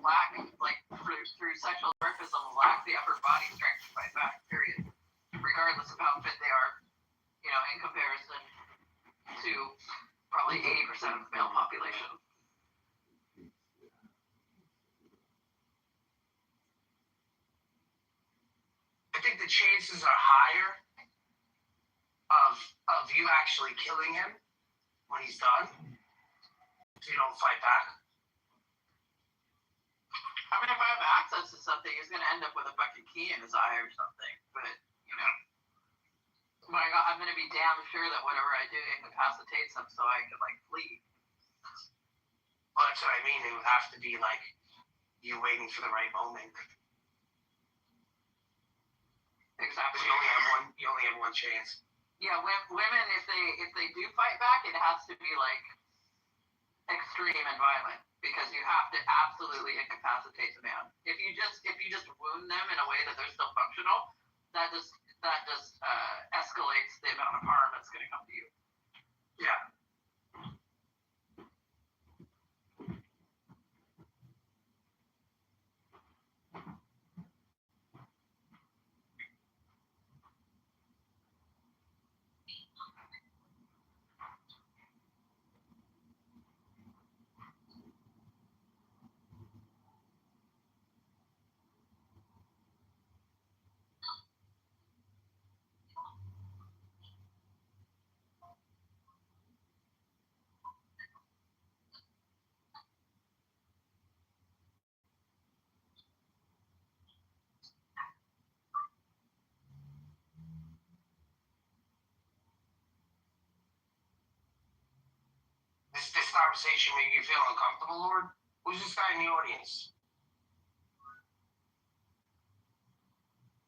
lack, like through sexual dimorphism, lack the upper body strength to fight back, period. Regardless of how fit they are, in comparison to probably 80% of the male population. I think the chances are higher of you actually killing him when he's done, if you don't fight back. I mean, if I have access to something, he's going to end up with a fucking key in his eye or something. But, my God, I'm going to be damn sure that whatever I do incapacitates him so I can, flee. Well, that's what I mean. It would have to be, you waiting for the right moment. Exactly. You only have one chance. Yeah, women, if they do fight back, it has to be, extreme and violent. Because you have to absolutely incapacitate the man. If you just wound them in a way that they're still functional, that just escalates the amount of harm that's going to come to you. Yeah. This conversation make you feel uncomfortable, Lord? Who's this guy in the audience?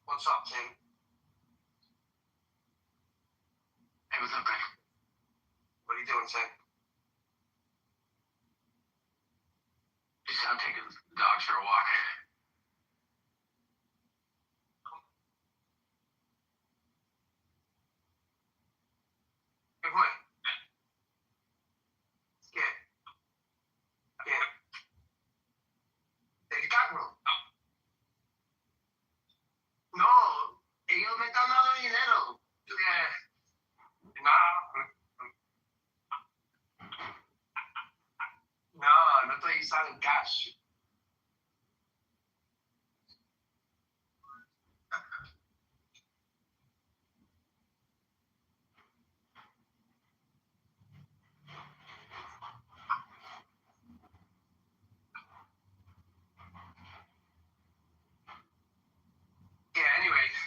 What's up, Tim? Hey, what's up, guys? What are you doing, Tim? Just out taking the dogs for a walk. Hey, boy. Yeah. El carro. No, ellos me están dando dinero. No estoy usando cash. Yeah, anyways.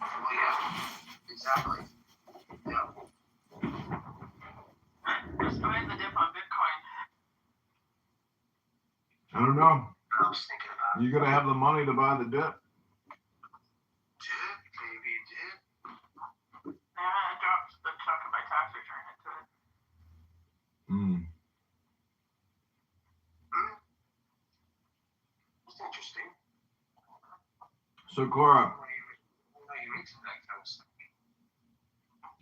Well, yeah, exactly. Yeah. Just buying the dip on Bitcoin. I don't know. I was thinking about it. You gotta have the money to buy the dip. Dip, baby, dip. Yeah, I dropped the chunk of my tax return into it. That's interesting. So Cora, You into that kind of stuff.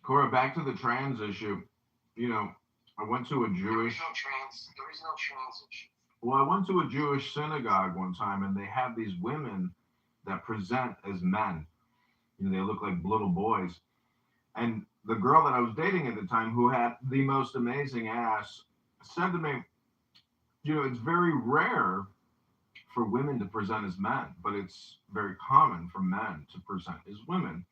Cora, back to the trans issue. I went to a Jewish. There is no trans issue. Well, I went to a Jewish synagogue one time, and they have these women that present as men. They look like little boys. And the girl that I was dating at the time, who had the most amazing ass, said to me, it's very rare for women to present as men, but it's very common for men to present as women.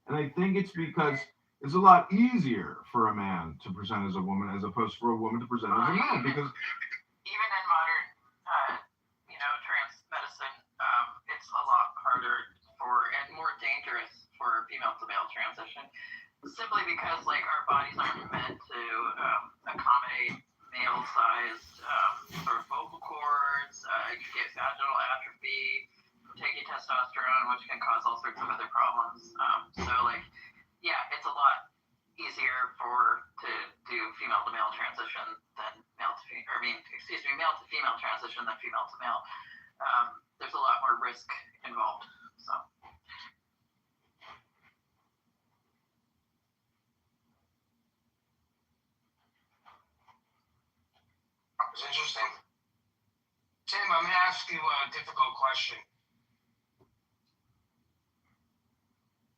And I think it's because it's a lot easier for a man to present as a woman as opposed for a woman to present as a man, because even in modern, trans medicine, it's a lot harder and more dangerous for female to male transition, simply because our bodies aren't meant to accommodate male-sized sort of vocal cords. You get vaginal atrophy from taking testosterone, which can cause all sorts of other problems. It's a lot easier to do female to male transition than male to female transition than female to male. There's a lot more risk involved. So. a difficult question.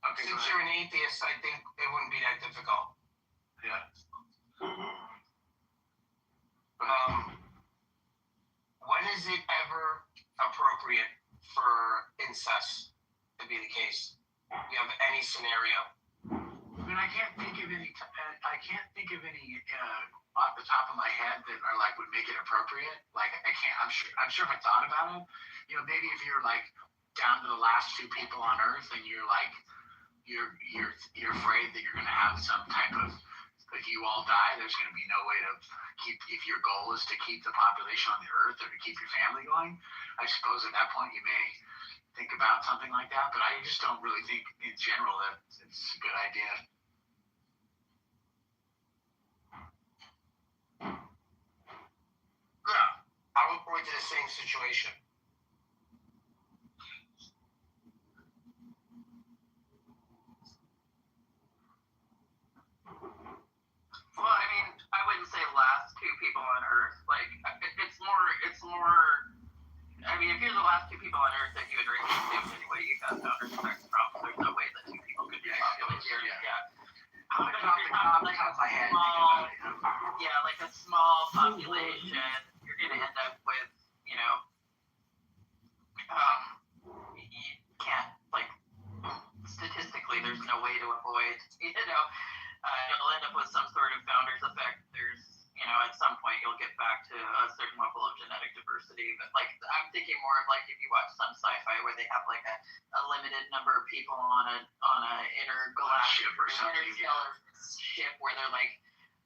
Okay, Since you're an atheist, I think it wouldn't be that difficult. yeah. When is it ever appropriate for incest to be the case? Do you have any scenario? I mean, I can't think of any off the top of my head that are like would make it appropriate. Like I can't. I'm sure if I thought about it, maybe if you're like down to the last two people on Earth and you're like you're afraid that you're gonna have some type of, if you all die, there's going to be no way to keep, if your goal is to keep the population on the earth or to keep your family going, I suppose at that point you may think about something like that, but I just don't really think in general that it's a good idea. Yeah, I would point to the same situation. Well, I mean, I wouldn't say last two people on Earth. Like, it's more. I mean, if you're the last two people on Earth that you would raise assumed anyway, you got founder sex problems. There's no way that two people could be populated here. Yeah. Off the top of my head, yeah, like a small population, you're gonna end up with, you can't, like, statistically, there's no way to avoid, you'll end up with some sort of founder's effect. There's, at some point you'll get back to a certain level of genetic diversity. But like, I'm thinking more of like if you watch some sci-fi where they have like a limited number of people on a intergalactic or interstellar ship where they're like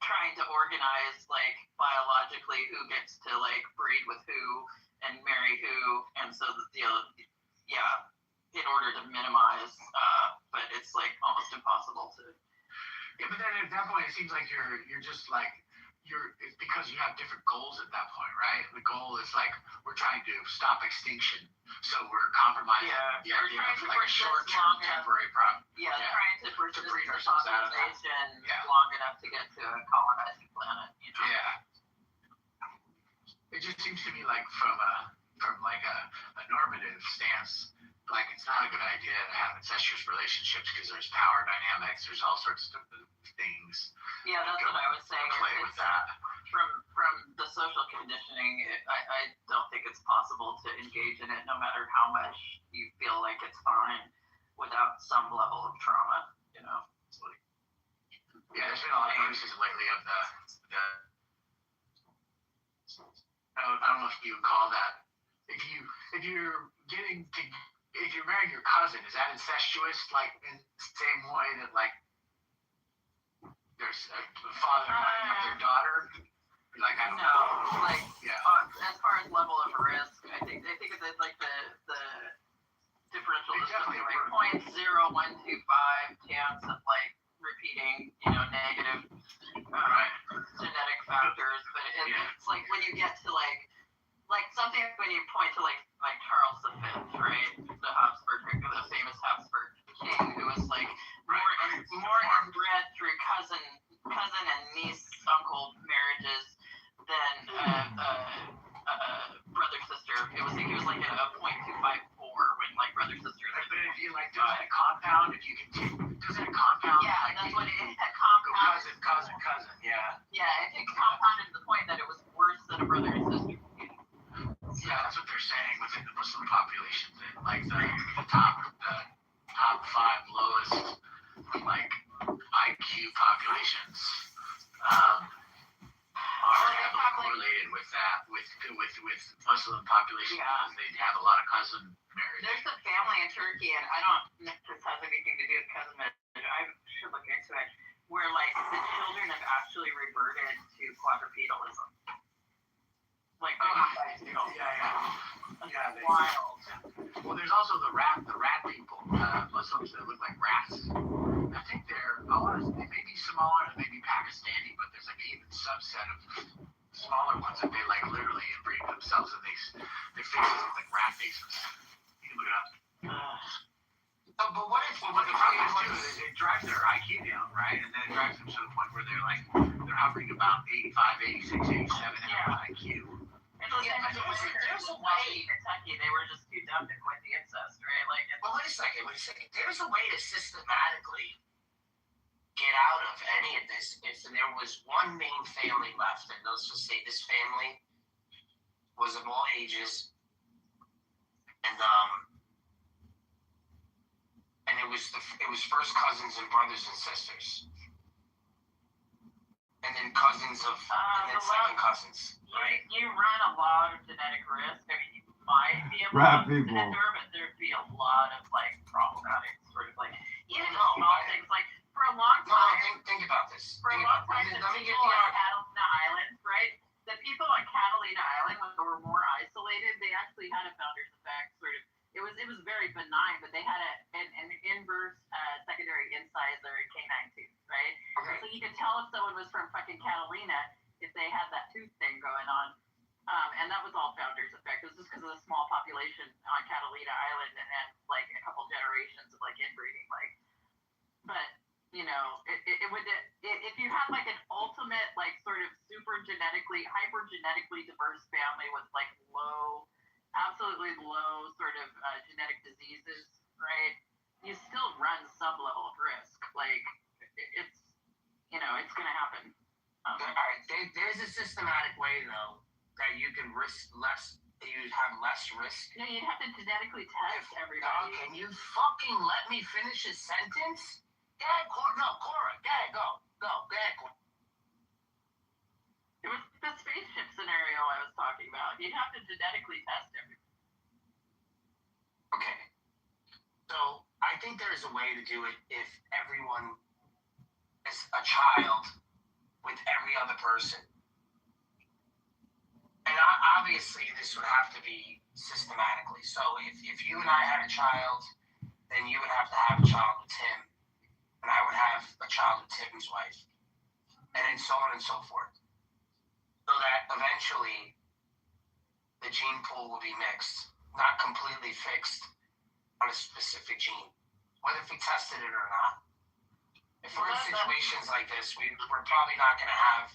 trying to organize like biologically who gets to like breed with who and marry who, and so in order to minimize, but it's like almost impossible to. Yeah, but then at that point, it seems like you're just like it's because you have different goals at that point, right? The goal is like we're trying to stop extinction, so we're compromising the idea of like a short-term temporary problem. Yeah, trying to persist breed the ourselves out of that. population long enough to get to a colonizing planet. Yeah. It just seems to me like from a normative stance, like it's not a good idea to have incestuous relationships because there's power dynamics, there's all sorts of things. Yeah, that's what I was saying. Play with that. From the social conditioning, I don't think it's possible to engage in it no matter how much you feel like it's fine without some level of trauma, Yeah, there's been a lot of criticism lately of the I don't know if you would call that, if you're marrying your cousin, is that incestuous, like in the same way that like there's a father marrying up their daughter? Like I don't know. Like as far as level of risk, I think it's like the differential is something like 0.0125 chance of like repeating, negative genetic factors, but it's like when you get to like something when you point to like Charles V, right? The Habsburg, the famous Habsburg king, who was like more inbred through cousin and niece uncle marriages than brother sister. It was like a 0.254 when like brother sister. But if you like does it compound? If you continue, does it compound? Yeah, like, that's what it compounded. Cousin. Yeah. Yeah, it compounded to the point that it was worse than a brother and sister. Yeah, that's what they're saying within the Muslim population. That like the top 5 lowest like IQ populations are heavily correlated with that with Muslim population because they have a lot of cousin marriage. There's a family in Turkey, and I don't know if this has anything to do with cousin marriage. I should look into it. Where like the children have actually reverted to quadrupedalism. Like Yeah, wild. Well, there's also the rat people, Muslims that look like rats. I think they may be smaller, they may be Pakistani, but there's like an even subset of smaller ones that they like literally inbreed themselves, and their faces look like rat faces. You can look it up. But what if What the problem is it drives their IQ down, right? And then it drives them to the point where they're hovering about 85, 86, 87 IQ. It's the same as the there's a way. Kentucky, they were just too dumb to quit the incest, right? Like, well, wait a second. There's a way to systematically get out of any of this if there was one main family left, and let's just say this family was of all ages, and it was first cousins and brothers and sisters, and then cousins of and then second cousins, right? You run a lot of genetic risk. I mean, you might be able Rat to people. enter, but there'd be a lot of like problematic sort of like even small things like for a long time. Think about this. For a long time, the people on Catalina Island, right? The people on Catalina Island, when they were more isolated, they actually had a founder's effect. Sort of, it was very benign, but they had an inverse secondary incisor and canine tooth, right? Okay. So you could tell if someone was from fucking Catalina if they had that tooth thing going on. And that was all founder's effect. It was just because of the small population on Catalina Island and like a couple generations of like inbreeding, like. But you know, it would if you had like an ultimate like sort of super genetically, hyper genetically diverse family with like absolutely low sort of genetic diseases, right? You still run some level of risk. Like it's it's gonna happen. All right, there's a systematic way though that you can risk less. You have less risk. No, you'd have to genetically test everybody. Can you fucking let me finish a sentence? Cora, go, Cora. It was the spaceship scenario I was talking about. You'd have to genetically test everybody. Okay. So I think there's a way to do it if everyone is a child with every other person. And obviously this would have to be systematically. So if you and I had a child, then you would have to have a child with Tim. And I would have a child with Tim's wife. And then so on and so forth. So that eventually the gene pool will be mixed. Not completely fixed on a specific gene. Whether if we tested it or not. If we're in situations like this, we're probably not going to have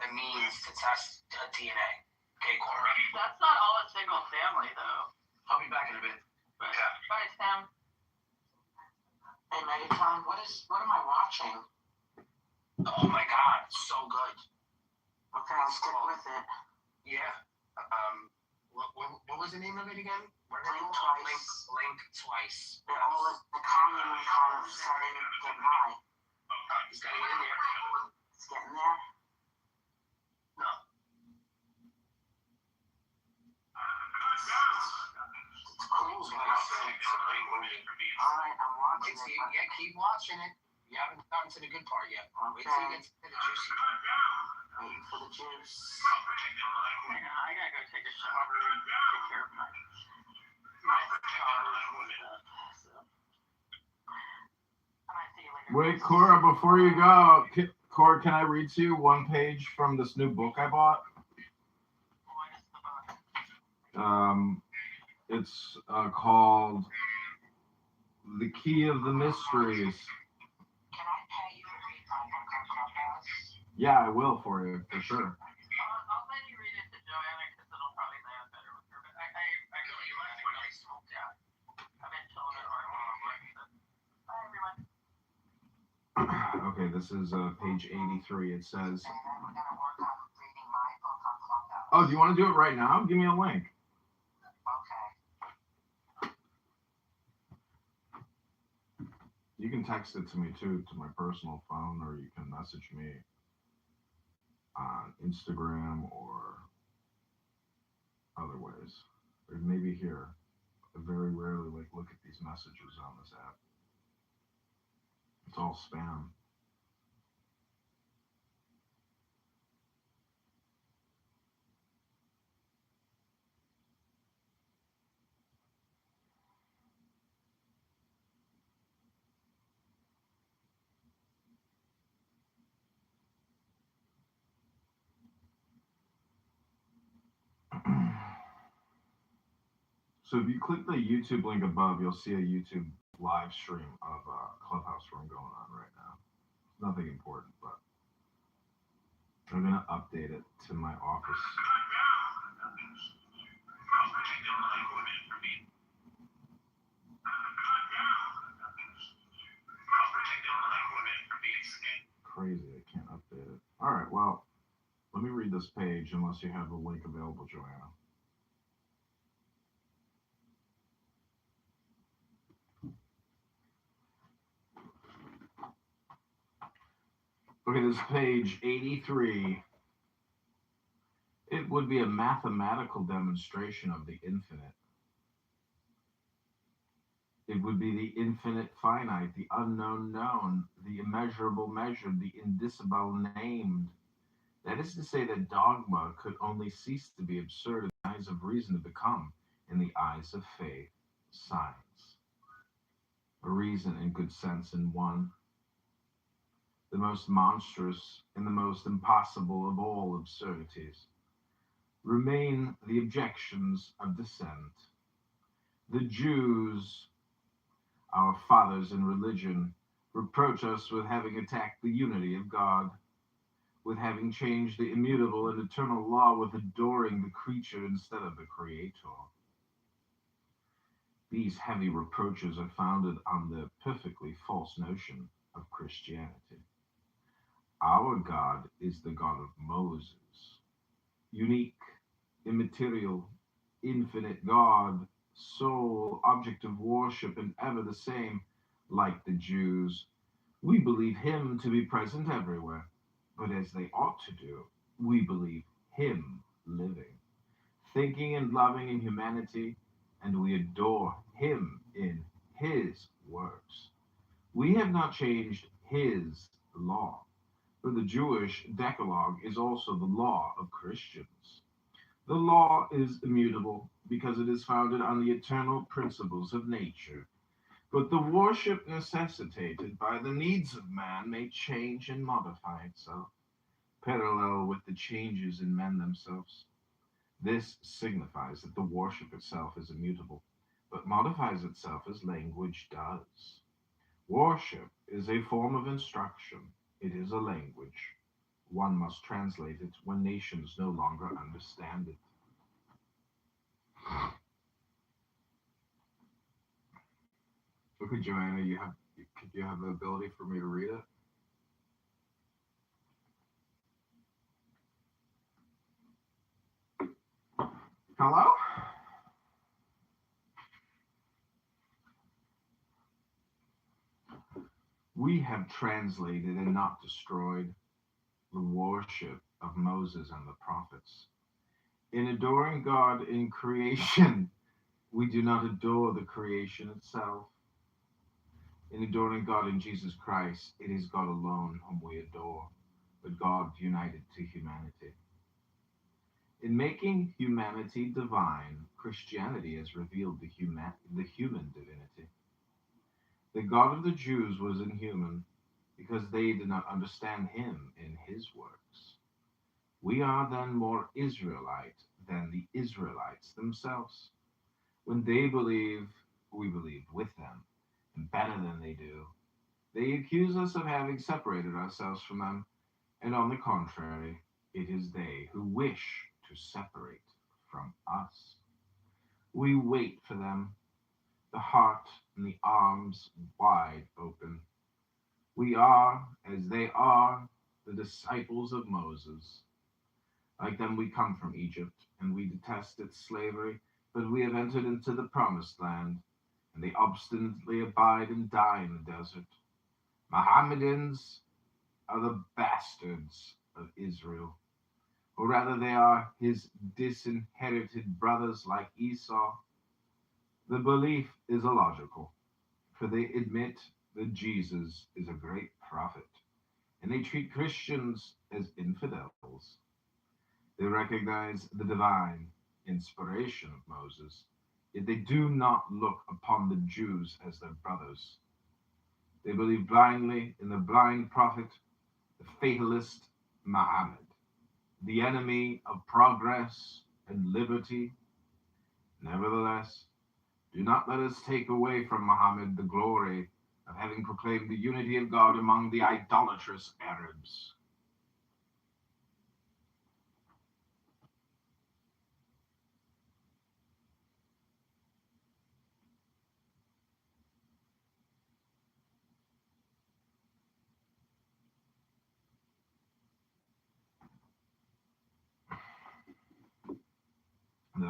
the means to test DNA. Okay, Cora? That's not all a single family, though. I'll be back in a bit. But, yeah. Bye, Tim. Hey, Megatron, what am I watching? Oh my God, so good. Okay, I'll stick with it. Yeah. What was the name of it again? Blink Twice. The commune kind of starting to get high. He's getting in there. It's getting there? No. It's cool. Alright, I'm watching it. Yeah, keep watching it. You haven't gotten to the good part yet. Okay. Wait till you get to the juicy part. Waiting for the juice. I gotta go take a shower and take care of my Wait, Cora, before you go, Cora, can I read to you one page from this new book I bought? It's called The Key of the Mysteries. Can I pay you to read my book on Clubhouse? Yeah, I will for you, for sure. I'll let you read it to Joanna because it'll probably land better with her. But I really like it when I smoked out. I've been chilling at home. Bye, everyone. Okay, this is page 83. It says... And then we're going to work on reading my book on Clubhouse. Oh, do you want to do it right now? Give me a link. You can text it to me too, to my personal phone, or you can message me on Instagram or other ways. Or maybe here. I very rarely look at these messages on this app. It's all spam. So if you click the YouTube link above, you'll see a YouTube live stream of a Clubhouse room going on right now. It's nothing important, but I'm going to update it to my office crazy. I can't update it. All right, well, let me read this page unless you have the link available, Joanna. Okay, this is page 83. It would be a mathematical demonstration of the infinite. It would be the infinite finite, the unknown known, the immeasurable measured, the indicible named. That is to say that dogma could only cease to be absurd in the eyes of reason to become, in the eyes of faith, science. A reason and good sense in one. The most monstrous and the most impossible of all absurdities. Remain the objections of dissent. The Jews, our fathers in religion, reproach us with having attacked the unity of God, with having changed the immutable and eternal law, with adoring the creature instead of the Creator. These heavy reproaches are founded on the perfectly false notion of Christianity. Our God is the God of Moses, unique, immaterial, infinite God, sole object of worship and ever the same. Like the Jews, we believe him to be present everywhere, but as they ought to do, we believe him living, thinking and loving in humanity, and we adore him in his works. We have not changed his law, for the Jewish Decalogue is also the law of Christians. The law is immutable because it is founded on the eternal principles of nature. But the worship necessitated by the needs of man may change and modify itself, parallel with the changes in men themselves. This signifies that the worship itself is immutable, but modifies itself as language does. Worship is a form of instruction. It is a language. One must translate it when nations no longer understand it. Okay, Joanna, you have the ability for me to read it? Hello? We have translated and not destroyed the worship of Moses and the prophets. In adoring God in creation, we do not adore the creation itself. In adoring God in Jesus Christ, it is God alone whom we adore, but God united to humanity. In making humanity divine, Christianity has revealed the human divinity. The God of the Jews was inhuman because they did not understand him in his works. We are then more Israelite than the Israelites themselves. When they believe, we believe with them, and better than they do. They accuse us of having separated ourselves from them, and on the contrary, it is they who wish to separate from us. We wait for them, the heart and the arms wide open. We are, as they are, the disciples of Moses. Like them we come from Egypt, and we detest its slavery, but we have entered into the promised land, and they obstinately abide and die in the desert. Mohammedans are the bastards of Israel, or rather they are his disinherited brothers like Esau. The belief is illogical, for they admit that Jesus is a great prophet, and they treat Christians as infidels. They recognize the divine inspiration of Moses, yet they do not look upon the Jews as their brothers. They believe blindly in the blind prophet, the fatalist Muhammad, the enemy of progress and liberty. Nevertheless, do not let us take away from Muhammad the glory of having proclaimed the unity of God among the idolatrous Arabs.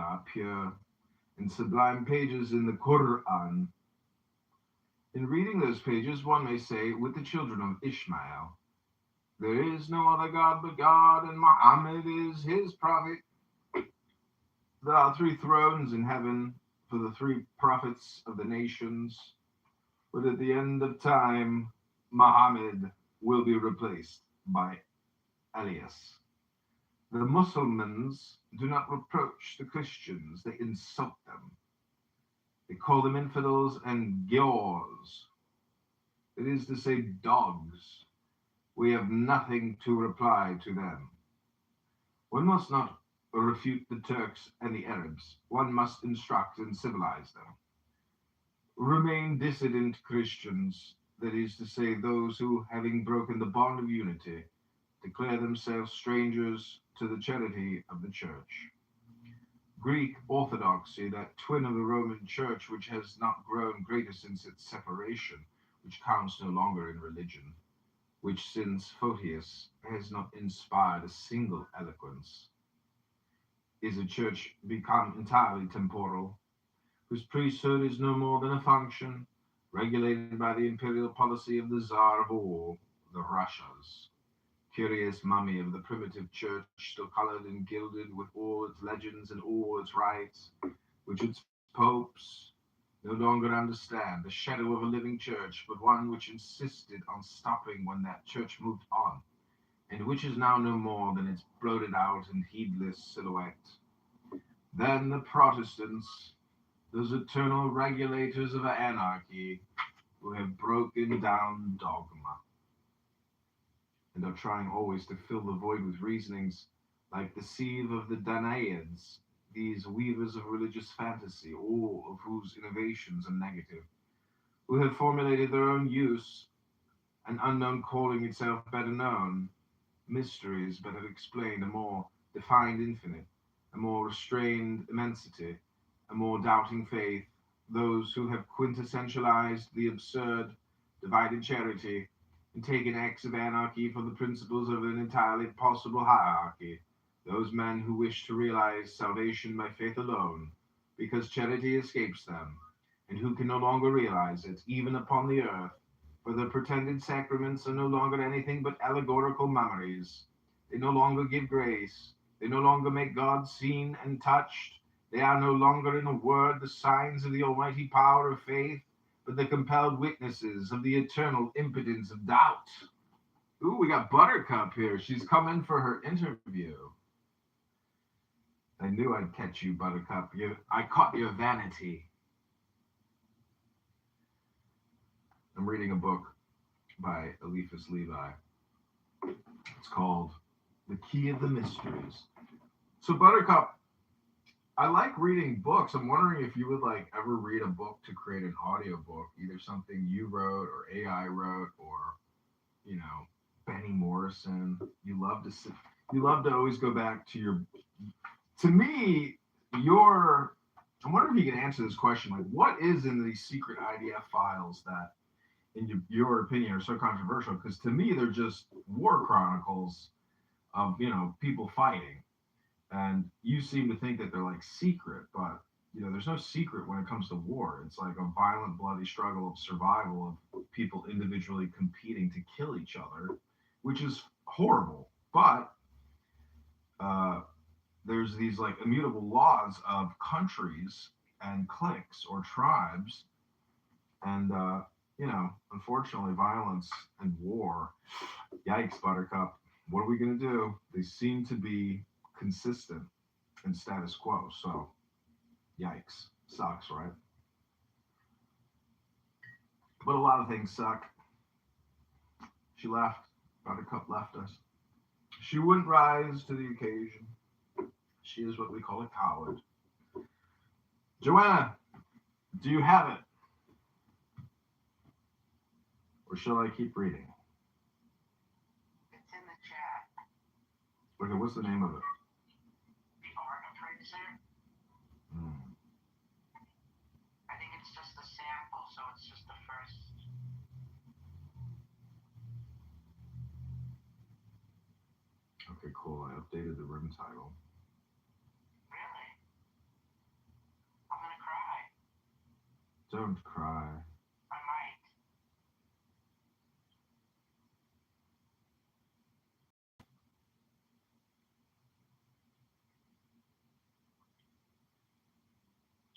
are pure and sublime pages in the Quran. In reading those pages, one may say, with the children of Ishmael, there is no other God but God, and Muhammad is his prophet. There are 3 thrones in heaven for the 3 prophets of the nations, but at the end of time, Muhammad will be replaced by Elias. The Muslims do not reproach the Christians, they insult them. They call them infidels and giaws, that is to say, dogs. We have nothing to reply to them. One must not refute the Turks and the Arabs. One must instruct and civilize them. Remain dissident Christians, that is to say, those who, having broken the bond of unity, declare themselves strangers to the charity of the Church. Greek Orthodoxy, that twin of the Roman Church, which has not grown greater since its separation, which counts no longer in religion, which since Photius has not inspired a single eloquence, is a church become entirely temporal, whose priesthood is no more than a function, regulated by the imperial policy of the Tsar of all the Russias. Curious mummy of the primitive church, still colored and gilded with all its legends and all its rites, which its popes no longer understand, the shadow of a living church, but one which insisted on stopping when that church moved on, and which is now no more than its bloated out and heedless silhouette. Then the Protestants, those eternal regulators of anarchy, who have broken down dogma, and are trying always to fill the void with reasonings like the sieve of the Danaids, these weavers of religious fantasy, all of whose innovations are negative, who have formulated their own use, an unknown calling itself better known, mysteries better explained, a more defined infinite, a more restrained immensity, a more doubting faith, those who have quintessentialized the absurd, divided charity, and taken acts of anarchy for the principles of an entirely possible hierarchy, those men who wish to realize salvation by faith alone, because charity escapes them, and who can no longer realize it, even upon the earth, for the pretended sacraments are no longer anything but allegorical memories. They no longer give grace. They no longer make God seen and touched. They are no longer, in a word, the signs of the almighty power of faith, but the compelled witnesses of the eternal impotence of doubt. Ooh, we got Buttercup here. She's come in for her interview. I knew I'd catch you, Buttercup. I caught your vanity. I'm reading a book by Eliphas Levi. It's called The Key of the Mysteries. So, Buttercup, I like reading books. I'm wondering if you would ever read a book to create an audiobook, either something you wrote or AI wrote, or Benny Morrison. You love to always go back to your. To me, I wonder if you can answer this question. What is in these secret IDF files that, in your opinion, are so controversial? Because to me, they're just war chronicles of people fighting. And you seem to think that they're secret, but there's no secret when it comes to war. It's like a violent, bloody struggle of survival of people individually competing to kill each other, which is horrible. But there's these immutable laws of countries and cliques or tribes, and unfortunately, violence and war. Yikes, Buttercup. What are we gonna do? They seem to be consistent and status quo. So, yikes. Sucks, right? But a lot of things suck. She left. Buttercup left us. She wouldn't rise to the occasion. She is what we call a coward. Joanna, do you have it? Or shall I keep reading? It's in the chat. Okay, what's the name of it? The Art of Razor. I think it's just a sample, so it's just the first. Okay, cool. I updated the room title. Really? Don't cry. I might.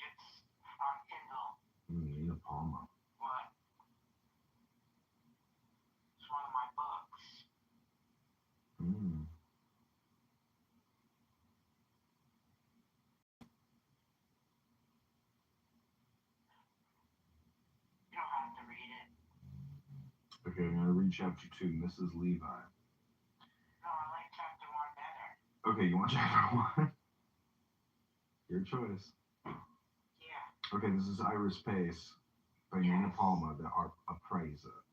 It's on Kindle. Nina Palmer. What? It's one of my books. Mm. You don't have to read it. Okay, I'm gonna read chapter 2, Mrs. Levi. No, I like chapter 1 better. Okay, you want chapter 1? Your choice. Yeah. Okay, this is Iris Pace by Nina Palmer, the art appraiser.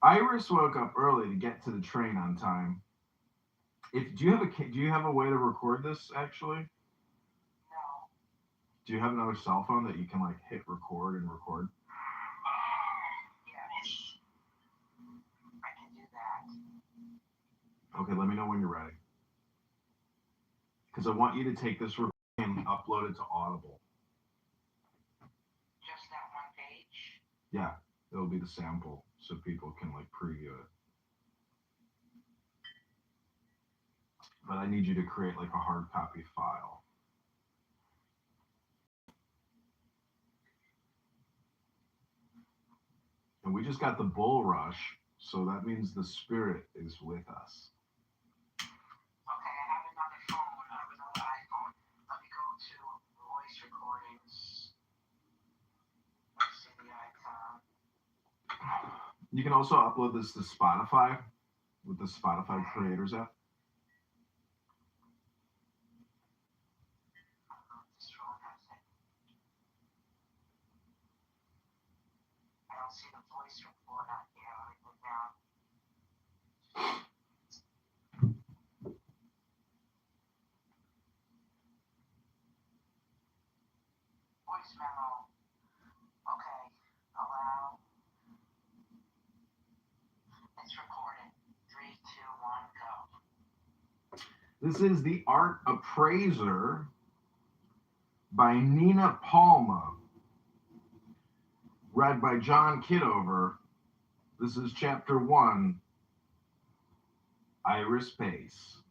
Iris woke up early to get to the train on time. Do you have a way to record this actually? No. Do you have another cell phone that you can like hit record and record? Yes. I can do that. Okay, let me know when you're ready. Because I want you to take this recording and upload it to Audible. Just that one page? Yeah, it'll be the sample so people can like preview it. But I need you to create like a hard copy file. And we just got the bull rush, so that means the spirit is with us. Okay, I have another phone. I have another iPhone. Let me go to voice recordings. Let's see the icon. You can also upload this to Spotify with the Spotify Creators app. This phone has it. I don't see the voice recorder here. Let me go down. Voice memo. Okay, allow. It's recorded. 3, 2, 1, go. This is The Art Appraiser by Nina Palmer, read by John Kitover. This is chapter 1, Iris Pace.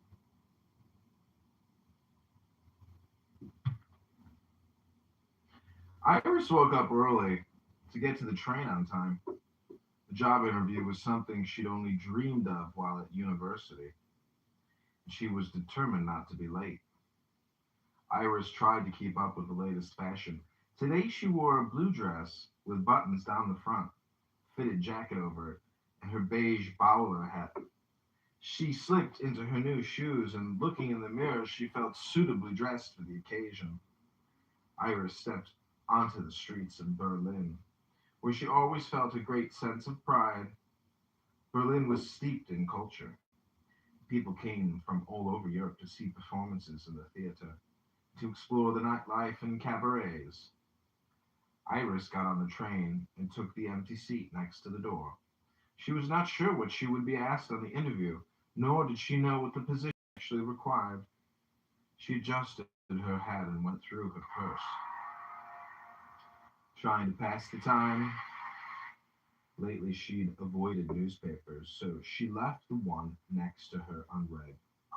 Iris woke up early to get to the train on time. The job interview was something she'd only dreamed of while at university. She was determined not to be late. Iris tried to keep up with the latest fashion. Today she wore a blue dress with buttons down the front, fitted jacket over it, and her beige bowler hat. She slipped into her new shoes, and looking in the mirror, she felt suitably dressed for the occasion. Iris stepped onto the streets of Berlin, where she always felt a great sense of pride. Berlin was steeped in culture. People came from all over Europe to see performances in the theater, to explore the nightlife and cabarets. Iris got on the train and took the empty seat next to the door. She was not sure what she would be asked on the interview, nor did she know what the position actually required. She adjusted her hat and went through her purse. Trying to pass the time. Lately, she'd avoided newspapers, so she left the one next to her unread. I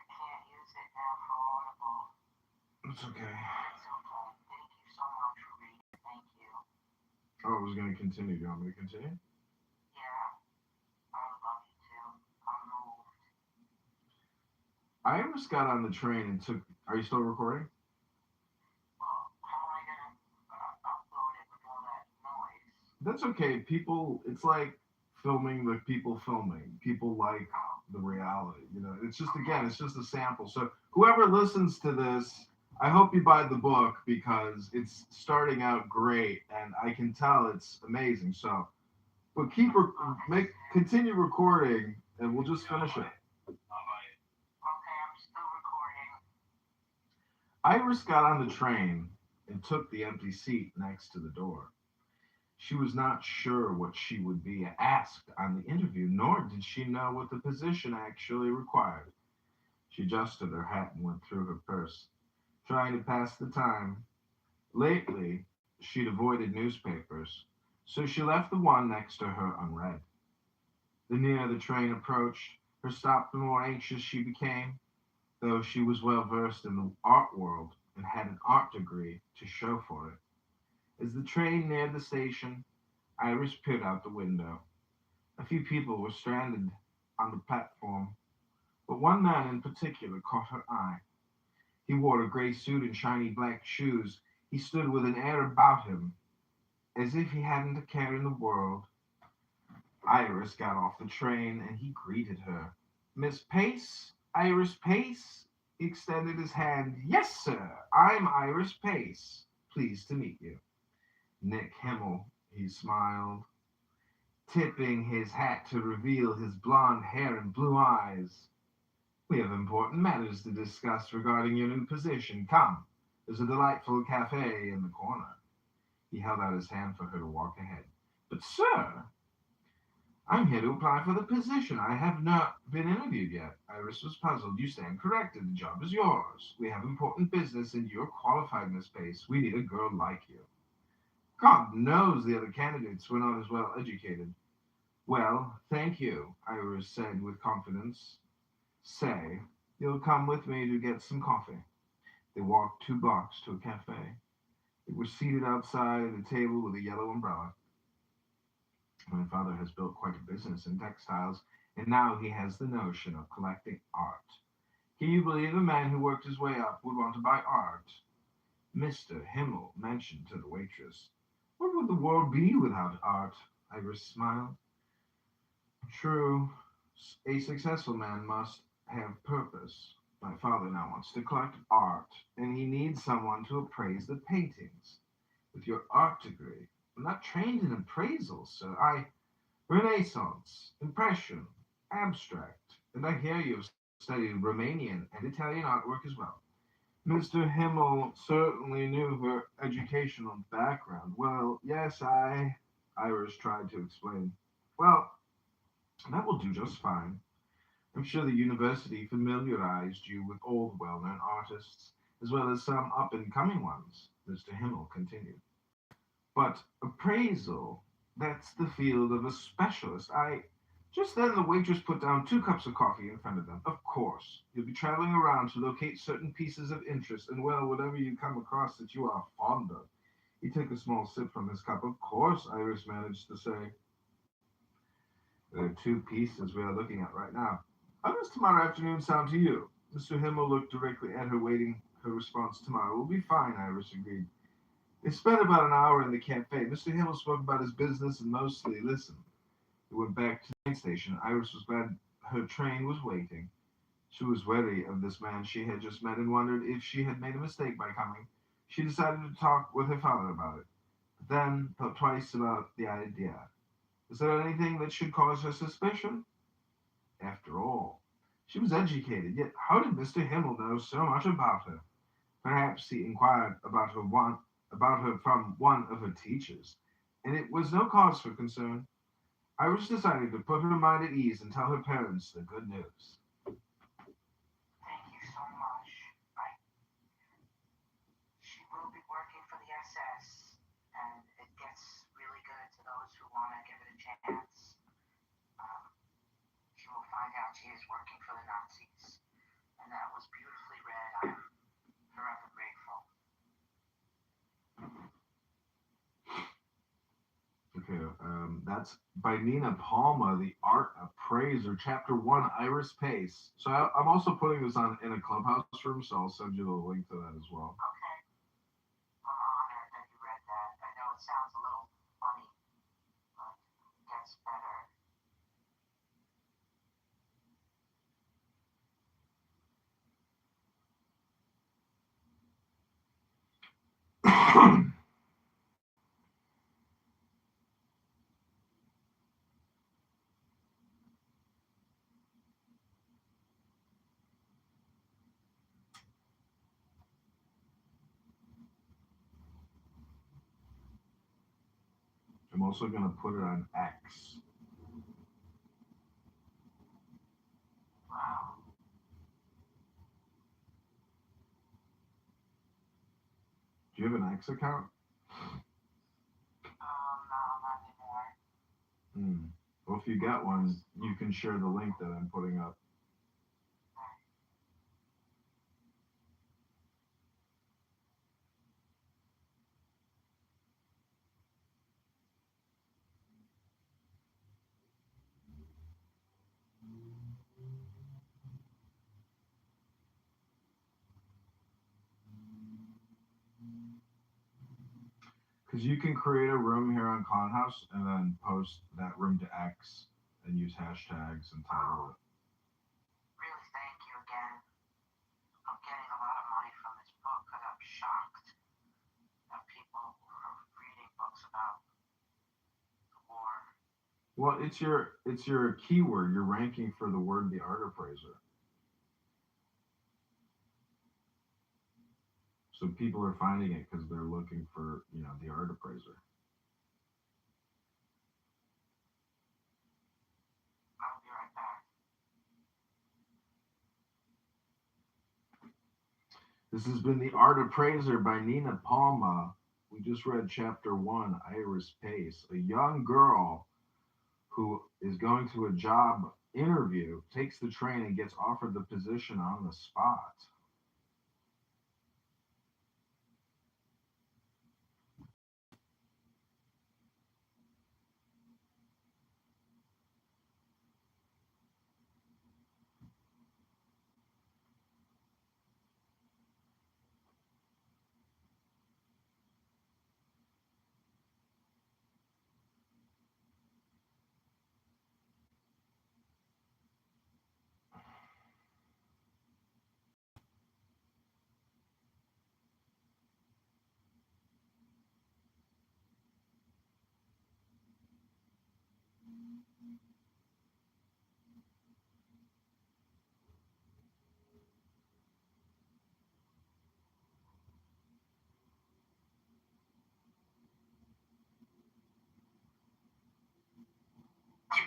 can't use it now for Audible. It's okay. It's okay. Thank you so much for reading. Thank you. Oh, I was going to continue. Do you want me to continue? Yeah, I would love you to. I'm moved. Iris got on the train and took. Are you still recording? Well, how am I going to upload it with all that noise? That's okay. People, it's like filming with people filming. People like the reality. You know, it's just, again, it's just a sample. So whoever listens to this, I hope you buy the book because it's starting out great and I can tell it's amazing. So, but continue recording and we'll just finish it. Okay, I'm still recording. Iris got on the train and took the empty seat next to the door. She was not sure what she would be asked on the interview, nor did she know what the position actually required. She adjusted her hat and went through her purse, trying to pass the time. Lately, she'd avoided newspapers, so she left the one next to her unread. The nearer the train approached her stop, the more anxious she became, though she was well versed in the art world and had an art degree to show for it. As the train neared the station, Iris peered out the window. A few people were stranded on the platform, but one man in particular caught her eye. He wore a gray suit and shiny black shoes. He stood with an air about him, as if he hadn't a care in the world. Iris got off the train and he greeted her. Miss Pace? Iris Pace? He extended his hand. Yes, sir. I'm Iris Pace. Pleased to meet you. Nick Himmel, he smiled, tipping his hat to reveal his blond hair and blue eyes. We have important matters to discuss regarding your new position. Come, there's a delightful cafe in the corner. He held out his hand for her to walk ahead. But, sir, I'm here to apply for the position. I have not been interviewed yet. Iris was puzzled. You stand corrected. The job is yours. We have important business and you're qualified, Miss Pace. We need a girl like you. God knows the other candidates were not as well educated. Well, thank you, Iris said with confidence. Say, you'll come with me to get some coffee. They walked 2 blocks to a cafe. They were seated outside at a table with a yellow umbrella. My father has built quite a business in textiles, and now he has the notion of collecting art. Can you believe a man who worked his way up would want to buy art? Mr. Himmel mentioned to the waitress. What would the world be without art? Iris smiled. True, a successful man must have purpose. My father now wants to collect art, and he needs someone to appraise the paintings. With your art degree, I'm not trained in appraisal, sir. Renaissance, Impression, Abstract, and I hear you've studied Romanian and Italian artwork as well. Mr. Himmel certainly knew her educational background. Well, yes, Iris tried to explain. Well, that will do just fine. I'm sure the university familiarized you with all the well-known artists, as well as some up-and-coming ones, Mr. Himmel continued. But appraisal, that's the field of a specialist. Just then the waitress put down 2 cups of coffee in front of them. Of course, you'll be traveling around to locate certain pieces of interest, and well, whatever you come across that you are fond of. He took a small sip from his cup. Of course, Iris managed to say. There are 2 pieces we are looking at right now. How does tomorrow afternoon sound to you? Mr. Himmel looked directly at her, waiting her response. Tomorrow will be fine, Iris agreed. They spent about an hour in the cafe. Mr. Himmel spoke about his business and mostly listened. They went back to the train station. Iris was glad her train was waiting. She was wary of this man she had just met and wondered if she had made a mistake by coming. She decided to talk with her father about it, but then thought twice about the idea. Is there anything that should cause her suspicion? After all, she was educated, yet how did Mr. Himmel know so much about her? Perhaps he inquired about her from one of her teachers, and it was no cause for concern. Iris decided to put her mind at ease and tell her parents the good news. Thank you so much. She will be working for the SS, and it gets really good to those who want to give it a chance. Um, she will find out she is working for the Nazis, and that was beautifully read. I'm forever grateful. Okay, that's by Nina Palma, The Art Appraiser, Chapter 1, Iris Pace. So I'm also putting this on in a clubhouse room, so I'll send you the link to that as well. Okay. I'm honored that you read that. I know it sounds a little funny, but it gets better. I'm also going to put it on X. Wow. Do you have an X account? No, not anymore. Well, if you get one, you can share the link that I'm putting up. Because you can create a room here on Clownhouse and then post that room to X and use hashtags and title it. Really, thank you again. I'm getting a lot of money from this book because I'm shocked that people are reading books about the war. Well, it's your keyword. You're ranking for the word the art appraiser. So people are finding it because they're looking for, the art appraiser. I'll be right back. This has been The Art Appraiser by Nina Palma. We just read chapter 1, Iris Pace, a young girl who is going to a job interview, takes the train and gets offered the position on the spot.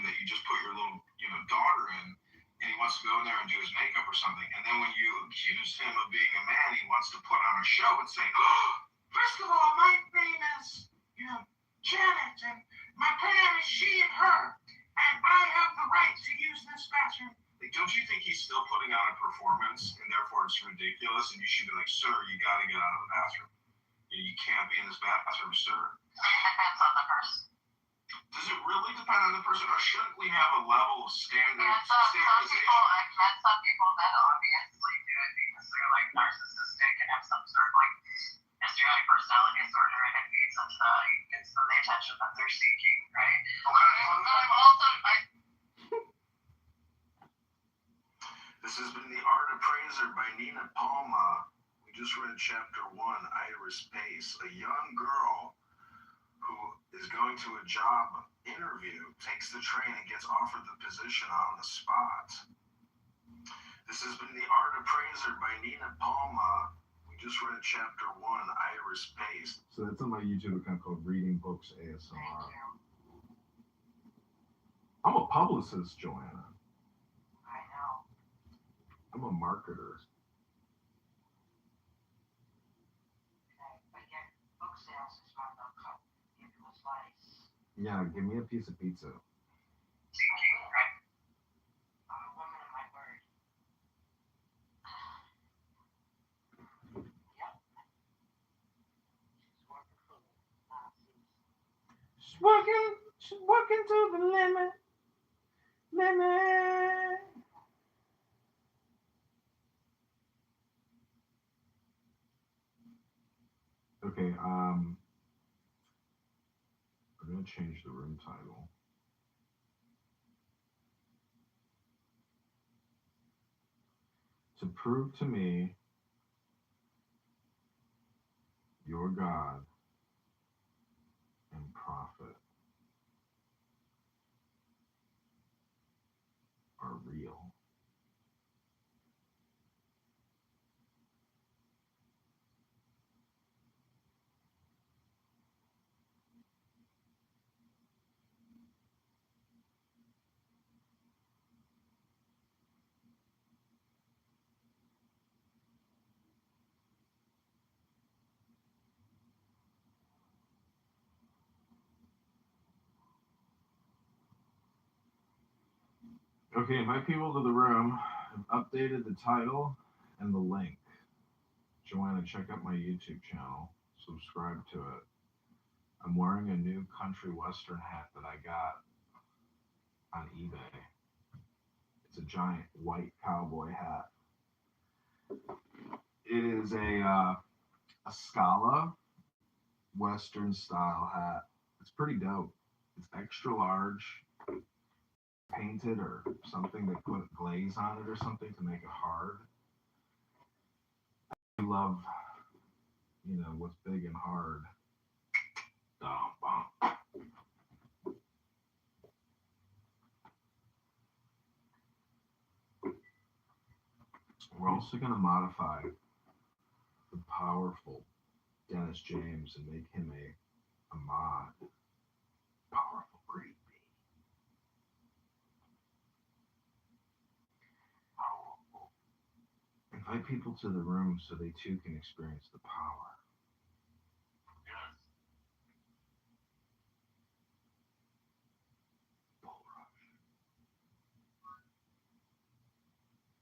That you just put your little, daughter in, and he wants to go in there and do his makeup or something. And then when you accuse him of being a man, he wants to put on a show and say, "Oh, first of all, my name is, Janet, and my pronoun is she and her, and I have the right to use this bathroom." Like, don't you think he's still putting on a performance, and therefore it's ridiculous? And you should be like, "Sir, you got to get out of the bathroom. You can't be in this bathroom, sir." Depends on the person. Does it really depend on the person, or shouldn't we have a level of standardization? I've met some people that obviously do it because they're like narcissistic and have some sort of like histrionic personality disorder, and it feeds into gets them the attention that they're seeking, right? Okay. I'm also This has been The Art Appraiser by Nina Palma. We just read chapter 1, Iris Pace, a young girl who is going to a job interview, takes the train and gets offered the position on the spot. This has been The Art Appraiser by Nina Palma. We just read chapter 1, Iris Pace. So that's on my YouTube account called Reading Books ASMR. Thank you. I'm a publicist, Joanna. I know. I'm a marketer. Okay, but your book sales is not going to give you a slice. Yeah, give me a piece of pizza. seeking, right? I'm a woman of my word. Yep. She's working for the Nazis. She's working to the limit. Okay, I'm gonna change the room title. To prove to me your God and prophet are real. Okay, invite people to the room. I've updated the title and the link. Joanna, check out my YouTube channel. Subscribe to it. I'm wearing a new country western hat that I got on eBay. It's a giant white cowboy hat. It is a Scala western style hat. It's pretty dope. It's extra large, painted or something. They put glaze on it or something to make it hard. I love, what's big and hard. We're also going to modify the powerful Dennis James and make him a mod. Powerful great being. Powerful. Invite people to the room so they too can experience the power. Yes.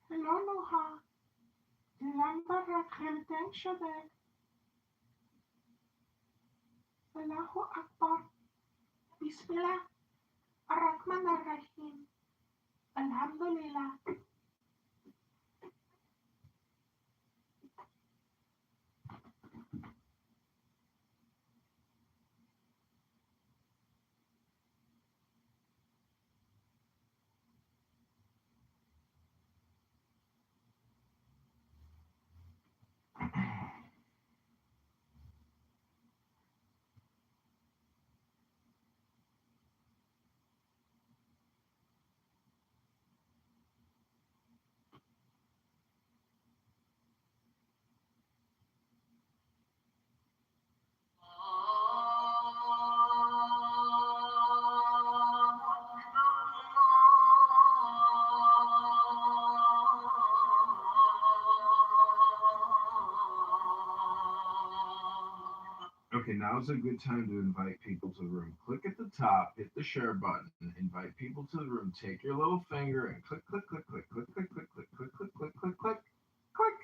Hello, Noha. Dilan barak hilden şöbek. Allahu Akbar. Bismillah. Ar-Rahman Ar-Rahim. Alhamdulillah. Okay, now is a good time to invite people to the room. Click at the top, hit the share button, invite people to the room. Take your little finger and click, click, click, click, click, click, click, click, click, click, click, click, click, click.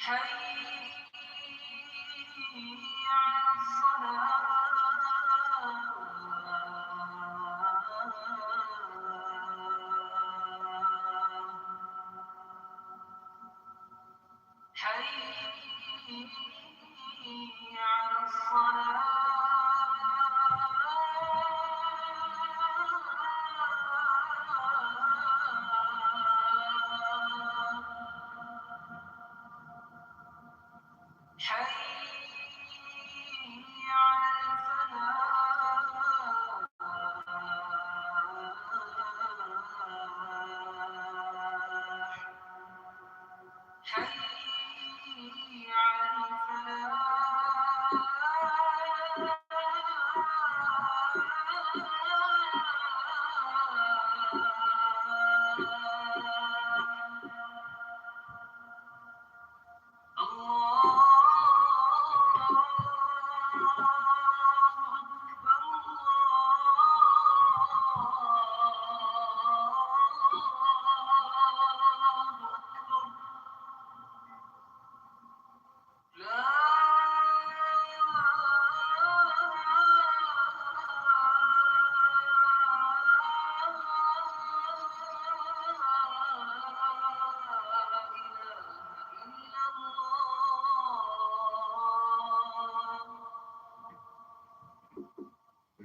حي على الصلاة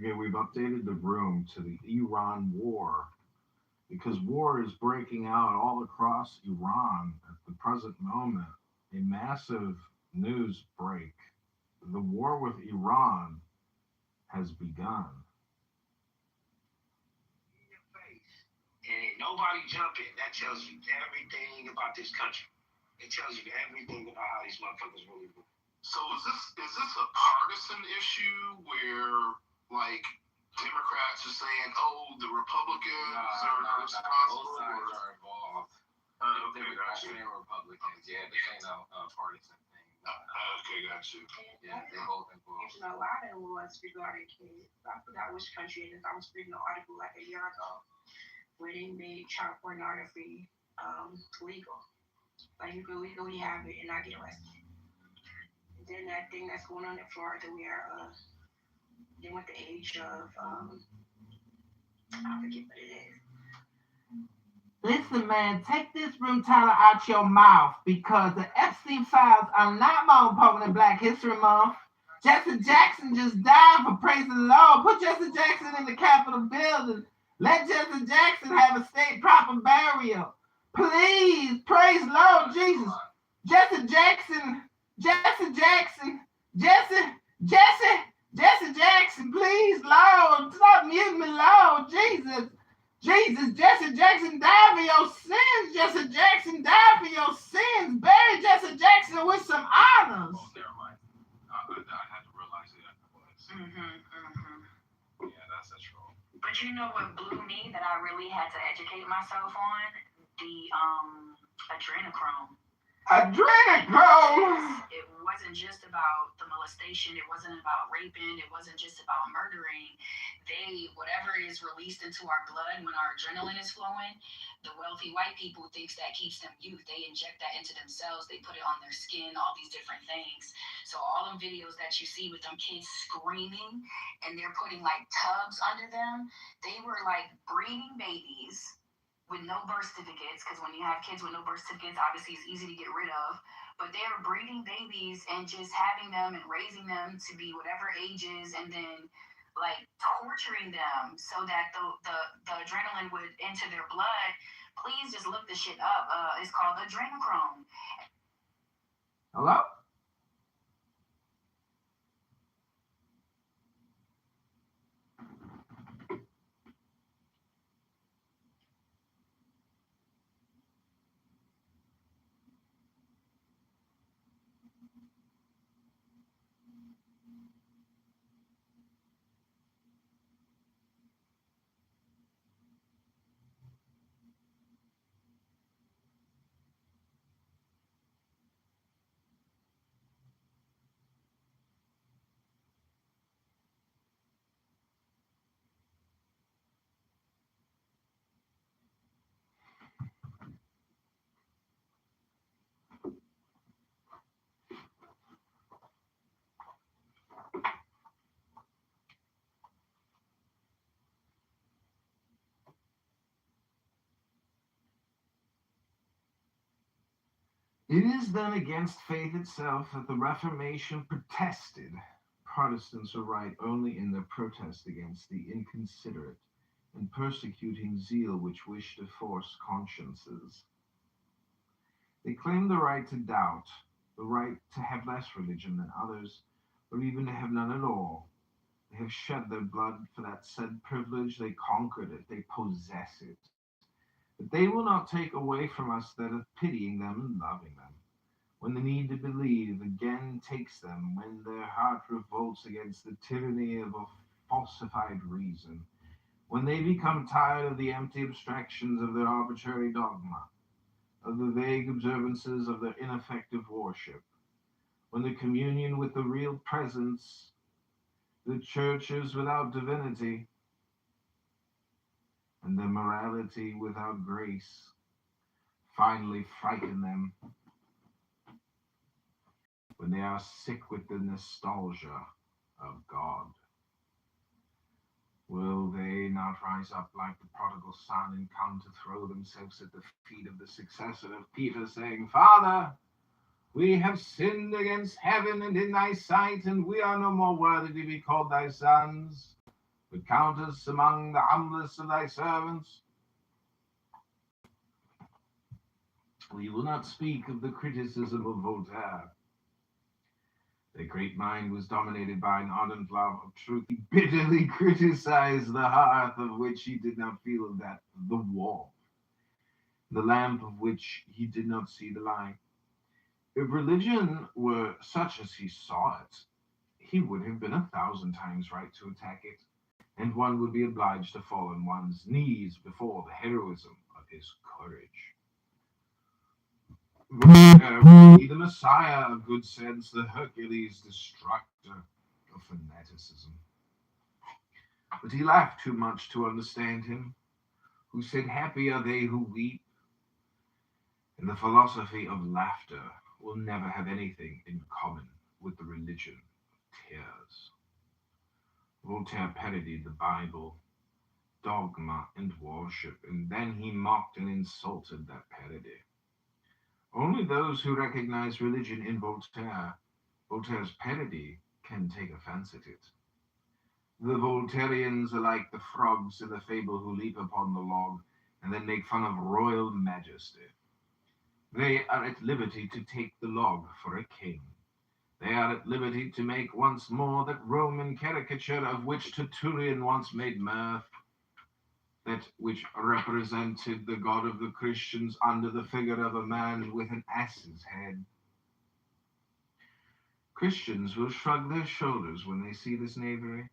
Okay, we've updated the room to the Iran war because war is breaking out all across Iran at the present moment. A massive news break. The war with Iran has begun. In your face. And ain't nobody jumping. That tells you everything about this country. It tells you everything about how these motherfuckers really move. So is this a partisan issue where like Democrats are saying, oh, the Republicans are responsible? Both sides are involved. Okay, Democrats gotcha. and Republicans. Yeah, this ain't a partisan thing. Okay, got you. Yeah, they both involved. There's a lot of laws regarding kids. I forgot which country it is. I was reading an article like a year ago where they made child pornography legal. Like you can legally have it and not get arrested. And then that thing that's going on in Florida where they want the age of I forget what it is. Listen, man, take this room title out your mouth because the Epstein files are not more important than Black History Month. Jesse Jackson just died for praising the Lord. Put Jesse Jackson in the Capitol building. Let Jesse Jackson have a state proper burial. Please, praise Lord Jesus. Jesse Jackson, please, Lord, stop muting me, Lord Jesus. Jesus, Jesse Jackson died for your sins. Jesse Jackson died for your sins. Bury Jesse Jackson with some honors. Oh, never mind. I had to realize who that was. Yeah, that's a troll. But you know what blew me that I really had to educate myself on? The adrenochrome. Adrenochrome. It wasn't just about the molestation. It wasn't about raping. It wasn't just about murdering. Whatever is released into our blood when our adrenaline is flowing, the wealthy white people thinks that keeps them youth. They inject that into themselves. They put it on their skin, all these different things. So all them videos that you see with them kids screaming and they're putting like tubs under them, they were like breeding babies with no birth certificates, because when you have kids with no birth certificates, obviously it's easy to get rid of. But they were breeding babies and just having them and raising them to be whatever ages, and then like torturing them so that the adrenaline would enter their blood. Please just look this shit up. It's called adrenochrome. Hello? It is then against faith itself that the Reformation protested. Protestants are right only in their protest against the inconsiderate and persecuting zeal which wish to force consciences. They claim the right to doubt, the right to have less religion than others, or even to have none at all. They have shed their blood for that said privilege, they conquered it, they possess it. But they will not take away from us that of pitying them and loving them. When the need to believe again takes them, when their heart revolts against the tyranny of a falsified reason, when they become tired of the empty abstractions of their arbitrary dogma, of the vague observances of their ineffective worship, when the communion with the real presence, the churches without divinity, and their morality without grace finally frighten them, when they are sick with the nostalgia of God. Will they not rise up like the prodigal son and come to throw themselves at the feet of the successor of Peter, saying, Father, we have sinned against heaven and in thy sight, and we are no more worthy to be called thy sons. but countest among the humblest of thy servants. We will not speak of the criticism of Voltaire. Their great mind was dominated by an ardent love of truth. He bitterly criticized the hearth of which he did not feel that the warmth, the lamp of which he did not see the light. If religion were such as he saw it, he would have been 1,000 times right to attack it, and one would be obliged to fall on one's knees before the heroism of his courage. He, the Messiah of good sense, the Hercules destructor of fanaticism. But he laughed too much to understand him, who said, "Happy are they who weep." And the philosophy of laughter will never have anything in common with the religion of tears. Voltaire parodied the Bible, dogma, and worship, and then he mocked and insulted that parody. Only those who recognize religion in Voltaire's parody, can take offense at it. The Voltairians are like the frogs in the fable who leap upon the log and then make fun of royal majesty. They are at liberty to take the log for a king. They are at liberty to make once more that Roman caricature of which Tertullian once made mirth, that which represented the God of the Christians under the figure of a man with an ass's head. Christians will shrug their shoulders when they see this knavery,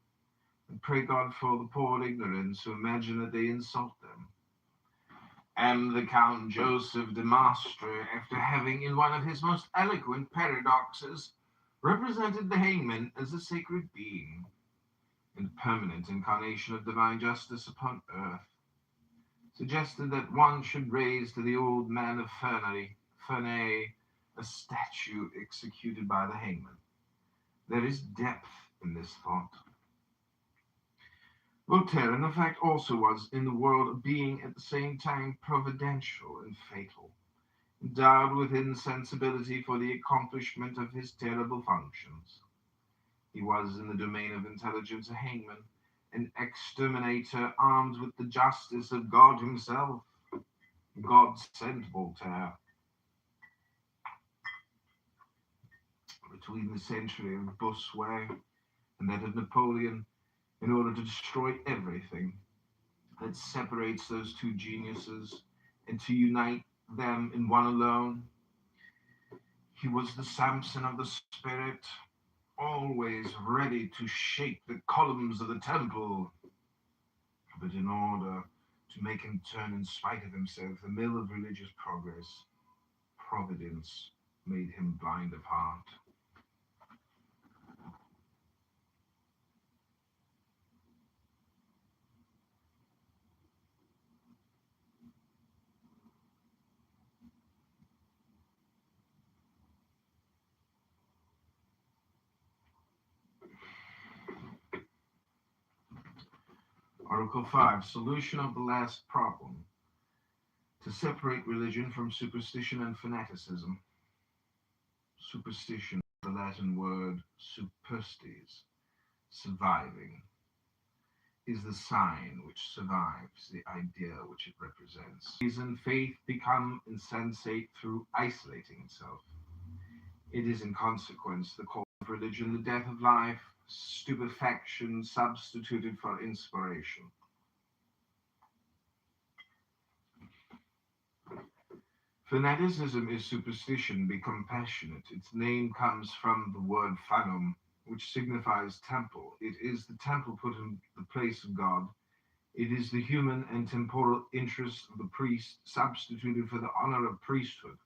and pray God for the poor ignorants who imagine that they insult them. And the Count Joseph de Maistre, after having in one of his most eloquent paradoxes represented the hangman as a sacred being and permanent incarnation of divine justice upon earth, suggested that one should raise to the old man of Ferney a statue executed by the hangman. There is depth in this thought. Voltaire, in fact, also was in the world of being at the same time providential and fatal, endowed with insensibility for the accomplishment of his terrible functions. He was, in the domain of intelligence, a hangman, an exterminator armed with the justice of God himself. God sent Voltaire. Between the century of Bossuet and that of Napoleon, in order to destroy everything that separates those two geniuses and to unite them in one alone. He was the Samson of the spirit, always ready to shake the columns of the temple. But in order to make him turn in spite of himself the mill of religious progress, Providence made him blind of heart. Article 5, Solution of the Last Problem. To separate religion from superstition and fanaticism. Superstition, the Latin word superstes, surviving, is the sign which survives the idea which it represents. Reason, faith become insensate through isolating itself. It is in consequence the cause of religion, the death of life, stupefaction substituted for inspiration. Fanaticism is superstition become passionate. Its name comes from the word phanum, which signifies temple. It is the temple put in the place of God. It is the human and temporal interest of the priest substituted for the honor of priesthood.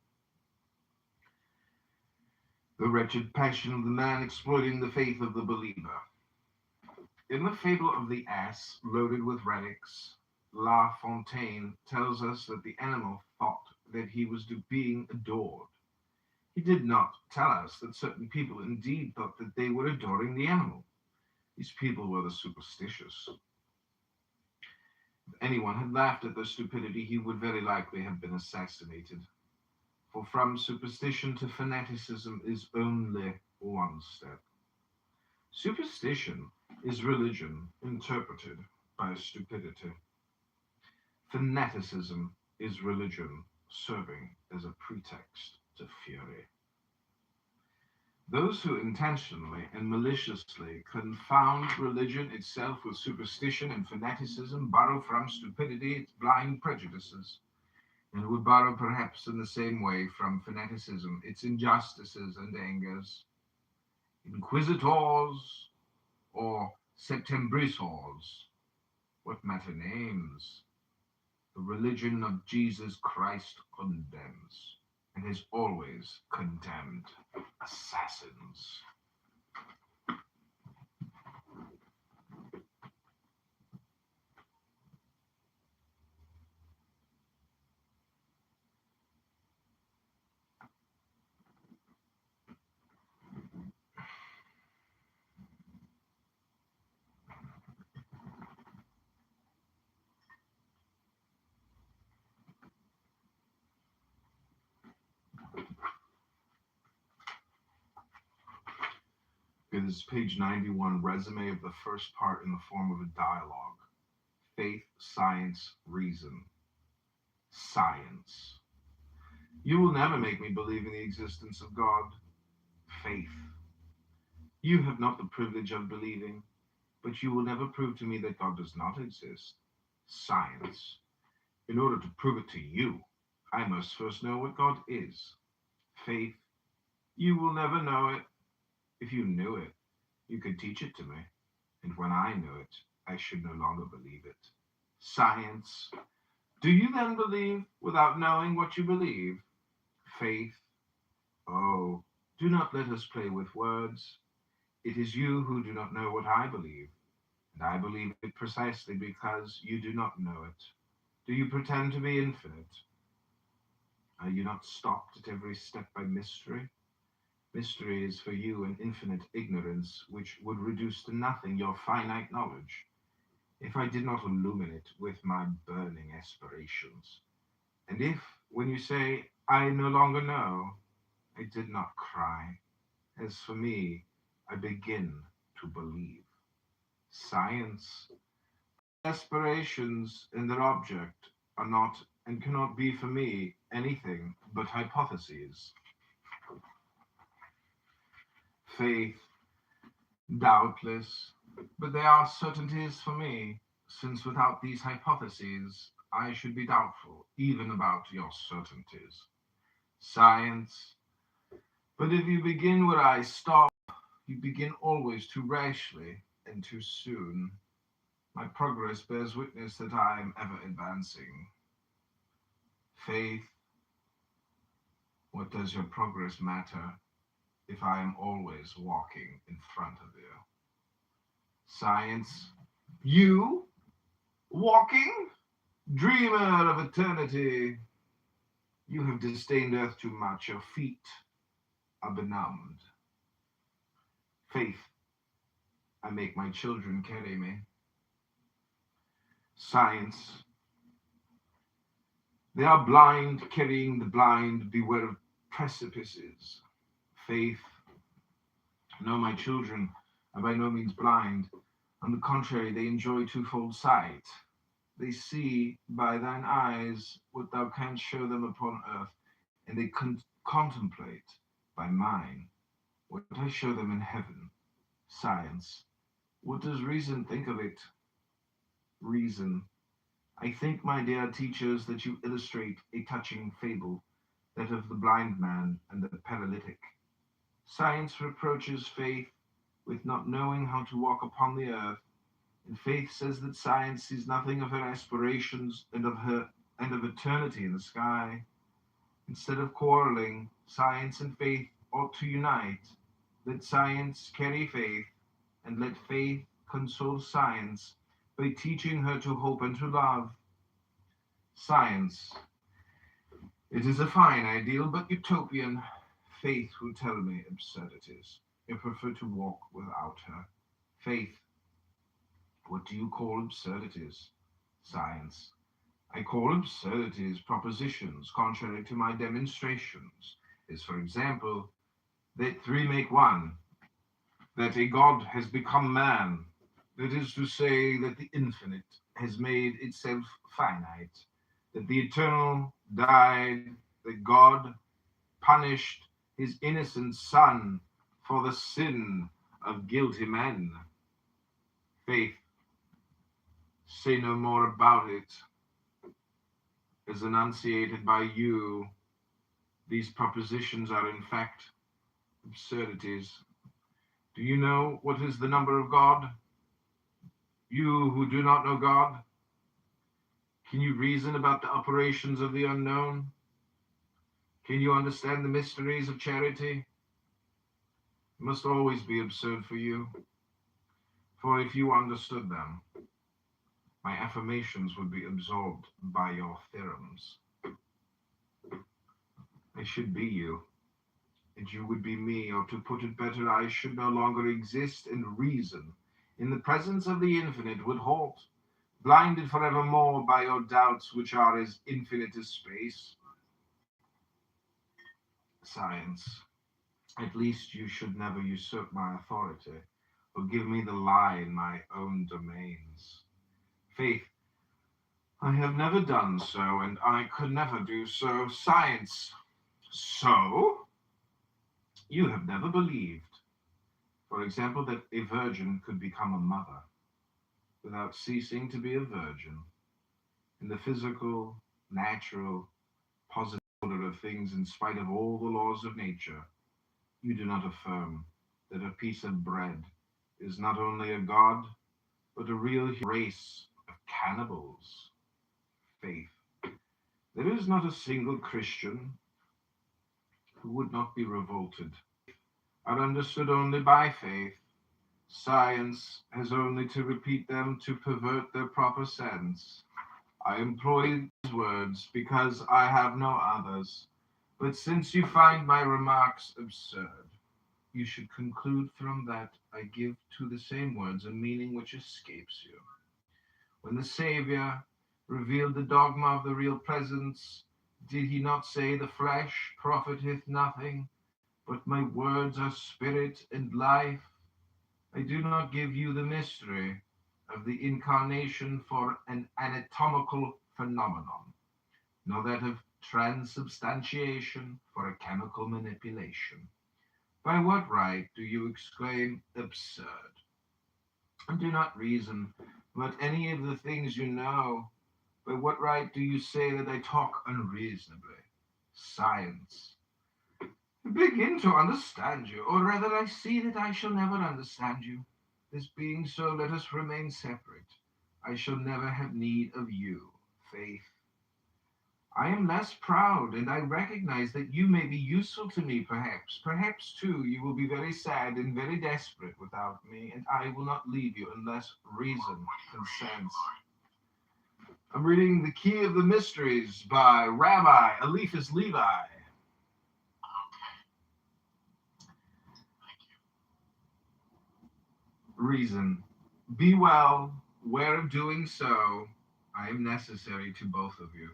The wretched passion of the man exploiting the faith of the believer. In the fable of the ass loaded with relics, La Fontaine tells us that the animal thought that he was being adored. He did not tell us that certain people indeed thought that they were adoring the animal. These people were the superstitious. If anyone had laughed at their stupidity, he would very likely have been assassinated. For from superstition to fanaticism is only one step. Superstition is religion interpreted by stupidity. Fanaticism is religion serving as a pretext to fury. Those who intentionally and maliciously confound religion itself with superstition and fanaticism borrow from stupidity its blind prejudices, and would borrow perhaps in the same way from fanaticism its injustices and angers. Inquisitors or Septembrisors, what matter names? The religion of Jesus Christ condemns, and has always condemned assassins. It is page 91, resume of the first part in the form of a dialogue. Faith, science, reason. Science. You will never make me believe in the existence of God. Faith. You have not the privilege of believing, but you will never prove to me that God does not exist. Science. In order to prove it to you, I must first know what God is. Faith. You will never know it. If you knew it, you could teach it to me, and when I knew it, I should no longer believe it. Science. Do you then believe without knowing what you believe? Faith. Oh, do not let us play with words. It is you who do not know what I believe, and I believe it precisely because you do not know it. Do you pretend to be infinite? Are you not stopped at every step by mystery? Mystery is for you an infinite ignorance which would reduce to nothing your finite knowledge, if I did not illumine it with my burning aspirations. And if, when you say, I no longer know, I did not cry. As for me, I begin to believe. Science. Aspirations and their object are not and cannot be for me anything but hypotheses. Faith. Doubtless, but they are certainties for me, since without these hypotheses I should be doubtful even about your certainties. Science. But if you begin where I stop, you begin always too rashly and too soon. My progress bears witness that I am ever advancing. Faith. What does your progress matter if I am always walking in front of you? Science. You? Walking? Dreamer of eternity. You have disdained earth too much. Your feet are benumbed. Faith. I make my children carry me. Science. They are blind, carrying the blind. Beware of precipices. Faith. No, my children are by no means blind. On the contrary, they enjoy twofold sight. They see by thine eyes what thou canst show them upon earth, and they contemplate by mine what I show them in heaven. Science. What does reason think of it? Reason. I think, my dear teachers, that you illustrate a touching fable, that of the blind man and the paralytic. Science reproaches faith with not knowing how to walk upon the earth, and faith says that science sees nothing of her aspirations and of eternity in the sky. Instead of quarreling, science and faith ought to unite. Let science carry faith, and let faith console science by teaching her to hope and to love. Science. It is a fine ideal, but utopian. Faith will tell me absurdities. I prefer to walk without her. Faith. What do you call absurdities? Science. I call absurdities propositions contrary to my demonstrations, as for example, that three make one, that a God has become man, That is to say, that the infinite has made itself finite, that the eternal died, that God punished his innocent Son for the sin of guilty men. Faith, say no more about it. As enunciated by you, these propositions are in fact absurdities. Do you know what is the number of God? You who do not know God, can you reason about the operations of the unknown? Can you understand the mysteries of charity? It must always be absurd for you, for if you understood them, my affirmations would be absorbed by your theorems. I should be you, and you would be me, or to put it better, I should no longer exist, and reason, in the presence of the infinite, would halt, blinded forevermore by your doubts, which are as infinite as space. Science, at least you should never usurp my authority, or give me the lie in my own domains. Faith, I have never done so, and I could never do so. Science, so? You have never believed, for example, that a virgin could become a mother without ceasing to be a virgin. In the physical, natural, positive order of things, in spite of all the laws of nature, you do not affirm that a piece of bread is not only a god, but a real race of cannibals. Faith, there is not a single Christian who would not be revolted, are understood only by faith. Science has only to repeat them to pervert their proper sense. I employ these words because I have no others, but since you find my remarks absurd, you should conclude from that I give to the same words a meaning which escapes you. When the Savior revealed the dogma of the real presence, did he not say, the flesh profiteth nothing, but my words are spirit and life? I do not give you the mystery of the incarnation for an anatomical phenomenon, nor that of transubstantiation for a chemical manipulation. By what right do you exclaim absurd? And do not reason about any of the things you know. By what right do you say that I talk unreasonably? Science, I begin to understand you, or rather I see that I shall never understand you. This being so, let us remain separate. I shall never have need of you, Faith. I am less proud, and I recognize that you may be useful to me, perhaps. Perhaps, too, you will be very sad and very desperate without me, and I will not leave you unless reason consents. I'm reading The Key of the Mysteries by Rabbi Eliphas Levi. Reason. Be well, where of doing so, I am necessary to both of you.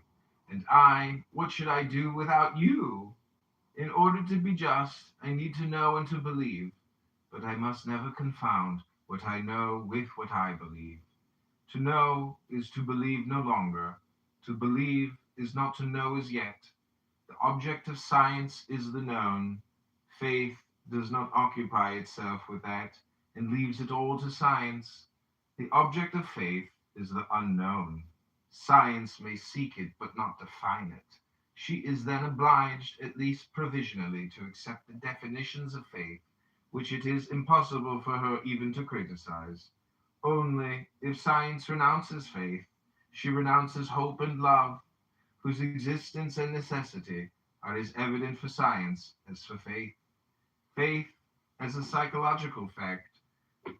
And I, what should I do without you? In order to be just, I need to know and to believe, but I must never confound what I know with what I believe. To know is to believe no longer. To believe is not to know as yet. The object of science is the known. Faith does not occupy itself with that, and leaves it all to science. The object of faith is the unknown. Science may seek it, but not define it. She is then obliged, at least provisionally, to accept the definitions of faith, which it is impossible for her even to criticize. Only, if science renounces faith, she renounces hope and love, whose existence and necessity are as evident for science as for faith. Faith, as a psychological fact,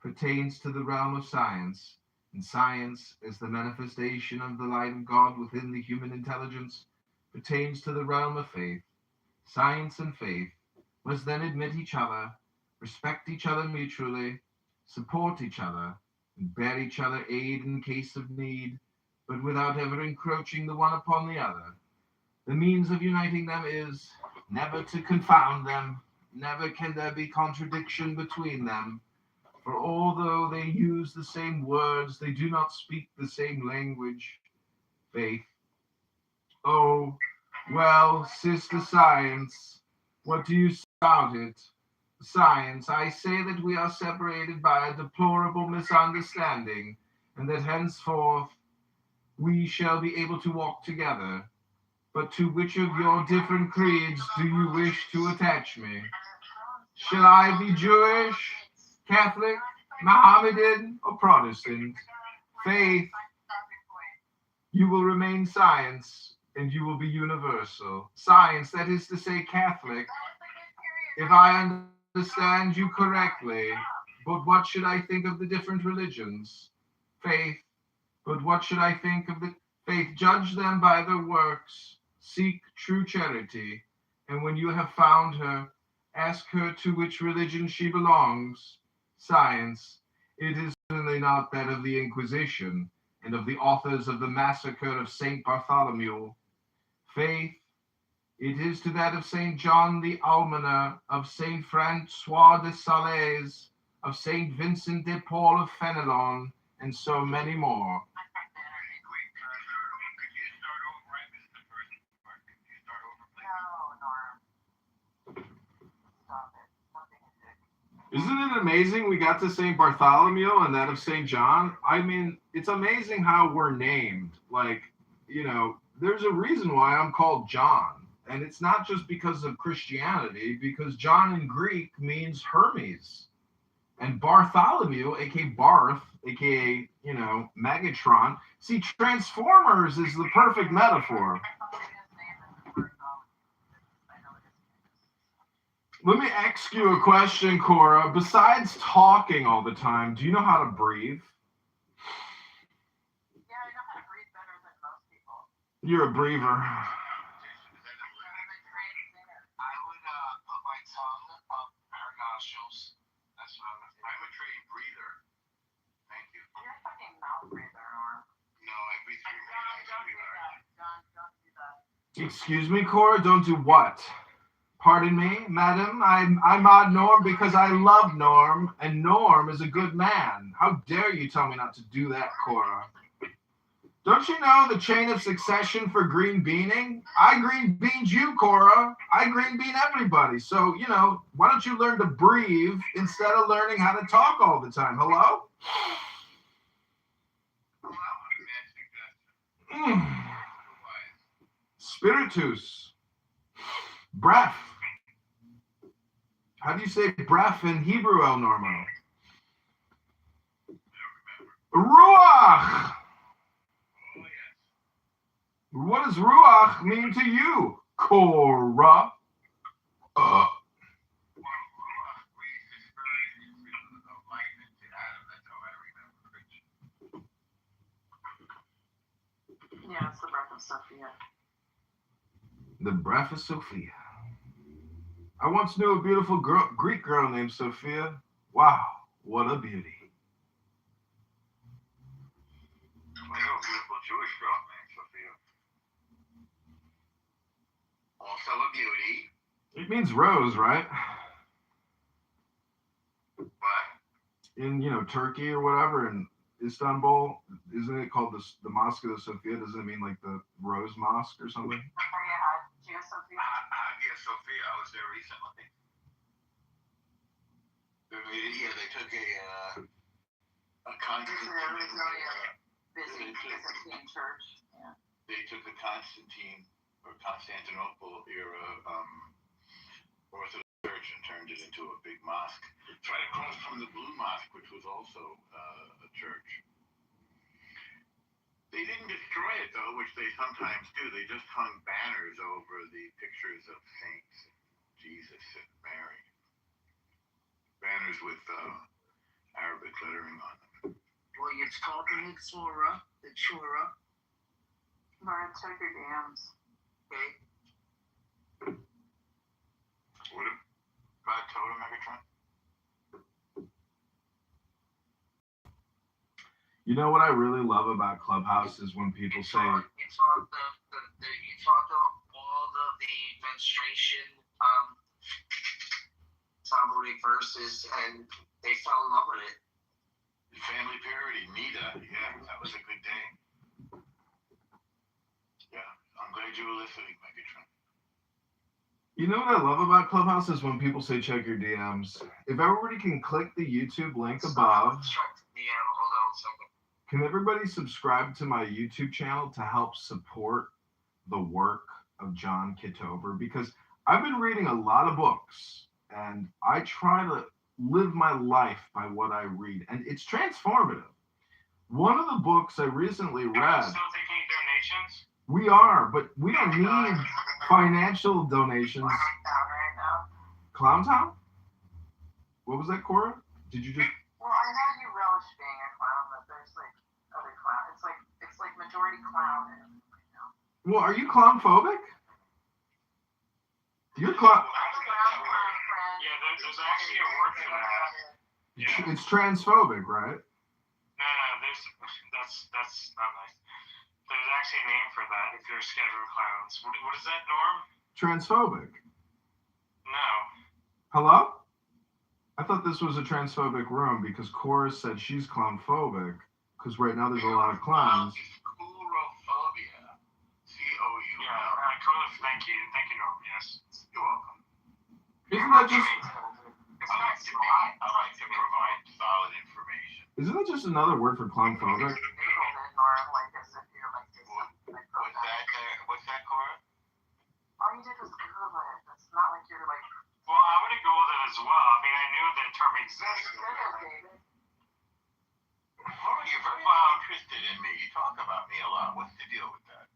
pertains to the realm of science, and science, as the manifestation of the light of God within the human intelligence, pertains to the realm of faith. Science and faith must then admit each other, respect each other mutually, support each other, and bear each other aid in case of need, but without ever encroaching the one upon the other. The means of uniting them is never to confound them. Never can there be contradiction between them. For although they use the same words, they do not speak the same language. Faith. Oh, well, Sister Science, what do you say about it? Science, I say that we are separated by a deplorable misunderstanding, and that henceforth we shall be able to walk together. But to which of your different creeds do you wish to attach me? Shall I be Jewish, Catholic, Mohammedan, or Protestant? Faith, you will remain science, and you will be universal. Science, that is to say Catholic, if I understand you correctly. But what should I think of the different religions? Faith, but what should I think of the faith? Judge them by their works. Seek true charity. And when you have found her, ask her to which religion she belongs. Science, it is certainly not that of the Inquisition and of the authors of the massacre of St. Bartholomew. Faith, it is to that of St. John the Almoner, of St. Francois de Sales, of St. Vincent de Paul of Fenelon, and so many more. Isn't it amazing we got to St. Bartholomew and that of St. John? I mean, it's amazing how we're named. Like, there's a reason why I'm called John. And it's not just because of Christianity, because John in Greek means Hermes. And Bartholomew, aka Barth, aka, Megatron. See, Transformers is the perfect metaphor. Let me ask you a question, Cora. Besides talking all the time, do you know how to breathe? Yeah, I know how to breathe better than most people. You're a breather. I would put my tongue up her nostrils. That's what I'm a trained breather. Thank you. You're a fucking mouth breather, or No, I breathe through my nose. don't do that. John, don't do that. Excuse me, Cora? Don't do what? Pardon me, madam? I'm on Norm because I love Norm, and Norm is a good man. How dare you tell me not to do that, Cora? Don't you know the chain of succession for green beaning? I green beaned you, Cora. I green bean everybody. So, why don't you learn to breathe instead of learning how to talk all the time? Hello? Spiritus. Breath. How do you say breath in Hebrew, El Normo? Ruach. What does Ruach mean to you, Cora? Yeah, it's the breath of Sophia. The breath of Sophia. I once knew a beautiful Greek girl named Sophia. Wow, what a beauty. I know a beautiful Jewish girl named Sophia. Also a beauty. It means rose, right? What? In, Turkey or whatever, in Istanbul, isn't it called the Mosque of Sophia? Doesn't it mean like the Rose Mosque or something? Hagia Sophia. Hagia Sophia. I was there recently. Yeah, they took a Constantine. Byzantine church. Yeah. They took the Constantine or Constantinople era Orthodox church and turned it into a big mosque. It's right across from the Blue Mosque, which was also a church. They didn't destroy it though, which they sometimes do. They just hung banners over the pictures of saints, Jesus and Mary. Banners with Arabic lettering on them. Well, it's called the Mitzvah, the Chura. Mara, check your dams. Okay. What about Totem Megatron? You know what I really love about Clubhouse is when people say, You talked of all of the menstruation Talmudic verses, and They fell in love with it. Family Parody, Nita. Yeah, that was a good day. Yeah, I'm glad you were listening, my good friend. You know what I love about Clubhouse is when people say check your DMs. If everybody can click the YouTube link above, DM, hold on a second. can everybody subscribe to my YouTube channel to help support the work of John Kitover? Because I've been reading a lot of books and I try to live my life by what I read, and it's transformative. One of the books I recently read. Still taking donations? We are, but we don't need financial donations. Right now. Clown Town? What was that, Cora? Did you just? Well, I know you relish being a clown, but there's like other clown. It's like majority clown right now. Well, are you clown phobic? You're clown. Yeah, there's actually a word for that. Yeah. It's transphobic, right? No, that's not nice. There's actually a name for that if you're scared of clowns. What is that, Norm? Transphobic. No. Hello? I thought this was a transphobic room because Cora said she's clownphobic because right now there's a lot of clowns. Coulrophobia. C-O-U. Yeah, cool. Thank you, Norm. Yes. You're welcome. Isn't that just? I like to provide solid information. Isn't that just another word for clownphobic? What's that, Cora? All you did was Google it. It's not like you're like. Well, I would have Googled it as well. I mean, I knew the term existed. David. Cora, you're very interested in me. You talk about me a lot. What's the deal with that?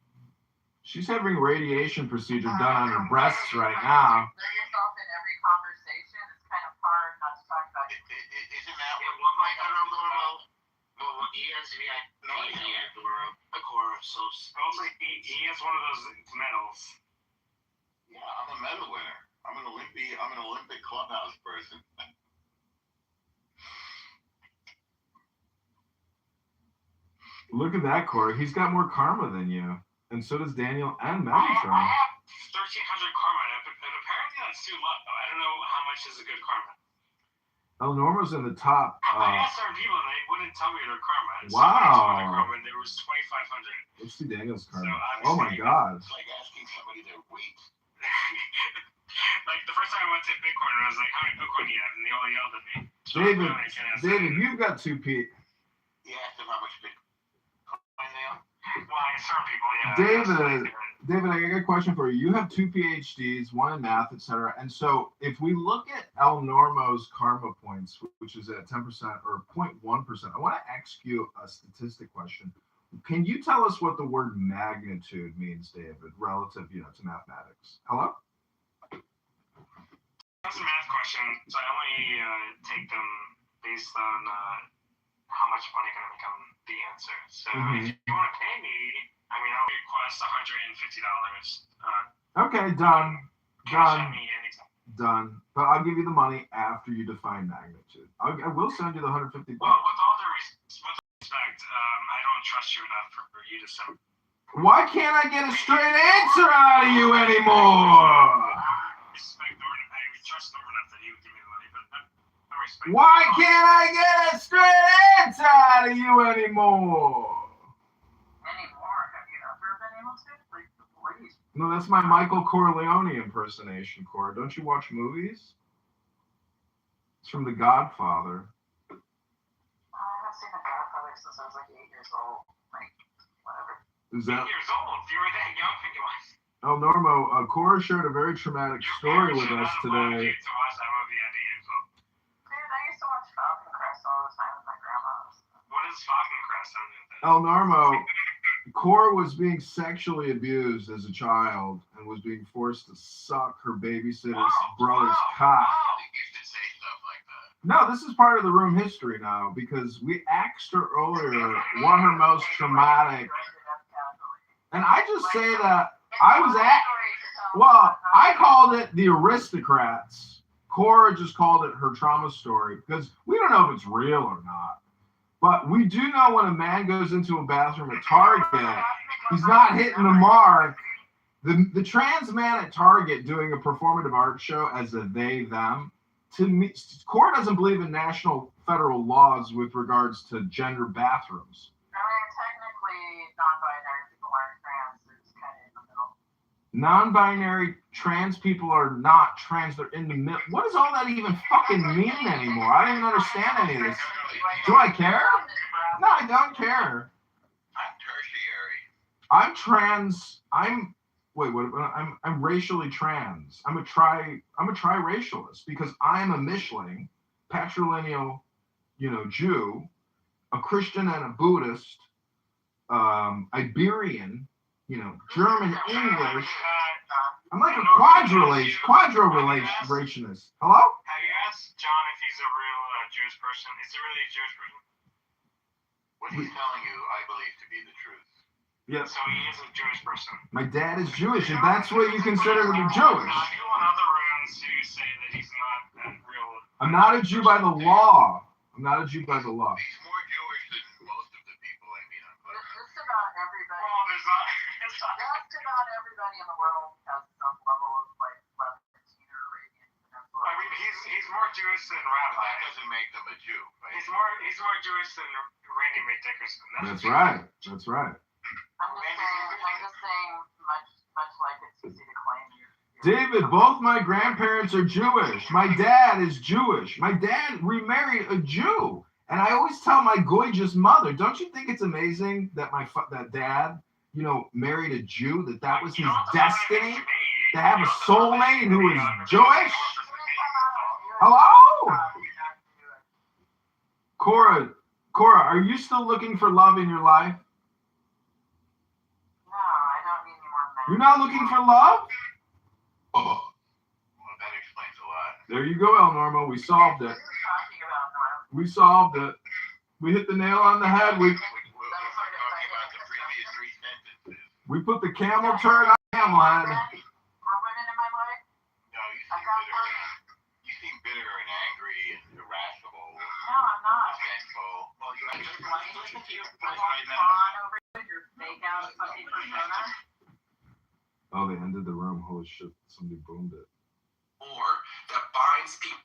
She's having radiation procedure done on her breasts right now. Throw yourself in every conversation. It's kind of hard not to talk about it. Isn't that what He has VIP here, Cora. So he has one of those medals. Yeah, I'm a medal winner. I'm an Olympic clubhouse person. Look at that, Corey. He's got more karma than you. And so does Daniel and I Megatron. have 1,300 karma, but apparently that's too low. I don't know how much is a good karma. El Normo's in the top. I asked our people, and they wouldn't tell me their karma. And Wow. somebody told me their karma, and there was 2,500. Let's see Daniel's karma. So Oh my God. It's like asking somebody their weight. Like the first time I went to Bitcoin, I was like, "How many Bitcoin do you have?" And they all yelled at me. So David, I can't ask David, them. you've got 2P. You asked them how much Bitcoin they have? Well, I certain people, yeah. David, I got a question for you. You have 2 PhDs, one in math, etc. And so if we look at El Normo's karma points, which is at 10% or 0.1%, I want to ask you a statistic question. Can you tell us what the word magnitude means, David, relative, to mathematics? Hello? That's a math question, so I only take them based on how much money can I make on the answer. So if you want to pay me, I mean, I'll request $150. Okay, done. Cash at me anytime. Done. But I'll give you the money after you define magnitude. I will send you the $150. Well, with all due respect, I don't trust you enough for you to send. Why can't I get a straight answer out of you anymore? I trust Norman enough that he would give me the money, but no respect. Why can't I get a straight answer out of you anymore? Anymore? Have you ever been able to? Like, please. No, that's my Michael Corleone impersonation, Cora. Don't you watch movies? It's from The Godfather. I haven't seen The Godfather since I was like 8 years old. Like, whatever. Is 8 that years old? You were that young when you watched. El Normo? Cora shared a very traumatic story with us today. To watch that movie at 8 years old. Dude, I used to watch Falcon Crest all the time with my grandma. What is Falcon Crest? El Normo, Cora was being sexually abused as a child and was being forced to suck her babysitter's brother's cock. You used to say stuff like that. No, this is part of the room history now because we asked her earlier what her most traumatic. And I just say that I was at. Well, I called it the aristocrats. Cora just called it her trauma story because we don't know if it's real or not. But we do know when a man goes into a bathroom at Target, he's not hitting the mark. The trans man at Target doing a performative art show as a they, them, to me, Cora doesn't believe in national federal laws with regards to gender bathrooms. I mean, technically, non-binary people aren't trans. It's kind of in the middle. Non-binary trans people are not trans. They're in the middle. What does all that even fucking mean anymore? I don't even understand any of this. Do I care? No, I don't care. I'm tertiary. I'm trans. Wait, what? I'm racially trans. I'm a triracialist because I'm a Mischling, patrilineal, Jew, a Christian and a Buddhist, Iberian, German, English. I'm like a quadriracialist. Hello? Have you asked John if he's a real Jewish person? Is he really a Jewish person? What he's telling you, I believe to be the truth. Yes. So he is a Jewish person. My dad is Jewish, if that's what you consider to be Jewish. People in other rooms who say that he's not a real. I'm not a Jew by the law. I'm not a Jew by the law. He's more Jewish than most of the people I meet on Clubhouse. Just about everybody. Well, there's not. Just about everybody in the world has some level of like Levantine or Arabian Peninsula. I mean, he's more Jewish than But Rabbi. that doesn't make them a Jew, right? He's more Jewish than Randy McDickerson. That's right. That's right. I'm just saying, much like it's easy to claim you're David, both my grandparents are Jewish. My dad is Jewish. My dad remarried a Jew. And I always tell my gorgeous mother, don't you think it's amazing that that dad, married a Jew, that was his destiny? To have a soulmate who is Jewish? Hello? Cora, are you still looking for love in your life? No, I don't need any more than that. You're not looking for love? Oh, well, that explains a lot. There you go, El Normo. We solved it. What are you talking about, Norm? We solved it. We hit the nail on the head. We're talking about the previous three sentences. We put the camel turd on the camel head. Or women in my life? No, you seem bitter and angry and irascible. No, I'm not. Resentful. Well, you Let me listen to your right now. on over here, your fake out fucking persona. Oh, they ended the room. Holy shit. Somebody boomed it. Or that binds people.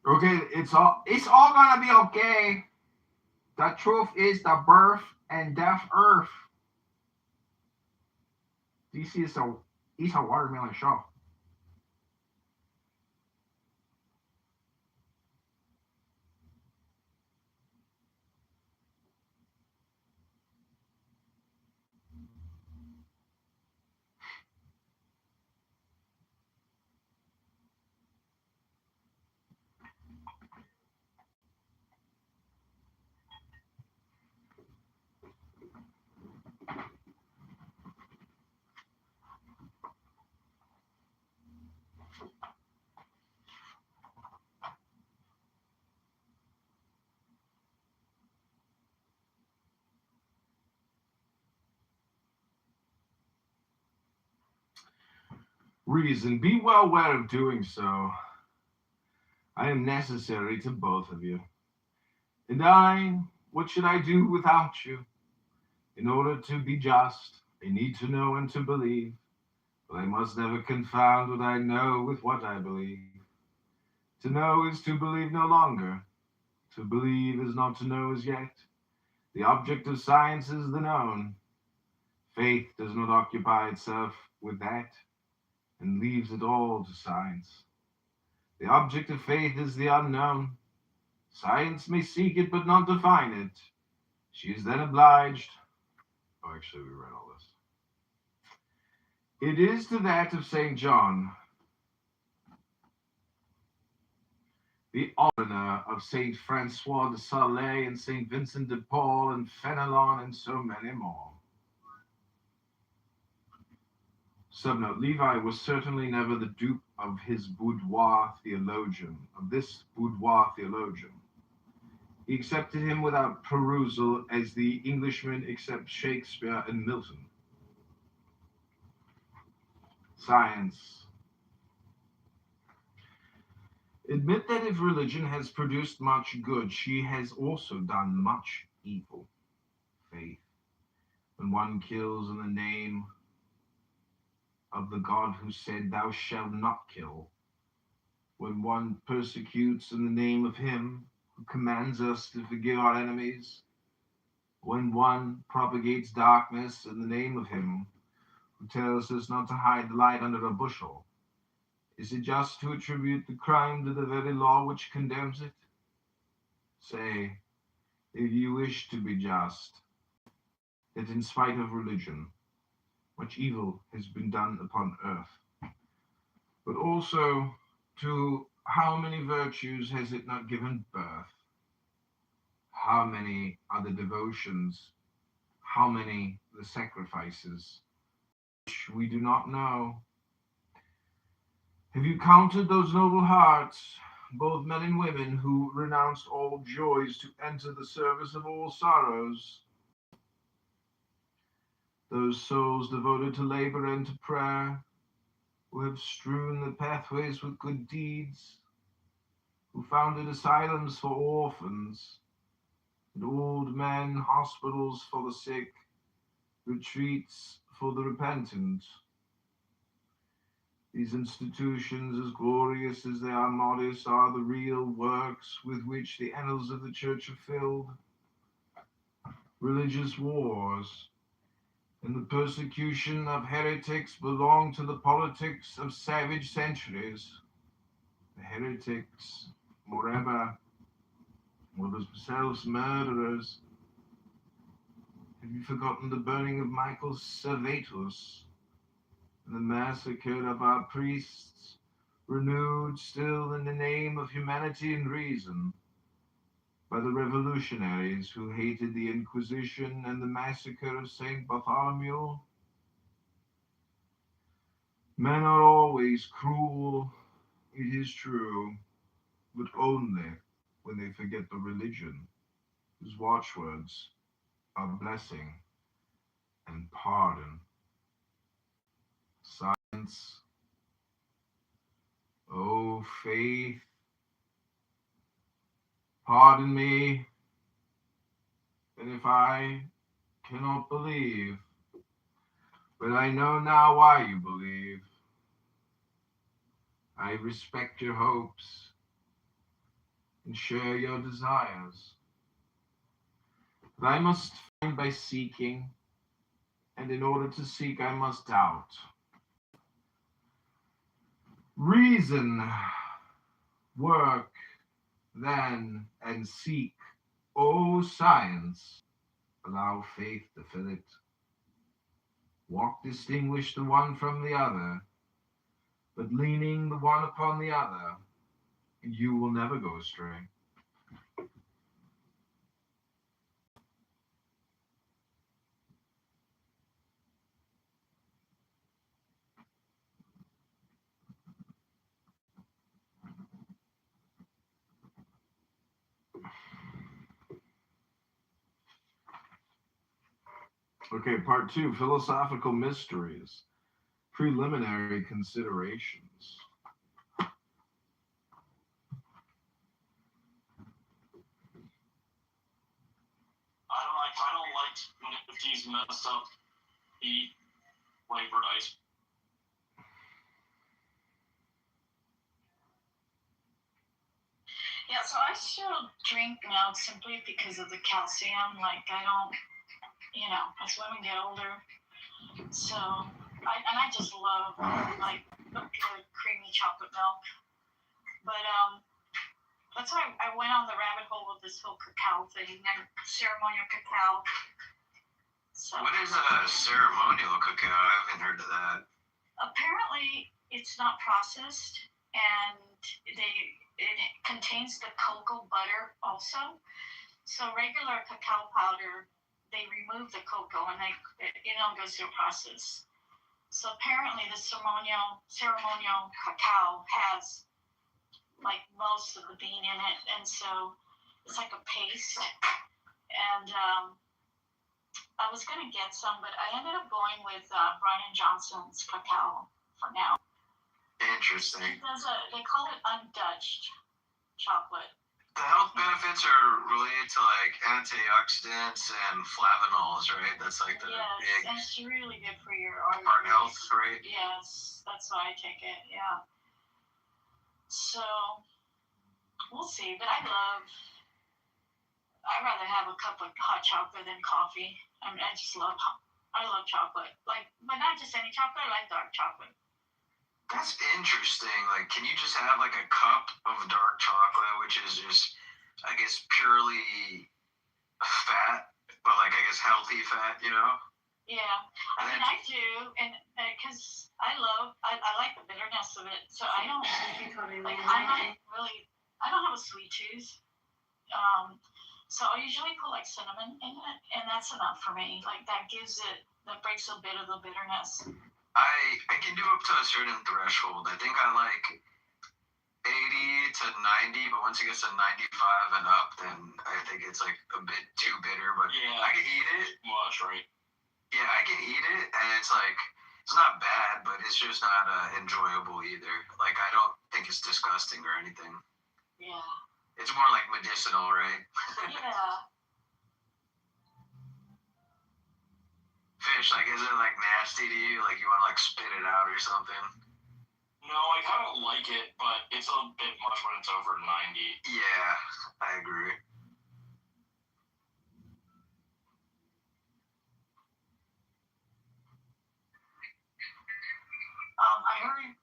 Okay, it's all gonna be okay. The truth is the birth and death earth. DC is a watermelon show. Reason, be well aware of doing so. I am necessary to both of you. And what should I do without you? In order to be just, I need to know and to believe. But I must never confound what I know with what I believe. To know is to believe no longer. To believe is not to know as yet. The object of science is the known. Faith does not occupy itself with that, and leaves it all to science. The object of faith is the unknown. Science may seek it, but not define it. She is then obliged. Oh, actually, we read all this. It is to that of St. John. the honor of Saint Francois de Sales and Saint Vincent de Paul and Fenelon and so many more. Subnote: Levi was certainly never the dupe of this boudoir theologian. He accepted him without perusal as the Englishmen accept Shakespeare and Milton. Science. Admit that if religion has produced much good, she has also done much evil. Faith. When one kills in the name of the God who said, "Thou shalt not kill," when one persecutes in the name of him who commands us to forgive our enemies, when one propagates darkness in the name of him who tells us not to hide the light under a bushel, is it just to attribute the crime to the very law which condemns it? Say, if you wish to be just, that in spite of religion, much evil has been done upon earth. But also, to how many virtues has it not given birth? How many are the devotions? How many the sacrifices? Which we do not know. Have you counted those noble hearts, both men and women, who renounced all joys to enter the service of all sorrows? Those souls devoted to labor and to prayer, who have strewn the pathways with good deeds, who founded asylums for orphans, and old men, hospitals for the sick, retreats for the repentant. These institutions, as glorious as they are modest, are the real works with which the annals of the Church are filled. Religious wars and the persecution of heretics belong to the politics of savage centuries. The heretics, moreover, were themselves murderers. Have you forgotten the burning of Michael Servetus and the massacre of our priests, renewed still in the name of humanity and reason by the revolutionaries who hated the Inquisition and the massacre of St. Bartholomew? Men are always cruel, it is true, but only when they forget the religion whose watchwords are blessing and pardon. Science. Oh, faith, pardon me, and if I cannot believe, but I know now why you believe. I respect your hopes and share your desires. But I must find by seeking, and in order to seek, I must doubt. Reason, work, then, and seek. O science, allow faith to fill it. Walk distinguish the one from the other, but leaning the one upon the other, you will never go astray. Okay, part 2, philosophical mysteries, preliminary considerations. I don't like NFTs messed up the flavored ice. Yeah, so I still drink milk simply because of the calcium. Like, I don't, as women get older, so, I just love, like, the good creamy chocolate milk. But, that's why I went on the rabbit hole of this whole cacao thing and ceremonial cacao. So, What is a ceremonial cacao? I haven't heard of that. apparently, it's not processed, and it contains the cocoa butter also. So regular cacao powder, they remove the cocoa and goes through a process. So apparently the ceremonial cacao has like most of the bean in it, and so it's like a paste. And I was gonna get some, but I ended up going with Brian Johnson's cacao for now. Interesting. They call it undutched chocolate. The health benefits are related to like antioxidants and flavanols, right? That's like the big and it's really good for your heart health, right? Yes, that's why I take it. Yeah. So we'll see, but I'd rather have a cup of hot chocolate than coffee. I love chocolate. Like, but not just any chocolate. I like dark chocolate. That's interesting. Like, can you just have like a cup of dark chocolate, which is just, I guess, purely fat, but like I guess healthy fat, you know? Yeah, I mean I do, and because I like the bitterness of it, so I don't I don't have a sweet tooth. So I usually put like cinnamon in it, and that's enough for me. Like that breaks a bit of the bitterness. I can do up to a certain threshold. I think I like 80 to 90, but once it gets to 95 and up, then I think it's like a bit too bitter. But Yeah, I can eat it. Much, right? Yeah, I can eat it, and it's like it's not bad, but it's just not enjoyable either. Like I don't think it's disgusting or anything. Yeah. It's more like medicinal, right? Yeah. Fish, like, is it like nasty to you? Like you want to like spit it out or something? No, I kind of like it, but it's a bit much when it's over 90. Yeah, I agree. I heard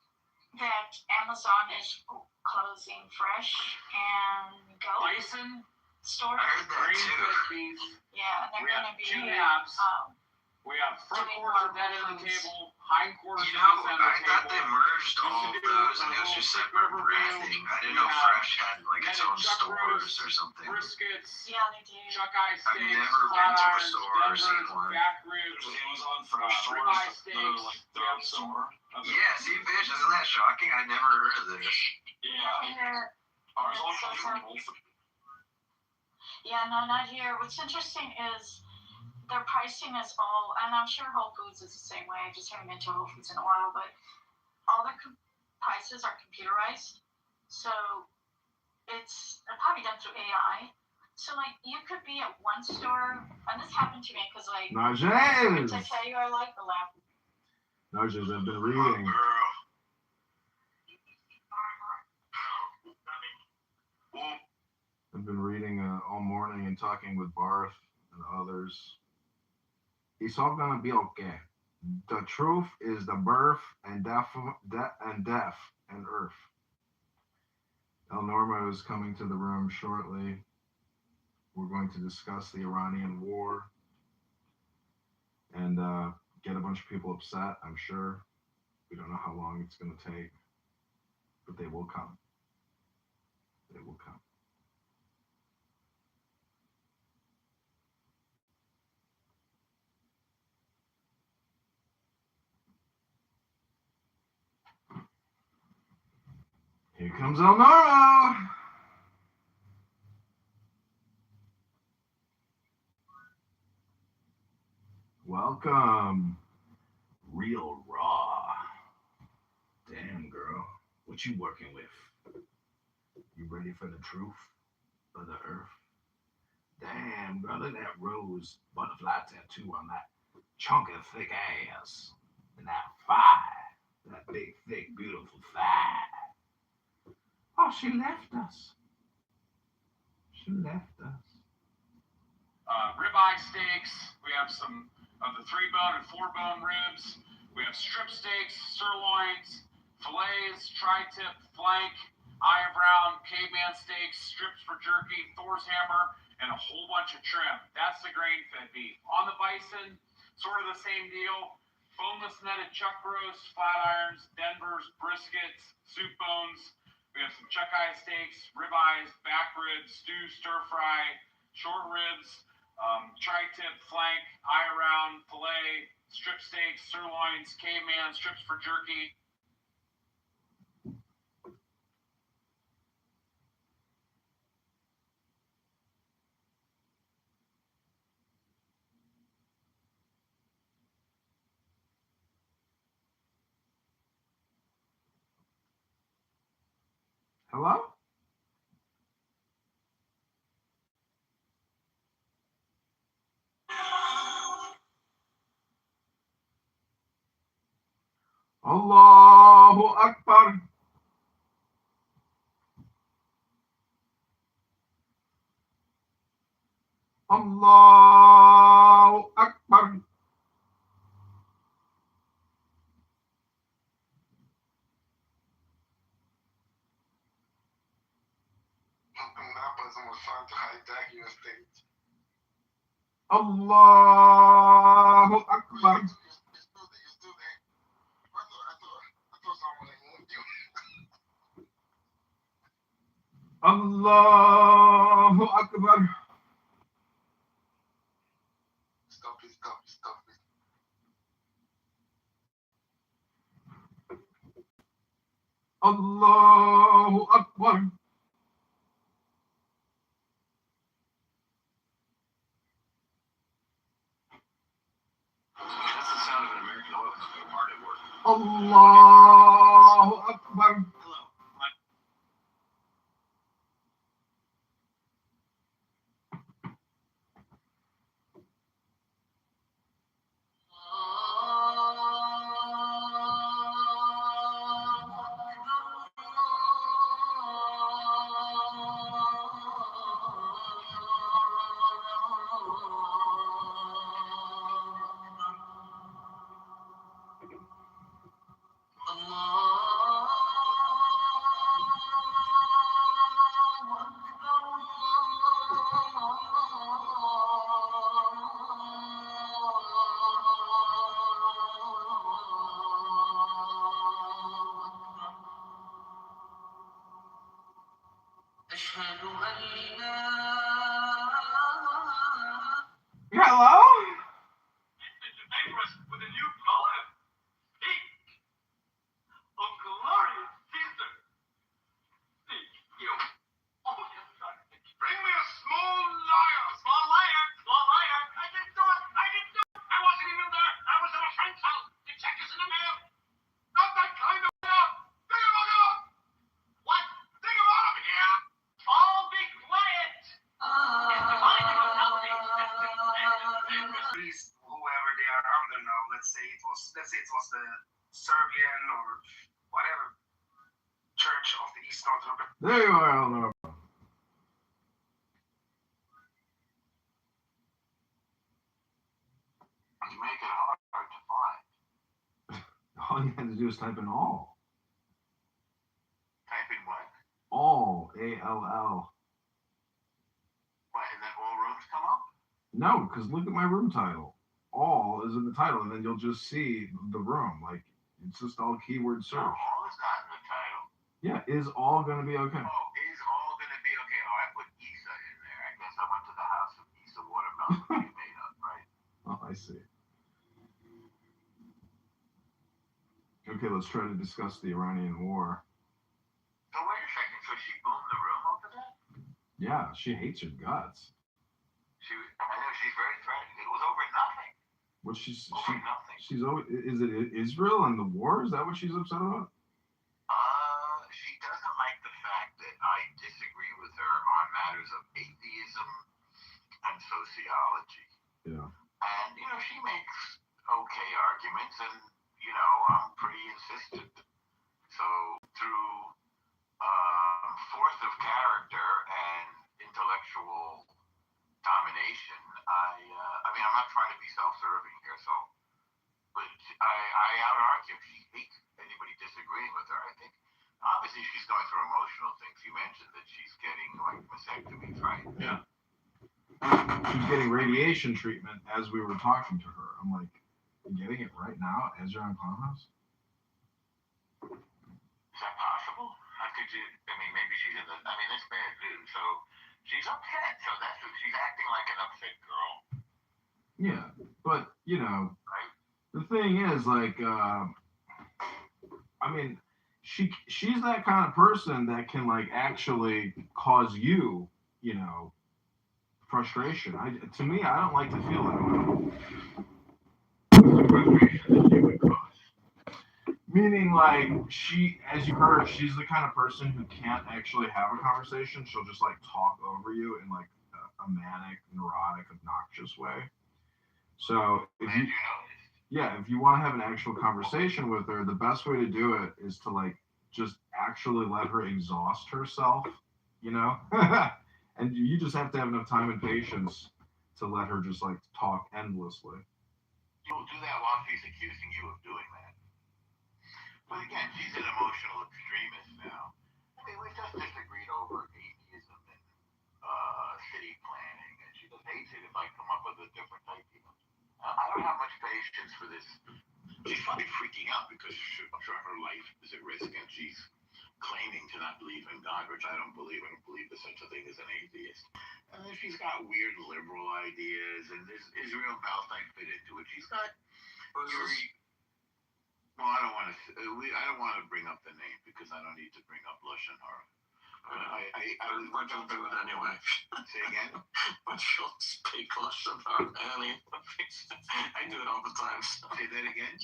that Amazon is closing Fresh and Go Bison, store. I heard that grain-fed too. beef. Yeah, and they're We going have to be two halves. We have front quarters at that end of the table, hind quarters You at know, this end of I the thought they table. merged all of those and it was just separate branding. I didn't know Fresh had like its own stores or something. Briskets, Yeah, they do. chuck eye I've steaks, never flat been to a irons, store or seen tenders, one. back ribs, There's Amazon Fresh stores ribeye that are steaks. like their own store. Yeah, see, Fish, isn't that shocking? I never heard of this. Yeah. Ours all comes from both. Yeah, no, not here. What's interesting is their pricing is all, and I'm sure Whole Foods is the same way. I just haven't been to Whole Foods in a while, but all their prices are computerized. So it's probably done through AI. So like you could be at one store, and this happened to me because like Najes! I tell you I like the lamb. Najes, I've been reading. Girl. I've been reading all morning and talking with Barth and others. It's all gonna be okay. The truth is the birth and death and earth. El Norma is coming to the room shortly. We're going to discuss the Iranian war and get a bunch of people upset, I'm sure. We don't know how long it's going to take, but they will come. They will come. Here comes El Norma! Welcome. Real raw. Damn, girl. What you working with? You ready for the truth of the earth? Damn, girl, look at that rose butterfly tattoo on that chunk of thick ass. And that thigh. That big, thick, beautiful thigh. Oh, she left us. She left us. Ribeye steaks. We have some of the 3-bone and 4-bone ribs. We have strip steaks, sirloins, fillets, tri-tip, flank, iron brown, caveman steaks, strips for jerky, Thor's hammer, and a whole bunch of trim. That's the grain-fed beef. On the bison, sort of the same deal. boneless netted chuck roasts, flat irons, Denver's, briskets, soup bones. We have some chuck eye steaks, rib eyes, back ribs, stew, stir fry, short ribs, tri-tip, flank, eye around, filet, strip steaks, sirloins, caveman, strips for jerky. Hello? Allahu Akbar. Allahu Akbar. Allahu Akbar. Allahu Akbar. Allahu Akbar. That's the sound of an American oil company hard at work. Allahu Akbar. Hello. Hello? With a new poem. Hey, Uncle Glorious Caesar. Hey, you. Oh, yes, God. Bring me a small liar. Small liar. Small liar. I didn't do it. I didn't do it. I wasn't even there. I was at a friend's house. The check is in the mail. Not that kind of mail. Think about it. What? Think about it here. All be quiet. Please, whoever they are, I don't know. Let's say it was the Serbian or whatever church of the East Orthodox. There you are, Eleanor. You make it hard to find. All you had to do is type in all. Type in what? All. A-L-L. What, and then all rooms come up? No, because look at my room title. All is in the title, and then you'll just see the room. Like, it's just all keyword No, search. all is not in the title. Yeah, is all going to be okay? Oh, is all going to be okay? Oh, I put Isa in there. I guess I went to the house of Isa Watermelon that you made up, right? Oh, I see. Okay, let's try to discuss the Iranian war. So wait a second. So she boomed the room over there? Yeah, she hates her guts. I know she's very threatening. It was over nothing. What she's Over nothing. she's always, is it Israel and the war? Is that what she's upset about? She doesn't like the fact that I disagree with her on matters of atheism and sociology. Yeah. And, she makes okay arguments, and, I'm pretty insistent. So, through force of character and intellectual domination, I mean, I'm not trying to be self-serving here, but I out-argue. She hates anybody disagreeing with her. I think, obviously, she's going through emotional things. You mentioned that she's getting, vasectomies, right? Yeah. She's getting radiation treatment as we were talking to her. I'm like, getting it right now as you're on Clubhouse? Is that possible? How could you? I mean, maybe she's in the. I mean, that's bad news. So she's upset. So that's what she's acting like an upset girl. Yeah, but you know, Right. the thing is, like, I mean, she's that kind of person that can like actually cause you, you know, frustration. To me, I don't like to feel that way. What's the frustration that she would cause? Meaning, like, as you heard, she's the kind of person who can't actually have a conversation. She'll just like talk over you in like a manic, neurotic, obnoxious way. So if you want to have an actual conversation with her, the best way to do it is to like just actually let her exhaust herself, you know? And you just have to have enough time and patience to let her just like talk endlessly. You'll do that while she's accusing you of doing that. But again, she's an emotional extremist now. I mean, we just disagreed over atheism and city planning, and she just hates it if I come up with a different idea. I don't have much patience for this. She's probably freaking out because I'm sure her life is at risk, and she's claiming to not believe in God, which I don't believe. I don't believe there's such a thing as an atheist. And then she's got weird liberal ideas, and this Israel Palestine fit into it. She's got very. Well, I don't want to. I don't want to bring up the name because I don't need to bring up Lashon Hara. We're gonna do it anyway. Say again. But she'll speak Lashon Hara. I do it all the time. So. Say that again.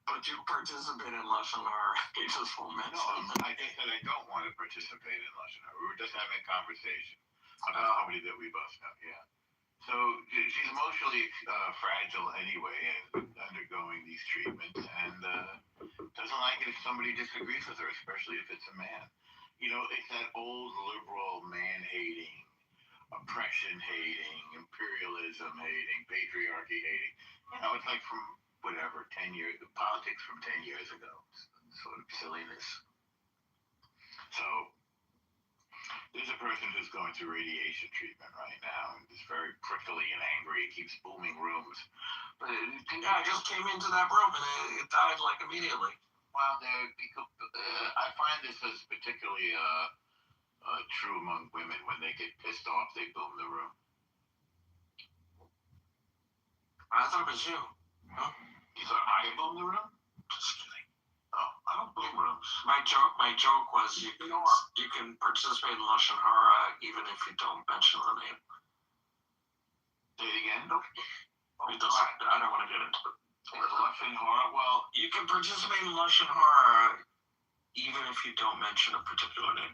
But you participate in Lashon Hara. You just won't mention No, I think that I don't want to participate in Lashon Hara. We were just having a conversation about somebody that we both know. Yeah. So she's emotionally fragile anyway, and undergoing these treatments, and doesn't like it if somebody disagrees with her, especially if it's a man. You know, it's that old liberal man-hating, oppression-hating, imperialism hating, patriarchy hating. You know, it's like from whatever, 10 years, the politics from 10 years ago, sort of silliness. So there's a person who's going through radiation treatment right now, and is very prickly and angry. It keeps booming rooms. But I just came into that room and it died like immediately. Well, I find this as particularly true among women. When they get pissed off, they boom the room. I thought it was you. Huh? You thought I boom the room? Just kidding. Oh, I don't boom rooms. My joke was you can participate in Lashon Hara even if you don't mention the name. Say it again. I don't want to get into it. Lashon Hara. Well, you can participate in Lashon Hara even if you don't mention a particular name.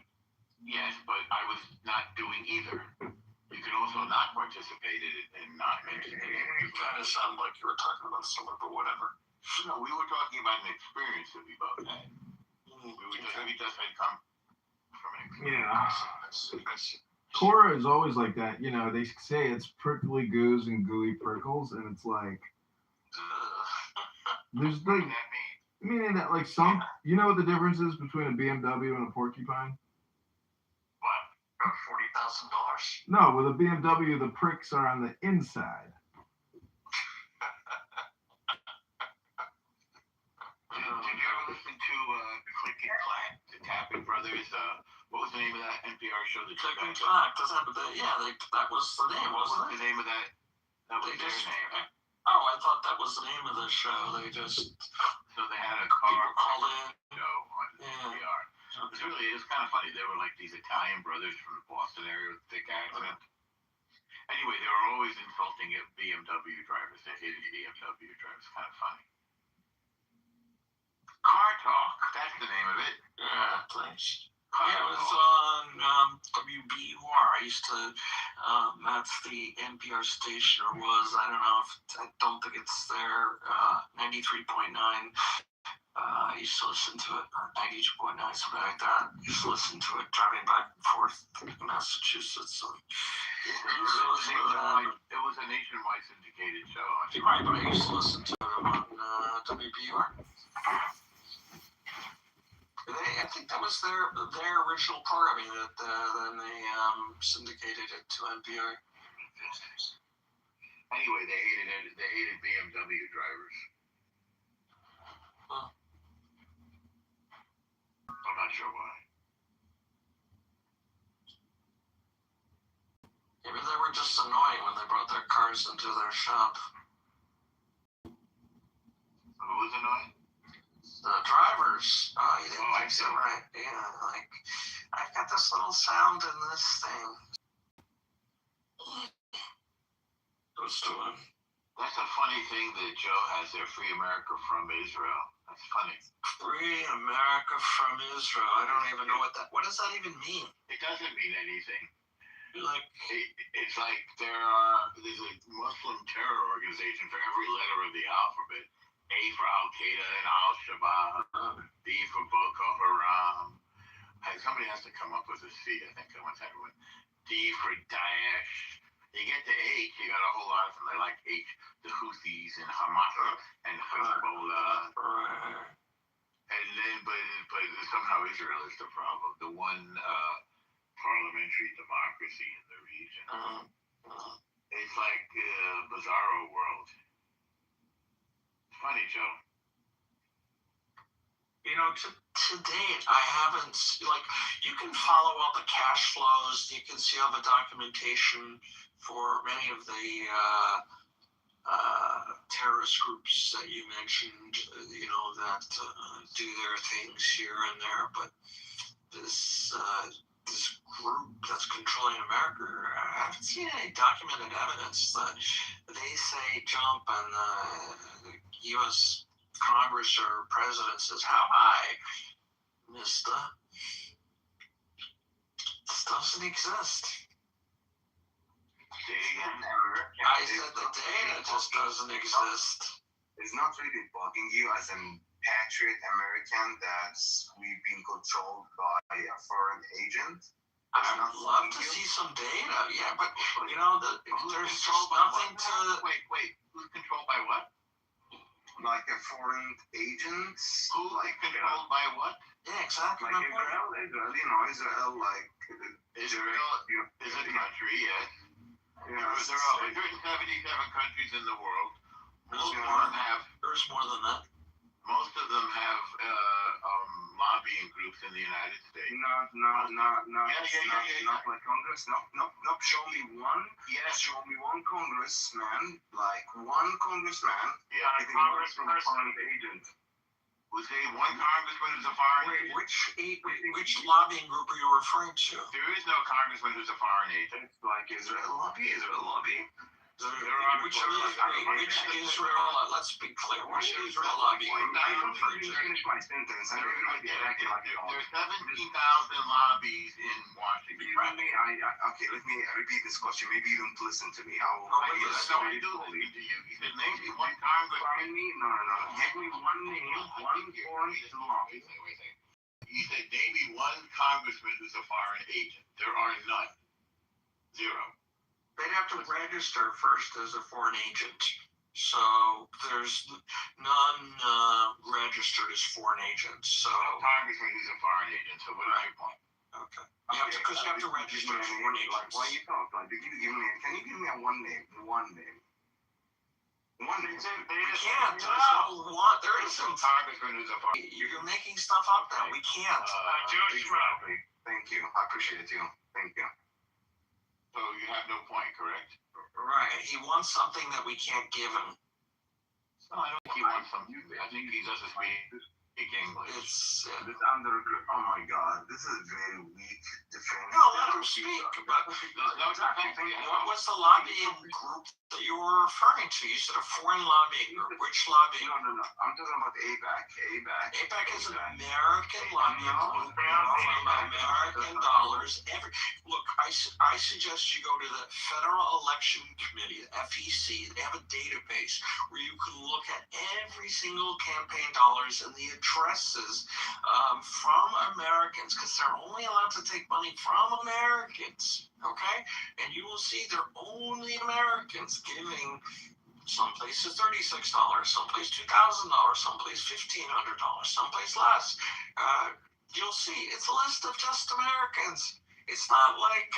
Yes, but I was not doing either. You can also not participate in it and not mention the name. You kind of sound like you were talking about someone, but whatever. No, we were talking about an experience that we both had. We just had come from an experience. Yeah. I see. Cora is always like that. You know, they say it's prickly goos and gooey prickles, and it's like there's like meaning that like some, you know what the difference is between a BMW and a porcupine? What? $40,000? No, with a BMW, the pricks are on the inside. Did you ever listen to Click and Clack, the Tappet Brothers? What was the name of that NPR show? The Click and Clack. That was the name, wasn't it? The name of that? That was their name. Oh, I thought that was the name of the show. So they had a car called in show on NPR. It was kind of funny. They were like these Italian brothers from the Boston area with thick accent. Anyway, they were always insulting BMW drivers. They hated BMW drivers. Kind of funny. Car Talk. That's the name of it. Yeah, thanks. Car it was Talk. on WBUR. I used to, that's the NPR station, or was, I don't think it's there, 93.9. I used to listen to it, 92.9, something like that. I used to listen to it driving back and forth to Massachusetts. It was a nationwide syndicated show. Right, but I used to listen to it on WBUR. I think that was their original programming that then they syndicated it to NPR. Anyway, they hated BMW drivers. sure why. Maybe they were just annoying when they brought their cars into their shop. Who was annoying? The drivers. You didn't Oh, I fix it see. right. Yeah, like, I've got this little sound in this thing. Who's doing? That's a funny thing that Joe has there, Free America from Israel. That's funny. Free America from Israel. I don't even know what does that even mean? It doesn't mean anything. Like, It's like there's a Muslim terror organization for every letter of the alphabet. A for Al Qaeda and Al Shabaab. B for Boko Haram. Somebody has to come up with a C. I think someone's had one. D for Daesh. You get to H, you got a whole lot of them. They like H, the Houthis and Hamas and Hezbollah. And then, but somehow Israel is the problem. The one parliamentary democracy in the region. It's like a bizarro world. It's funny, Joe. You know, to date, I haven't, like, you can follow all the cash flows, you can see all the documentation for many of the terrorist groups that you mentioned, you know, that do their things here and there, but this group that's controlling America, I haven't seen any documented evidence that they say jump and the U.S. Congress or president says, how high, mister? This doesn't exist. I said the data just doesn't exist. It's not really bugging you as a patriot American that we've been controlled by a foreign agent. I would love to see some data, yeah, but you know, there's just nothing to. Wait, who's controlled by what? Like a foreign agent. Who like controlled by what? Yeah, exactly. Like Israel, you know, Israel, like Israel is a country, yes. Yeah, There are 177 countries in the world. Most There's more than that. Most of them have lobbying groups in the United States. Not like Congress. No. Show me one. Yes. Show me one congressman. Like one congressman. Yeah. Getting money from a foreign agent. Was there one congressman who's a foreign agent? Which lobbying group are you referring to? There is no congressman who's a foreign agent. It's like Israel lobby. Which Israel? Let's be clear. Which Israel lobbying group are you referring to? Finish my sentence. I don't know There's 17,000 lobbies in Washington. Okay, let me repeat this question. Maybe you don't listen to me. I do listen to you. He said, name me one congressman. No. Give me one name, one foreign lobby. He said, name me one congressman who's a foreign agent. There are none. Zero. They'd have to register first as a foreign agent. So there's none registered as foreign agents. So no congressman who's a foreign agent. So what's your point? Okay. Because you have to register as foreign agents. Why you talk like? Can you give me a one name? One name. There isn't. Congressman who's a foreign. You're making stuff up now. We can't. Exactly. Thank you. I appreciate it too. Thank you. So you have no point, correct? Right. He wants something that we can't give him. No, I don't think he wants something. I think he doesn't speak English. It's this oh my God, this is very weak defense. No, let him speak. But what was the lobbying group that you were referring to? You said a foreign lobbying group. Which lobbying? No. I'm talking about AIPAC. AIPAC is an American lobbying group from American dollars. Look, I suggest you go to the Federal Election Committee, the FEC. They have a database where you can look at every single campaign dollars and the addresses from Americans, because they're only allowed to take money from Americans, okay? And you will see they're only Americans giving some places $36, someplace $2,000, someplace $1,500, someplace less. You'll see it's a list of just Americans. It's not like,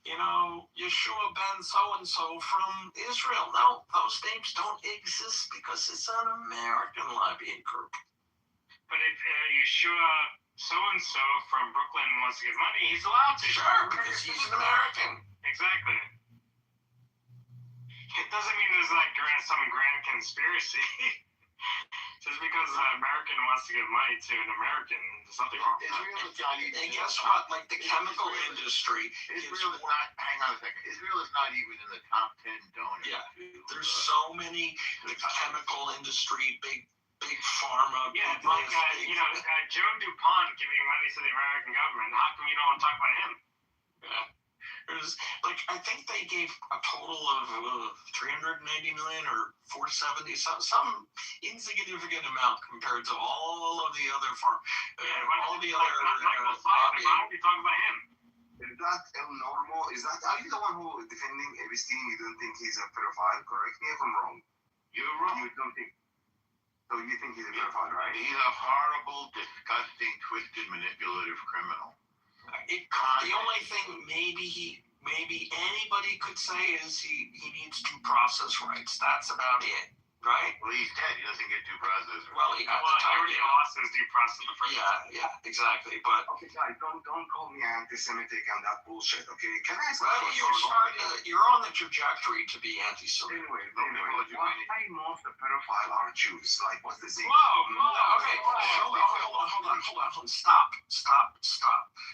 Yeshua ben so-and-so from Israel. No, those names don't exist because it's an American lobbying group. But if Yeshua so-and-so from Brooklyn wants to give money, he's allowed to. Sure, because he's an American. Exactly. It doesn't mean there's like some grand conspiracy. Just because an American wants to give money to an American, there's nothing wrong with that. And guess what? Like the chemical industry, Israel is not. Hang on a second. Israel is not even in the top 10 donors. Yeah, there's so many chemical industry, big pharma. Yeah, big like this, Joe DuPont giving money to the American government. How come you don't want to talk about him? Yeah. There's like I think they gave a total of 390 million or 470, some insignificant amount compared to all of the other all the other. Michael Simon, why don't we talk about him? Is that normal? Are you the one who defending Epstein? You don't think he's a pedophile? Correct me if I'm wrong. You're wrong. You don't think. So you think he's a pedophile, right? He's a horrible, disgusting, twisted, manipulative criminal. The only thing maybe anybody could say is he needs due process rights. That's about it, right? Well, he's dead. He doesn't get due process. Well, he already lost his due process in the first place. Yeah, exactly. But okay, guys, don't call me anti-Semitic and that bullshit. Okay, can I ask? You're on the trajectory to be anti-Semitic. Anyway, why most of the pedophiles are Jews? Like, what's the secret? Whoa, okay. Hold on. Stop.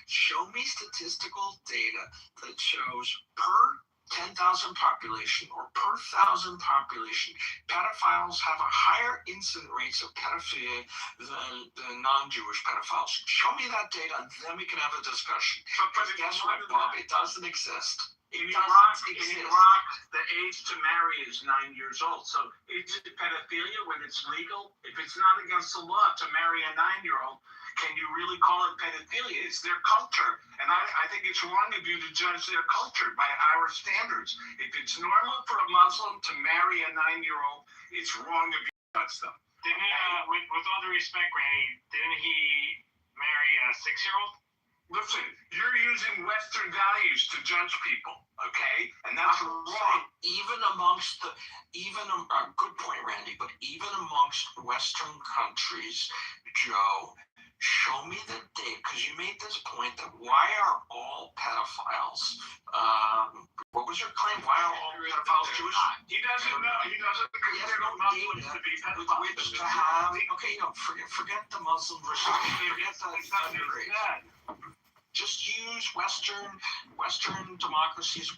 Show me statistical data that shows per 10,000 population or per 1,000 population, pedophiles have a higher incident rates of pedophilia than non-Jewish pedophiles. Show me that data, and then we can have a discussion. Because guess what, Bob? It doesn't exist. In Iraq, the age to marry is 9 years old. So is it pedophilia when it's legal? If it's not against the law to marry a 9-year-old, can you really call it pedophilia? It's their culture. And I think it's wrong of you to judge their culture by our standards. If it's normal for a Muslim to marry a 9-year-old, it's wrong of you to judge them. Didn't he, with all due respect, Randy, didn't he marry a 6-year-old? Listen, you're using Western values to judge people, okay? And that's wrong. Even amongst good point, Randy, but even amongst Western countries, Joe, show me the date, because you made this point that why are all pedophiles, what was your claim? Why are all pedophiles Jewish? He doesn't know. He doesn't consider Muslims to be pedophiles. With which to have, okay, forget the Muslim versus, forget the underage. Just use Western democracies,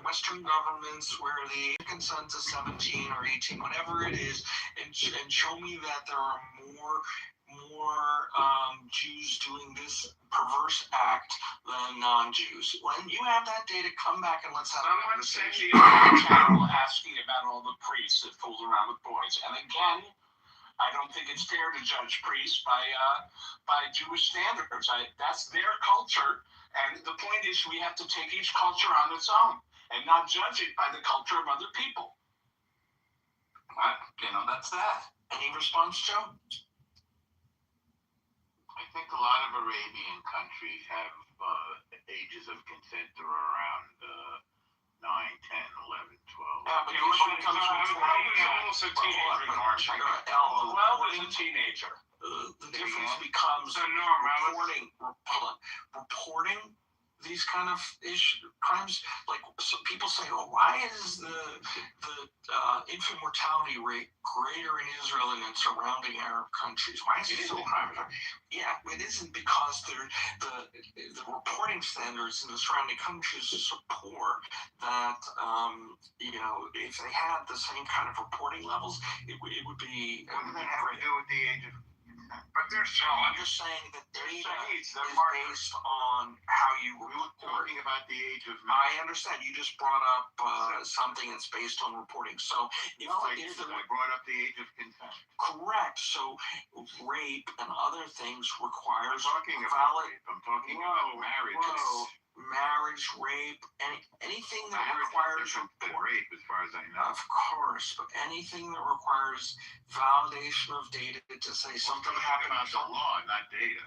Western governments where the consent is 17 or 18, whatever it is, and show me that there are more Jews doing this perverse act than non-Jews. When you have that data, come back and let's have a conversation. Someone sent me a channel asking about all the priests that fooled around with boys, and again, I don't think it's fair to judge priests by Jewish standards. That's their culture, and the point is we have to take each culture on its own and not judge it by the culture of other people. That's that. Any response, Joe? I think a lot of Arabian countries have ages of consent that are around 9, 10, 11, 12. Yeah, but usually comes from 12 is almost a teenager. 12 is a teenager. The difference becomes reporting these kind of crimes. Like, so people say, "Oh, why is the infant mortality rate greater in Israel than in surrounding Arab countries? Why is it so high?" Yeah, it isn't because the reporting standards in the surrounding countries are so poor that if they had the same kind of reporting levels, it would be. What does that have to do with the age of? But they're I'm just saying that data is based on how you report. Talking about the age of. I understand. You just brought up something that's based on reporting. So I brought up the age of consent. Correct. So rape and other things requires I'm talking about marriage. Marriage, rape, anything that requires rape, as far as I know. Of course, but anything that requires validation of data to say something happened. About the law, not data.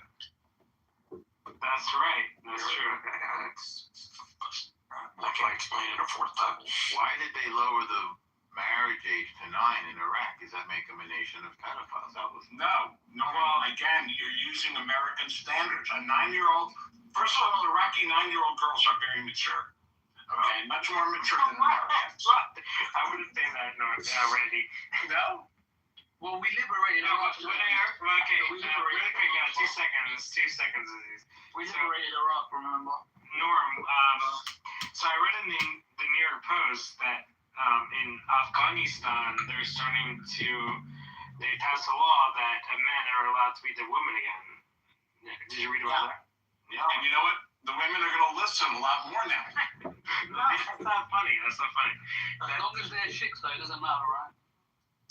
That's right. That's true. I can't explain it a fourth time. Why did they lower the marriage age to 9 in Iraq. Does that make them a nation of pedophiles? That was No. Well, again, you're using American standards. A 9-year-old, first of all, Iraqi 9-year-old girls are very mature. Okay, much more mature than Americans. I wouldn't say that, no, Randy. No? Well, we liberated Iraq. Okay, really quick, 2 seconds. 2 seconds. We liberated Iraq, remember? Norm, so I read in the New York Post that in Afghanistan, they passed a law that men are allowed to be the women again. Did you read about that? Yeah. And you know what? The women are going to listen a lot more now. That's not funny. As long as they're chicks, though, it doesn't matter, right?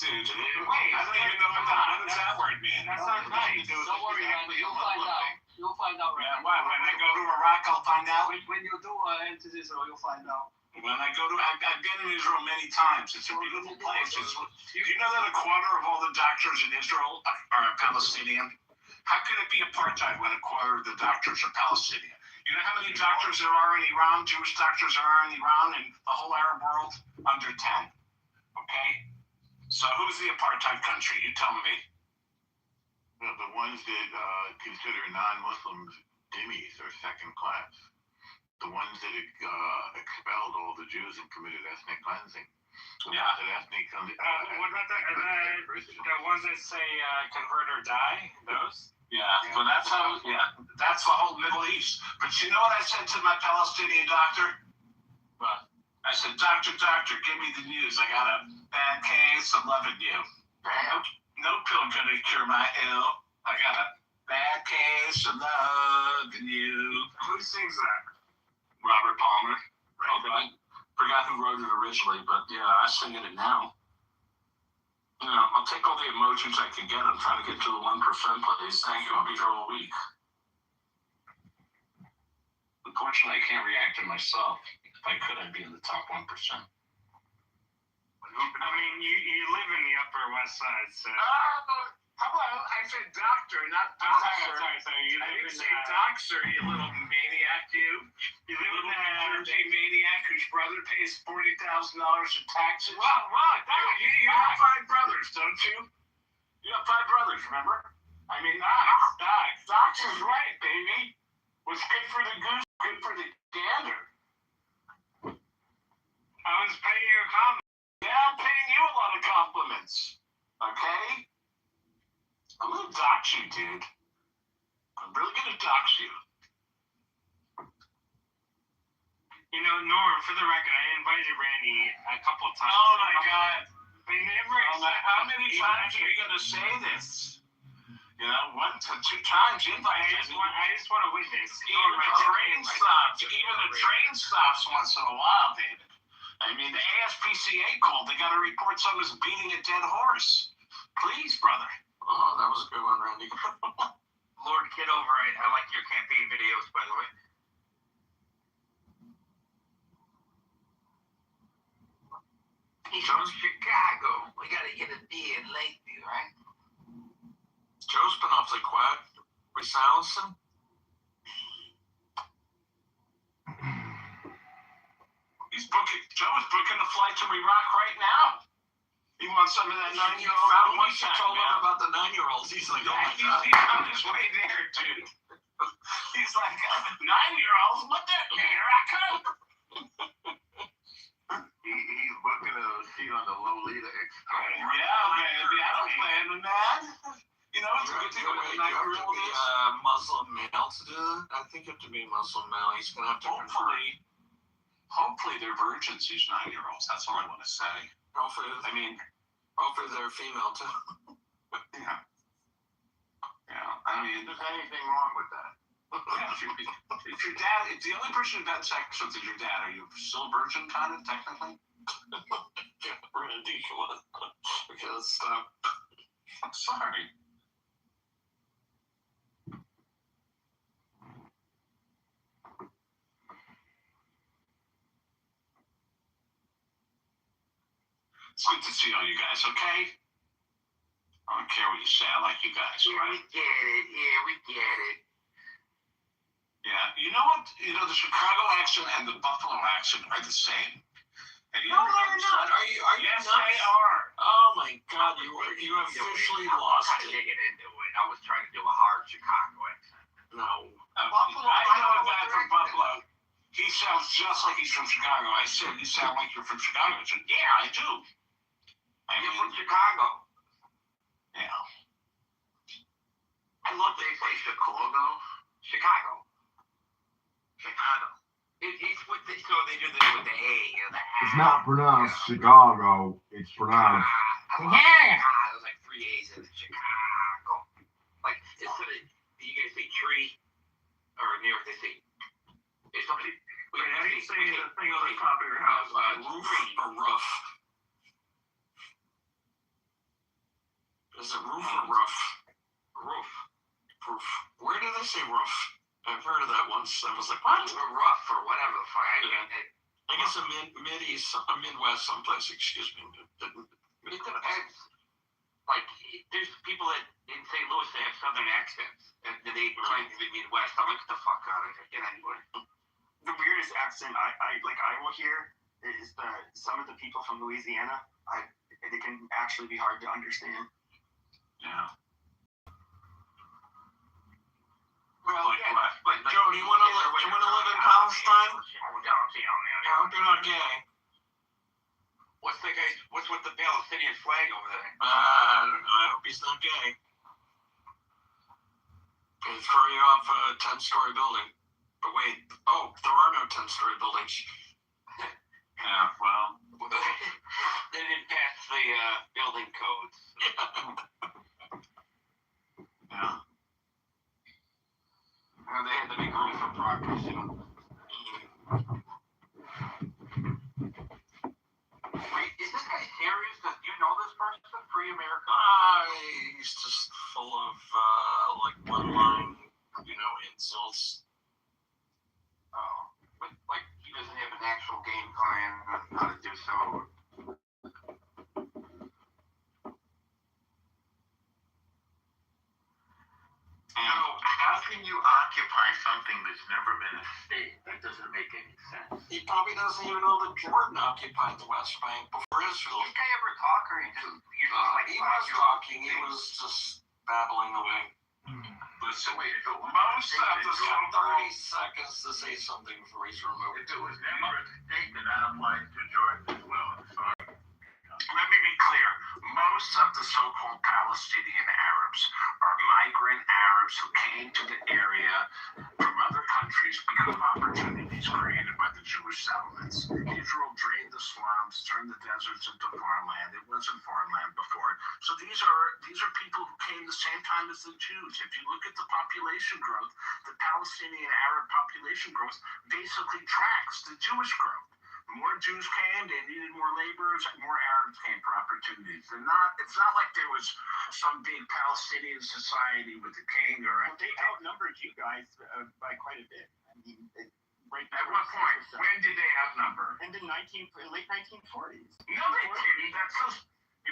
Dude, wait, I don't even know what does that word mean. That's not right. Don't worry, man. You'll find out. You'll find out, right? Yeah, why? When I go to Iraq, I'll find out? When you do enter Israel, you'll find out. When I go to, I've been in Israel many times. It's a beautiful place. Do you know that a quarter of all the doctors in Israel are Palestinian? How could it be apartheid when a quarter of the doctors are Palestinian? You know how many doctors there are in Iran, Jewish doctors there are in Iran and the whole Arab world? Under 10. Okay? So who's the apartheid country? You tell me. Well, the ones that consider non-Muslims dhimmis or second class. The ones that expelled all the Jews and committed ethnic cleansing. Yeah. What about the ones that say convert or die? Those? Yeah, well, that's how. Yeah, that's the whole Middle East. But you know what I said to my Palestinian doctor? What? I said, doctor, give me the news. I got a bad case of loving you. No pill gonna cure my ill. I got a bad case of loving you. Who sings that? Robert Palmer. Right. Okay. Forgot who wrote it originally, but yeah, I sing it now. You know, I'll take all the emojis I can get. I'm trying to get to the 1%, please. Thank you. I'll be here all week. Unfortunately, I can't react to myself. If I could, I'd be in the top 1%. I mean, you live in the Upper West Side, so. How about I said doctor, not doctor. Sorry. You I live didn't in say doctor, you little maniac, you. You live in New Jersey maniac whose brother pays $40,000 in taxes. You have 5 brothers, don't you? You have 5 brothers, remember? I mean, Doc's is right, baby. What's good for the goose, good for the gander. I was paying you a compliment. Yeah, I'm paying you a lot of compliments. Okay? I'm gonna dox you, dude. I'm really gonna dox you. You know, Norm, for the record, I invited Randy a couple of times. Oh my God. They never. How many times are you gonna say this? You know, 1 to 2 times you invite me. I just want to witness. Even the train stops once in a while, David. I mean, the ASPCA called. They got to report someone's beating a dead horse. Please, brother. Oh, that was a good one, Randy. Lord Kitover, I like your campaign videos, by the way. He's from Chicago. We gotta get a D in Lakeview, right? Joe's been awfully quiet. We silence him? Joe is booking a flight to Iraq right now. He wants some of that 9-year-old. Once you told him about the 9-year-olds, he's like, oh my God. He's on his way there, dude. He's like, 9-year-olds? What the? Here I come. He's booking a seat on the Lolita Express. Yeah, baby. I don't plan on that. You know, it's a good thing with a 9-year-old is. Muslim male to do it? I think you have to be Muslim male. He's going to have to Hopefully they're virgins, these 9-year-olds. That's all I want to say. Hopefully they're female too. Yeah. I mean, if there's anything wrong with that. If your dad, if the only person you've had sex with is your dad, are you still a virgin, kind of, technically? Yeah, Randy, come on. We gotta stop. I'm sorry. It's good to see all you guys, okay? I don't care what you say, I like you guys, Yeah, right? we get it. Yeah, we get it. Yeah, you know what? You know, the Chicago accent and the Buffalo accent are the same. No, they're not. Are you Yes, nuts? they are. Oh my God, you officially lost kind of it. digging into it. I was trying to do a hard Chicago accent. No. Buffalo. I know a guy from Buffalo. He sounds just like he's from Chicago. I said, you sound like you're from Chicago. He said, yeah, I do. You're from Chicago. Yeah. I love they say Chicago. Chicago. Chicago. It's with the, so they do this with the A, the A. It's not pronounced Chicago. It's pronounced. Yeah. There's like 3 A's in Chicago. Like instead of you guys say tree, or in New York they say. It's something. Wait, how do you say the thing on the top of your house? Roof or roof? Is it roof or roof? Roof. Roof. Where do they say roof? I've heard of that once. I was like, what? Or rough or whatever. I guess a Mid-East, a Midwest someplace, excuse me. It depends. Like, there's people that in St. Louis they have southern accents, and they claim to be Midwest. I'm like, get the fuck out of here. Get anywhere. The weirdest accent I will hear is some of the people from Louisiana. It can actually be hard to understand. Yeah. Well, Like yeah, what? but Joe, do you want to live in Palestine? I hope you're not gay. What's with the Palestinian flag over there? I don't know. I hope he's not gay. He'll throw you off a 10-story building. But wait, there are no 10-story buildings. Yeah, well. They didn't pass the building codes. Yeah. They had to make room for progress, you know. Wait, is this guy serious? Do you know this person? Free America? He's just full of, one-line, insults. Oh, but, he doesn't have an actual game plan on how to do so. How can you occupy something that's never been a state? That doesn't make any sense. He probably doesn't even know that Jordan occupied the West Bank before Israel. Did this guy ever talk, or he just He was talking. He was just babbling away. Listen, most of the 30 seconds to say something before he's removed. If it was never a state, then that applies to Jordan as well. Sorry. Let me be clear. Most of the so-called Palestinian Arabs are migrant Arabs who came to the area from other countries because of opportunities created by the Jewish settlements. Israel drained the swamps, turned the deserts into farmland. It wasn't farmland before. So these are people who came the same time as the Jews. If you look at the population growth, the Palestinian Arab population growth basically tracks the Jewish growth. More Jews came, they needed more laborers, and more Arabs came for opportunities. It's not like there was some big Palestinian society with a king or They outnumbered you guys by quite a bit. I mean, At what point? When did they outnumber? In the late 1940s. No, they didn't. That's so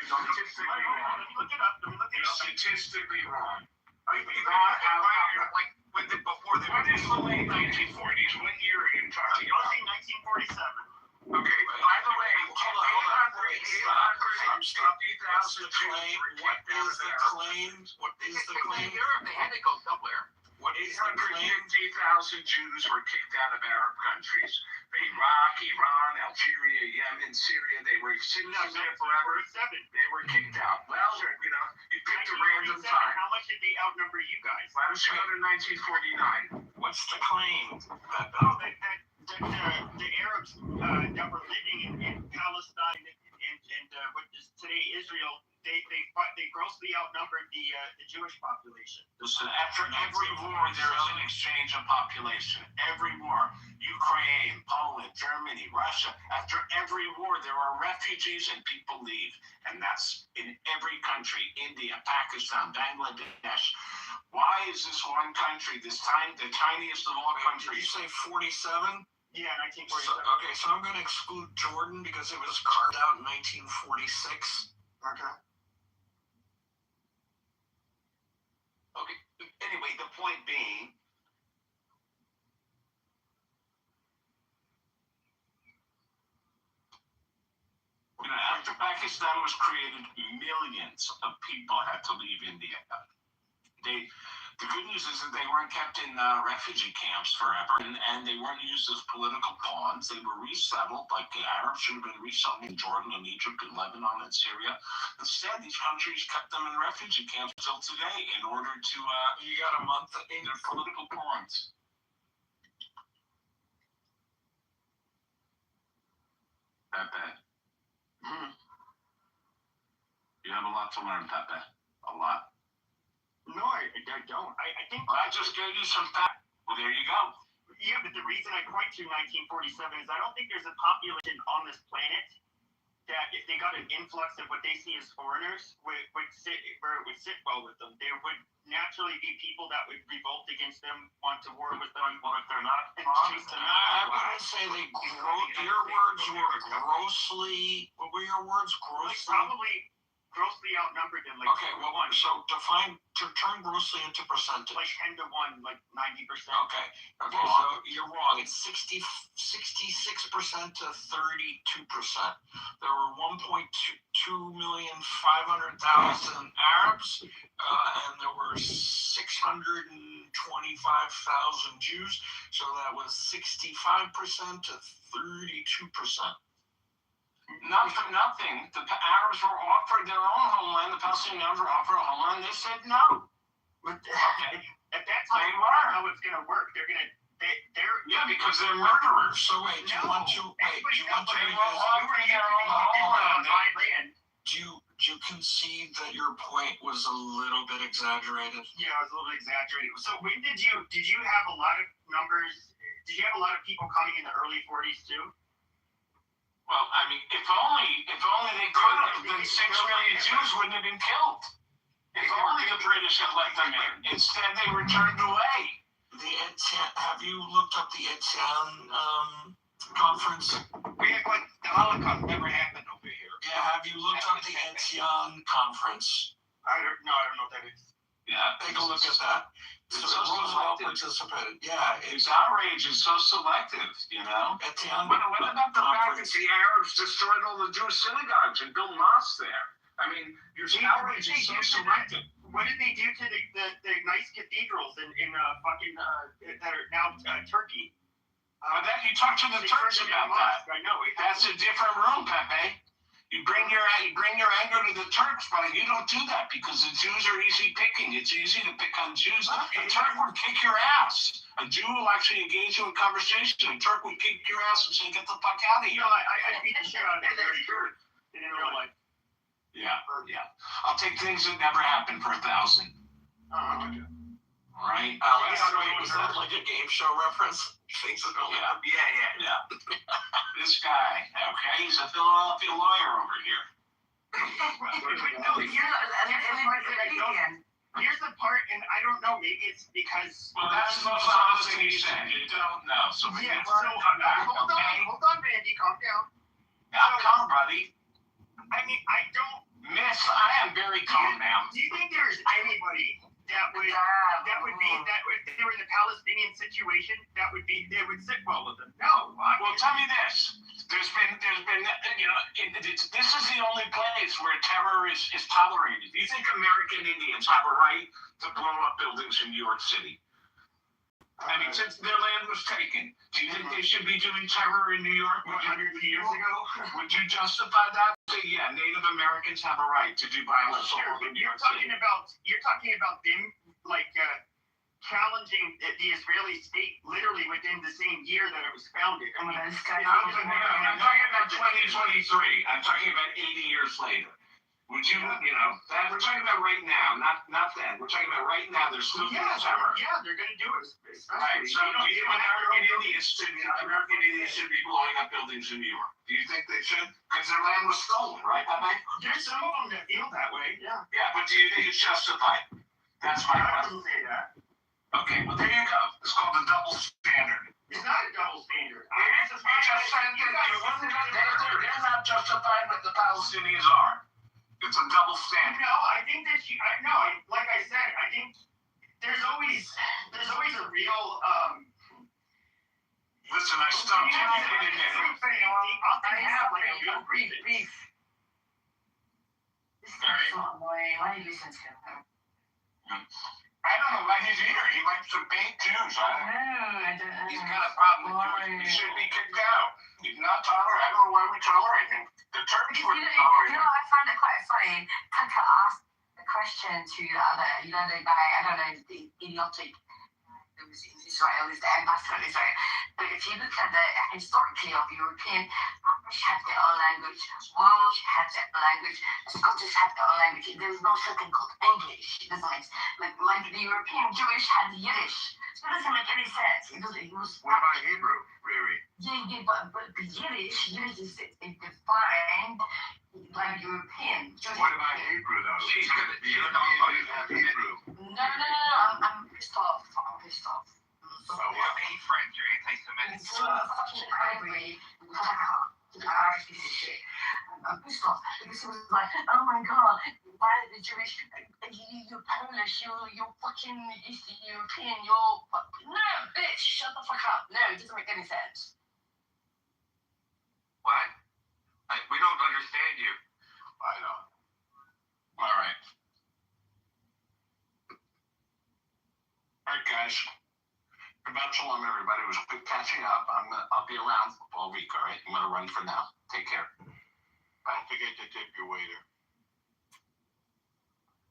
statistically wrong. Look it up. You're statistically wrong. What is the late 1940s? What year are you talking about? 1947. Okay, by the way, Stop. What's the claim? What is the claim? What is the claim? They had to go somewhere. What is the claim? 850,000 Jews were kicked out of Arab countries. Iraq, Iran, Algeria, Yemen, Syria, they were sitting out there forever. They were kicked out. Well, you picked a random time. How much did they outnumber you guys? Why don't you go to 1949? What's the claim? The Arabs that were living in Palestine and what is today Israel, they grossly outnumbered the Jewish population. Listen, after every war, there is an exchange of population. Every war, Ukraine, Poland, Germany, Russia. After every war, there are refugees and people leave, and that's in every country: India, Pakistan, Bangladesh. Why is this one country, the tiniest of all countries? Did you say 47? Yeah, 1947. So I'm going to exclude Jordan because it was carved out in 1946. Okay. Okay. Anyway, the point being, Pakistan was created, millions of people had to leave India. The good news is that they weren't kept in refugee camps forever, and they weren't used as political pawns. They were resettled, like the Arabs should have been resettled in Jordan and Egypt and Lebanon and Syria. Instead, these countries kept them in refugee camps till today in order to, you got a month in their political pawns. Pepe. You have a lot to learn, Pepe. A lot. No, I don't. I think. Well, I just gave you some facts. Well, there you go. Yeah, but the reason I point to 1947 is I don't think there's a population on this planet that if they got an influx of what they see as foreigners would sit where it would sit well with them. There would naturally be people that would revolt against them, want to war with them, or if they're not, and chase them out. I would say your words were grossly. What were your words? Grossly. Probably grossly outnumbered them. Like okay, well, so turn grossly into percentage. Like 10 to 1, like 90%. Okay, so you're wrong. It's 66% to 32%. There were 1,500,000 Arabs, and there were 625,000 Jews. So that was 65% to 32%. Not for nothing. The Arabs were offered their own homeland. The Palestinians were offered a homeland. They said no. Okay. At that time, they were. How it's going to work? They're because they're murderers. So wait, do you want to do you concede that your point was a little bit exaggerated? Yeah, it was a little bit exaggerated. So when did you have a lot of numbers? Did you have a lot of people coming in the early 40s too? Well, I mean, if only they could have, then 6 million Jews wouldn't have been killed. If only the British had let them in. Instead, they were turned away. Have you looked up the Etienne conference? We act like the Holocaust never happened over here. Yeah, have you looked up the Etienne conference? I don't know what that is. Yeah, take a look at that. So Roosevelt participated. Yeah, it's outrageous. It's so selective, you know. What about the fact that the Arabs destroyed all the Jewish synagogues and built mosques there? I mean, your outrage is so selective. What did they do to the nice cathedrals in that are now Turkey? You talk to the Turks about that. I know. That's a different room, Pepe. You bring your anger to the Turks, but you don't do that because the Jews are easy picking. It's easy to pick on Jews. A Turk would kick your ass. A Jew will actually engage you in conversation. A Turk would kick your ass and say, "Get the fuck out of here." No, I beat the shit out of it. In real life. Yeah. I'll take things that never happened for 1,000. Right? Was that like a game show reference? Things that don't happen. Yeah. This guy, okay, he's a Philadelphia lawyer over here. Here's the part, and I don't know, maybe it's because... Well, that's the most honest thing he said. You don't know. So maybe hold on, Randy, calm down. I'm calm, buddy. I mean, I don't... Miss, I am very calm now. Do you think there's anybody that would if they were in the Palestinian situation, they would sit well with them? No. Well, tell me this. There's been this is the only place where terror is tolerated. Do you think American Indians have a right to blow up buildings in New York City? I mean, since their land was taken, do you think they should be doing terror in New York 100 years ago? Would you justify that? Say, yeah, Native Americans have a right to do violence all over New York City. You're talking about them challenging the Israeli state literally within the same year that it was founded. I mean, I'm talking about 2023. I'm talking about 80 years later. Would you, that we're talking about right now, not then. We're talking about right now. There's still terror. Yeah, they're going to do it. Right. So do you think American Indians should be blowing up buildings in New York? Do you think they should? Because their land was stolen, right? There's some of them that feel that way. Yeah. Yeah, but do you think it's justified? That's my question. I wouldn't say that. Okay, well there you go. It's called the double standard. It's not a double standard. They're not justified, but the Palestinians are. It's a double standard. No, I think that like I said, I think there's always a real Listen, I stumped you. You can admit it. I'll have like a real reason. This is so annoying. Why do you listen to him? I don't know why he's here. He likes to bait Jews. I don't. He's got a problem with Jews. He should be kicked out. He's not tolerant. I don't know why we tolerate him. The Turks were tolerating him. I find it quite funny. Tucker asked a question to the other, the guy, I don't know, the idiotic who was in Israel, is the ambassador of Israel. But if you look at the historically of European, Irish have their own language, Welsh have their own language, Scottish have their own language. There's no such thing called English. It doesn't like the European Jewish had Yiddish. So it doesn't make any sense. It was What about Hebrew, Riri? Yeah, but the Yiddish is defined like European. What about Hebrew, though? She's gonna- Europeans have Hebrew. No. I'm pissed off. So what? Hate French. You're anti-Semitic. It's so fucking angry. Irish piece of shit. I'm pissed off because it was like, oh my god, why are the Jewish? You're Polish. You're fucking Eastern European. No, bitch, shut the fuck up. No, it doesn't make any sense. What? We don't understand you. I don't. All right. All right, guys. Shabbat shalom, everybody. It was good catching up. I'll be around all week, all right? I'm going to run for now. Take care. Don't forget to tip your waiter.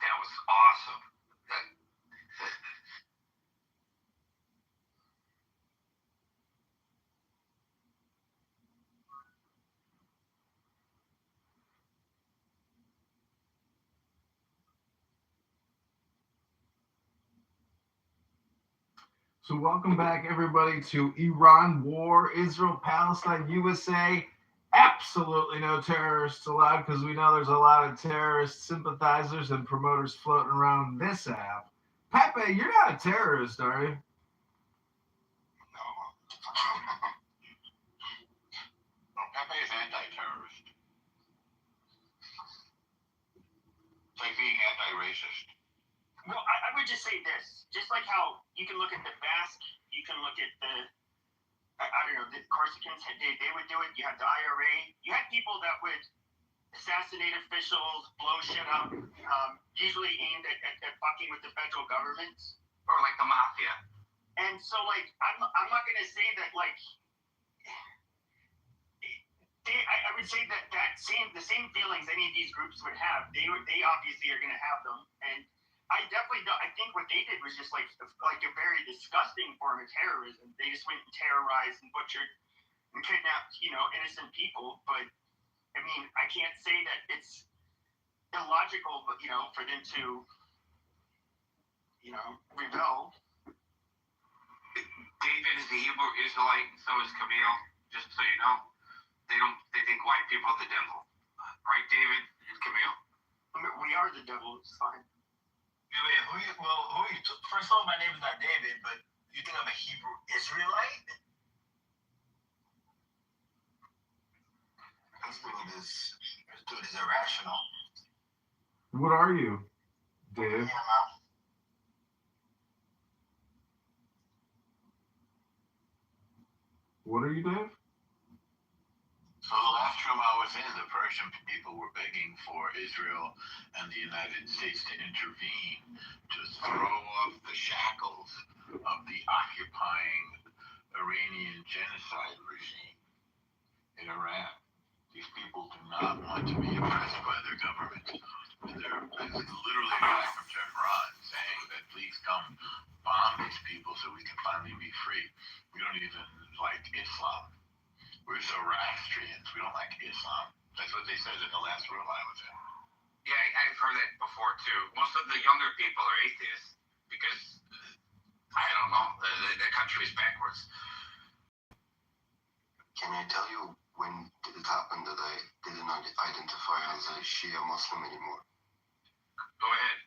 That was awesome. So welcome back, everybody, to Iran War, Israel, Palestine, USA. Absolutely no terrorists allowed, because we know there's a lot of terrorist sympathizers and promoters floating around this app. Pepe, you're not a terrorist, are you? No. No, Pepe is anti-terrorist. It's like being anti-racist. No, I would just say this. Just like how you can look at the Basque, you can look at I don't know, the Corsicans, they would do it. You had the IRA. You had people that would assassinate officials, blow shit up, usually aimed at fucking with the federal government. Or like the mafia. And so, like, I'm not going to say that, like, I would say that the same feelings any of these groups would have, they obviously are going to have them. And I definitely don't. I think what they did was just like a very disgusting form of terrorism. They just went and terrorized and butchered and kidnapped, innocent people. But I mean, I can't say that it's illogical, for them to, rebel. David is the Hebrew Israelite, and so is Camille. Just so you know, they think white people are the devil, right, David and Camille? I mean, we are the devil. It's fine. First of all, my name is not David, but you think I'm a Hebrew Israelite? This dude is irrational. What are you, Dave? What are you, Dave? So the last room I was in, the Persian people were begging for Israel and the United States to intervene to throw off the shackles of the occupying Iranian genocide regime in Iran. These people do not want to be oppressed by their government. And there's literally a guy from Tehran saying that please come bomb these people so we can finally be free. We don't even like Islam. We're Zoroastrians. We don't like Islam. That's what they said in the last room I was in. Yeah, I've heard that before too. Most of the younger people are atheists because I don't know, the country is backwards. Can I tell you when did it happen that I did not identify as a Shia Muslim anymore? Go ahead.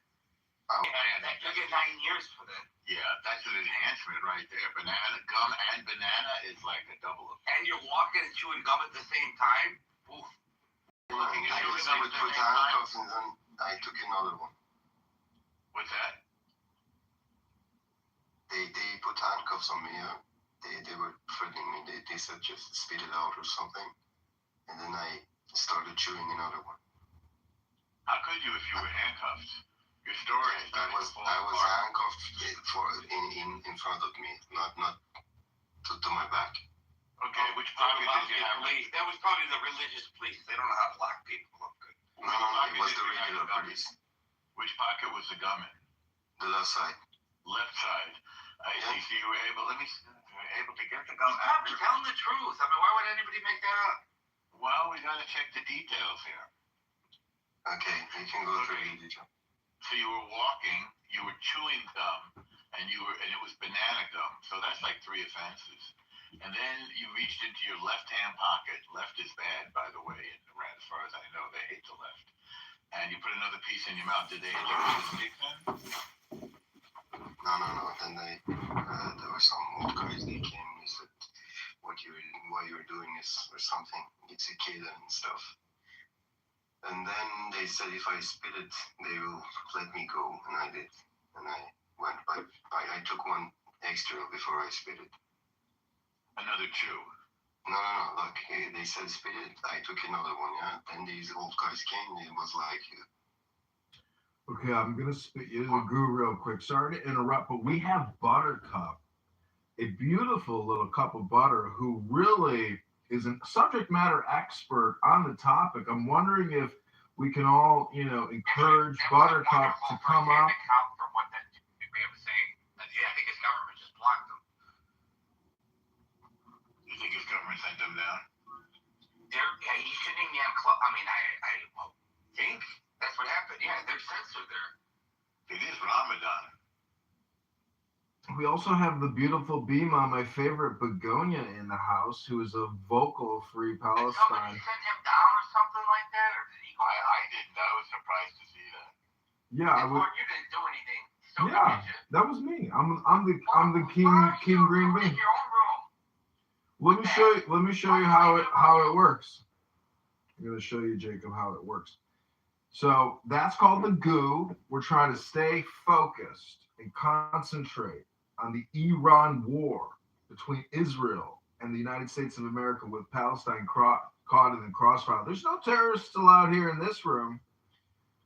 You get 9 years for that. Yeah, that's an enhancement right there. Banana, gum, and banana is like a double effect. And you're walking and chewing gum at the same time? Oof. I would put handcuffs and then I took another one. What's that? They put handcuffs on me. They were threatening me. They said just spit it out or something. And then I started chewing another one. How could you if you were handcuffed? Your story is I was handcuffed in front of me, not to my back. Okay, which pocket did you have? That was probably the religious police. They don't know how to lock people up good. No, it was the regular police. Which pocket was the gun in? The left side. Left side. I see. So you were able. To get the gun. He's probably telling the truth. I mean, why would anybody make that up? Well, we got to check the details here. Okay, you can go through the detail. So you were walking, you were chewing gum, and it was banana gum. So that's like 3 offenses. And then you reached into your left-hand pocket. Left is bad, by the way, as far as I know. They hate the left. And you put another piece in your mouth. Did they hit you with a stick then? No. Then there were some old guys. They came. They said, "What you're doing is or something. It's a kid and stuff." And then they said if I spit it, they will let me go, and I did. And I went. I took one extra before I spit it. Another chew. No. Look, they said spit it. I took another one. Yeah. Then these old guys came. And it was like. Okay, I'm gonna spit you the goo real quick. Sorry to interrupt, but we have Buttercup, a beautiful little cup of butter, who really is a subject matter expert on the topic. I'm wondering if we can all, encourage Buttercup to come up. From what that we have to say. I think his government just blocked them. You think his government sent them down? He shouldn't even have club. I mean, I think that's what happened. Yeah, they're censored there. It is Ramadan. We also have the beautiful Bima, my favorite begonia, in the house, who is a vocal free Palestine. Did somebody send him down or something like that, or did he go? I didn't. I was surprised to see that. Yeah, you didn't do anything. That was me. I'm the King Green Bean. Your own room. Let me show you how it works. I'm gonna show you, Jacob, how it works. So that's called the goo. We're trying to stay focused and concentrate on the Iran war between Israel and the United States of America, with Palestine caught in the crossfire. There's no terrorists allowed here in this room.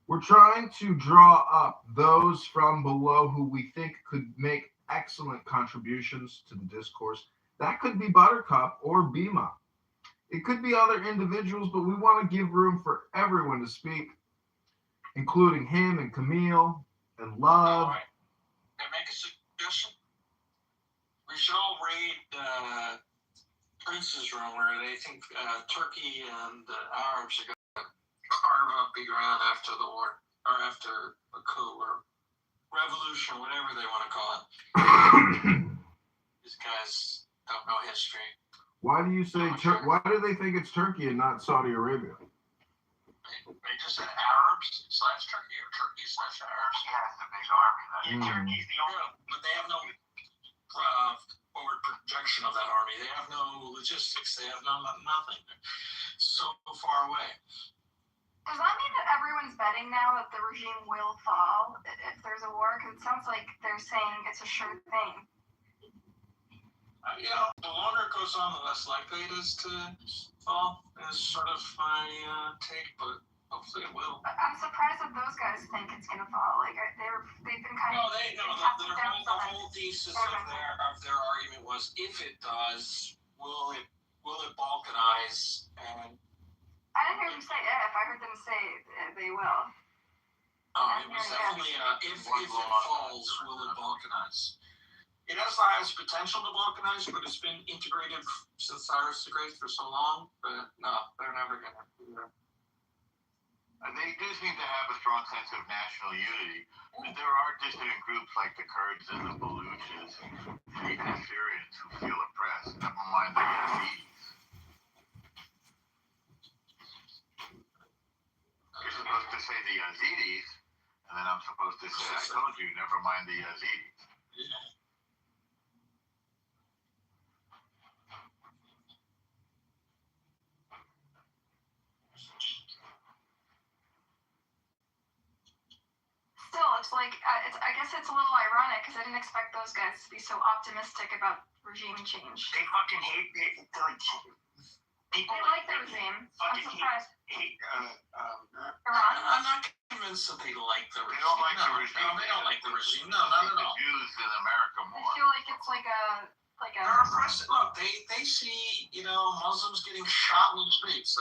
We're trying to draw up those from below who we think could make excellent contributions to the discourse. That could be Buttercup or Bima. It could be other individuals, but we want to give room for everyone to speak, including him and Camille and Love. All right. Can I make a suggestion? We should all raid Prince's room, where they think Turkey and the Arabs are going to carve up Iran after the war, or after a coup, or revolution, whatever they want to call it. These guys don't know history. Why do you say why do they think it's Turkey and not Saudi Arabia? They just said Arabs/Turkey, or Turkey/Arabs. He has the big army. Turkey's the only. But they have no forward projection of that army. They have no logistics. They have nothing. So far away. Does that mean that everyone's betting now that the regime will fall if there's a war? Because it sounds like they're saying it's a sure thing. The longer it goes on, the less likely it is to fall, is sort of my take, but hopefully it will. I'm surprised that those guys think it's going to fall. Like, they've been kind of... The whole thesis of their argument was, if it does, will it balkanize? And I didn't hear them say if. I heard them say they will. It was definitely if it falls, will it balkanize? It has the highest potential to balkanize, but it's been integrated since Cyrus the Great for so long. But no, they're never going to do that. They do seem to have a strong sense of national unity, but there are dissident groups like the Kurds and the Baluchis and even the Syrians who feel oppressed. Never mind the Yazidis. You're supposed to say the Yazidis, and then I'm supposed to say, I told you, never mind the Yazidis. Yeah. Still, it's like, I guess it's a little ironic because I didn't expect those guys to be so optimistic about regime change. They fucking hate it. People They like the regime. I'm fucking surprised. hate Iran? I'm not convinced that they like the regime. They don't like the No, regime. No, they don't like the regime. No, not at all. The Jews in America I more. feel like it's like a They're oppressed. Look, they see, Muslims getting shot in the streets.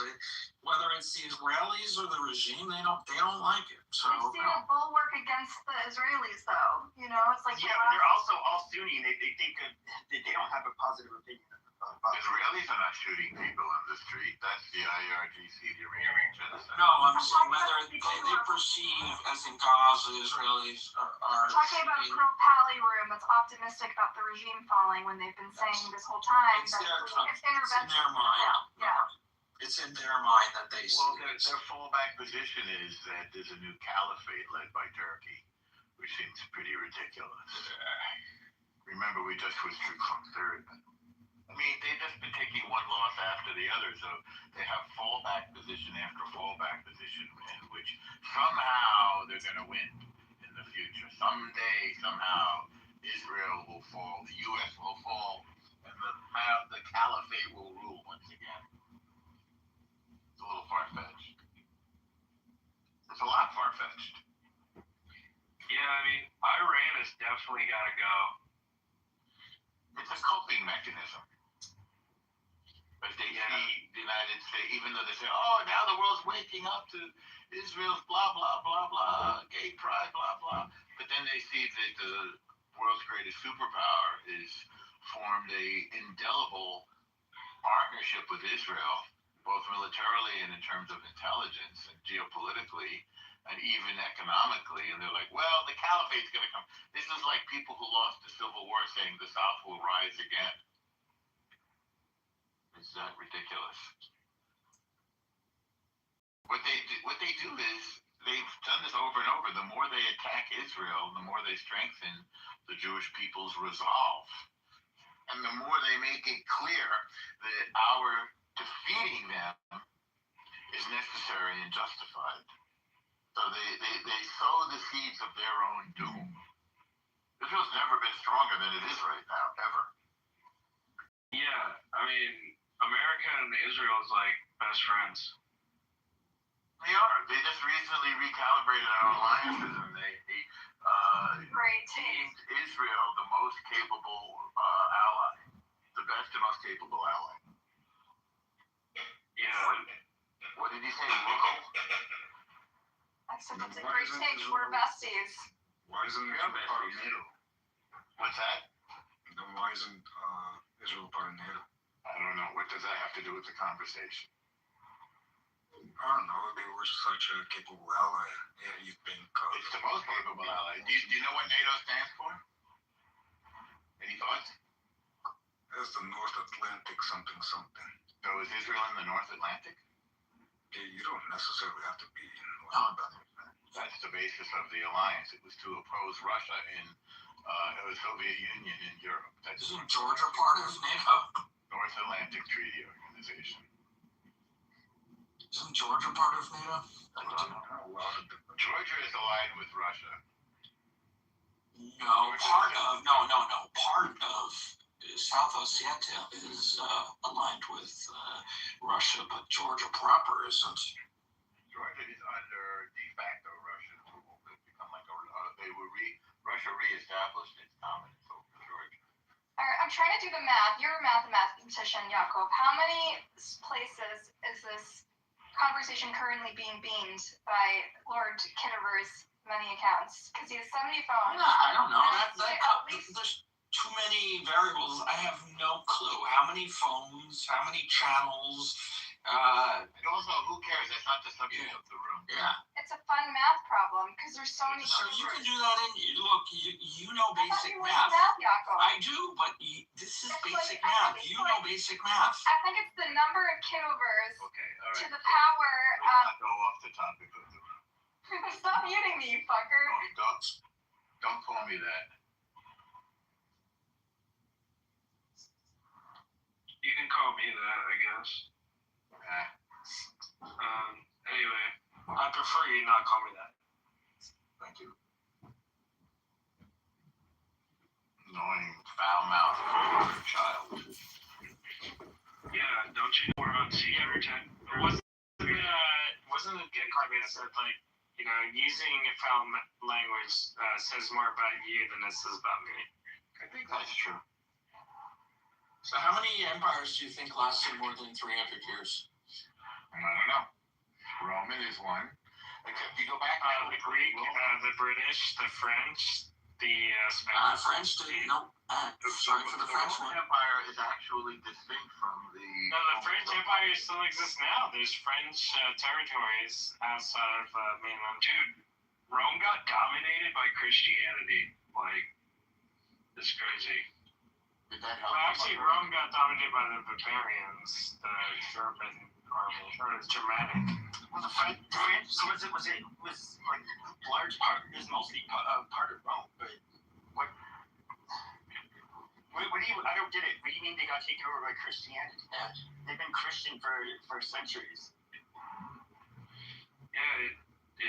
Whether it's the Israelis or the regime, they don't like it. So they see a bulwark against the Israelis, though. It's like Yeah, but they're also all Sunni. They think that they don't have a positive opinion about Israelis are not shooting people in the street. That's the IRGC, the Iranian genocide. no, I'm saying whether they perceive as in Gaza, Israelis are I'm talking about a pro-Pali room that's optimistic about the regime falling when they've been saying this whole time It's that their it's country. intervention. It's in their mind. Yeah. It's in their mind that they see. Well, their fallback position is that there's a new caliphate led by Turkey, which seems pretty ridiculous. Remember, we just withdrew from third. I mean, they've just been taking one loss after the other, so they have fallback position after fallback position, in which somehow they're going to win in the future. Someday, somehow, Israel will fall, the U.S. will fall, and the caliphate will rule once again. It's a little far-fetched. It's a lot far-fetched. Yeah, I mean, Iran has definitely got to go. It's a coping mechanism. But they see the United States, even though they say, oh, now the world's waking up to Israel's blah, blah, blah, blah, gay pride, blah, blah. But then they see that the world's greatest superpower is formed a indelible partnership with Israel, both militarily and in terms of intelligence and geopolitically and even economically. And they're like, well, the caliphate's going to come. This is like people who lost the Civil War saying the South will rise again. Is that ridiculous? What they do is they've done this over and over. The more they attack Israel, the more they strengthen the Jewish people's resolve. And the more they make it clear that our defeating them is necessary and justified. So they sow the seeds of their own doom. Israel's never been stronger than it is right now, ever. Yeah, I mean, America and Israel is like best friends. They are. They just recently recalibrated our alliances, and they deemed Israel the most capable ally, the best and most capable ally. Yeah. What did he say? Local? I said it's a great take. We're besties. Why isn't Israel part of NATO? What's that? Then why isn't Israel part of NATO? I don't know. What does that have to do with the conversation? I don't know. They were such a capable ally. Yeah, you think. It's the most capable ally. Do you know what NATO stands for? Any thoughts? That's the North Atlantic something. So is Israel in the North Atlantic? Yeah, you don't necessarily have to be in North Atlantic. That's the basis of the alliance. It was to oppose Russia in the Soviet Union in Europe. Isn't Georgia part of NATO? North Atlantic Treaty Organization. Isn't Georgia part of NATO? Georgia is allied with Russia. No, part of South Ossetia is aligned with Russia, but Georgia proper isn't. Georgia is under de facto Russian rule. It's become like Russia reestablished its dominance over Georgia. All right, I'm trying to do the math. You're a mathematician, Jakob. How many places is this conversation currently being beamed by Lord Kitover's many accounts? Because he has 70 phones. Yeah, I don't know. There's too many variables. I have no clue. How many phones? How many channels? And also, who cares? That's not the subject of the room. Yeah. It's a fun math problem because there's so many. So you can do that look, you know basic math. Jakob. I do, but this is basic math. You know basic math. I think it's the number of Kitovers to the power. Let's not go off the topic of the room. Stop muting me, you fucker. Don't call me that. You can call me that, I guess. Anyway, I prefer you not call me that. Thank you. Annoying, foul-mouthed child. yeah, don't you know we're on said, like, you know, using foul language says more about you than it says about me. I think that's true. So how many empires do you think lasted more than 300 years? I don't know. Roman is one. Okay, if you go back The Greek, the British, the French, the Spanish. French did no. Sorry for the French one. Empire is actually distinct from the. No, the French Empire still exists now. There's French territories outside of mainland. Dude, Rome got dominated by Christianity. Like, it's crazy. Did that Well, help? actually, Rome got dominated by the barbarians, the German army, or the Germanic. Well, the French was like large part. It was mostly part of Rome. But what do you? I don't get it. What do you mean they got taken over by Christianity? Yeah. They've been Christian for centuries. Yeah,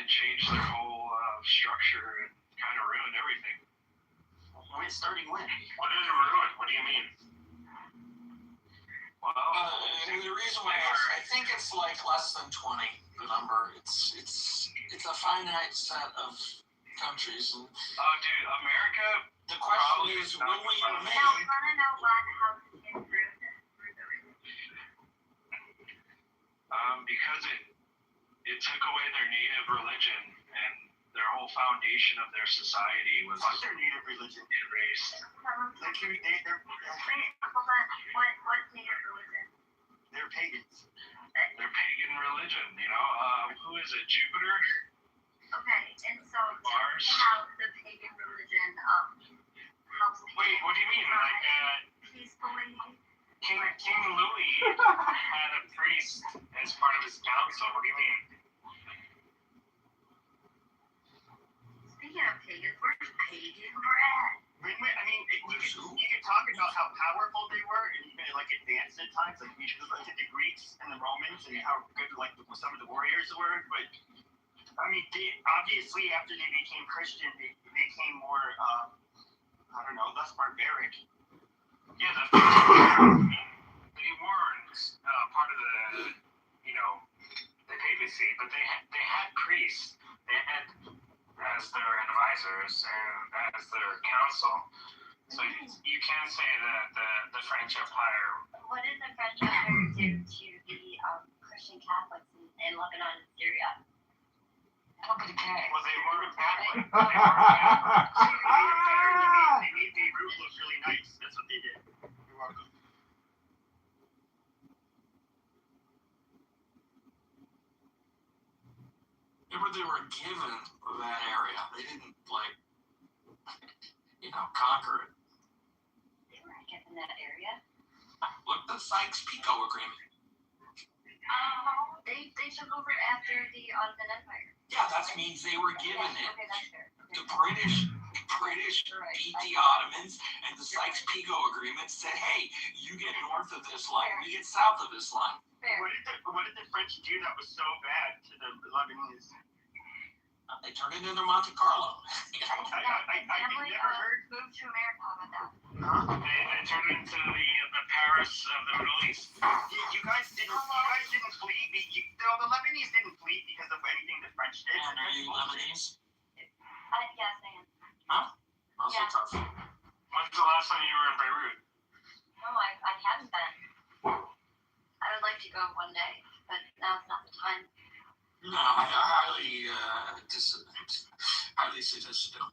it changed their whole structure and kind of ruined everything. Starting when? What did it ruin? What do you mean? Well, The reason why I think it's like less than 20. The number. It's a finite set of countries. And oh, dude, America. the question is, will we remain? Now, want to know how to get through the religion? Because it took away their native religion and their whole foundation of their society was What's their native religion? erased. They're Hold on. What native religion? they're pagans. Their pagan religion, you know. Who is it? Jupiter? Okay, and so Mars? how the pagan religion helps people Wait, what do you mean? Like, peacefully? King Louis had a priest as part of his council. What do you mean? Speaking of pagans, where's pagan at? I mean, you can talk about how powerful they were and even like advanced at times. Like you should look at the Greeks and the Romans and how good like some of the warriors were. But I mean, obviously after they became Christian, they became more less barbaric. Yeah, they weren't part of the, the papacy, but they had priests. They had as their advisors and as their council. So you can say that the French Empire. What did the French Empire do to the Christian Catholics in Lebanon and Syria? Nobody cares. Well, they weren't Catholic. They made Beirut look really nice. That's what they did. You're welcome. Remember, they were given that area. They didn't conquer it. They weren't given that area. Look, the Sykes-Picot Agreement. They took over after the Ottoman Empire. Yeah, that means they were given it. Okay, that's fair. Okay. The British beat the Ottomans, and the Sykes-Picot Agreement said, "Hey, you get north of this line, we get south of this line." Fair. What did the French do that was so bad to the Lebanese? They turned it into Monte Carlo. I family moved to America. How about that? They turned into the Paris of the Middle East. You guys didn't flee. The Lebanese didn't flee because of anything the French did. And are you Lebanese? Yes, I am. Huh? Also Yeah. tough. When's the last time you were in Beirut? No, I haven't been. I would like to go one day, but now's not the time. No, I highly suggest don't.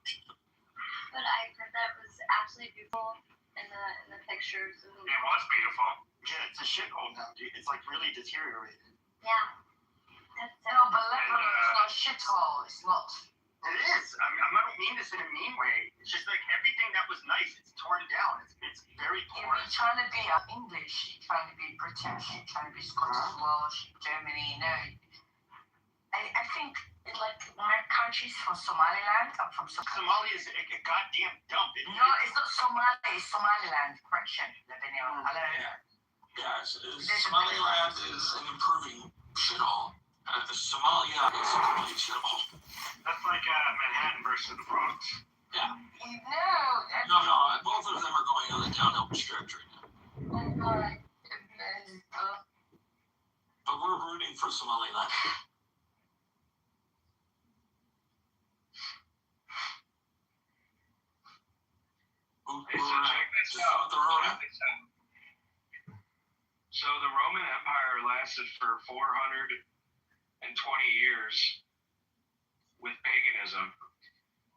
But I heard that was absolutely beautiful in the pictures. It was beautiful. Yeah, it's a shithole now, dude. It's like really deteriorated. Yeah. No, but Lebanon is not shithole. It's not. It is. I don't mean this in a mean way. It's just like everything that was nice, it's torn down. It's very poor. You're trying to be English, you're trying to be British, you're trying to be Scottish, Welsh, Germany. No, I think like my country's from Somaliland. I'm from Somalia is a goddamn dump. No, it's not Somalia. It's Somaliland. Correction, Lebanon. Yeah, Somaliland is an improving shithole. Somalia is a complete shithole. That's like Manhattan versus the Bronx. Yeah. No, No, both of them are going on a downhill trajectory now. But we're rooting for Somaliland. Hey, so check this out. Check this out. So the Roman Empire lasted for 420 years with paganism,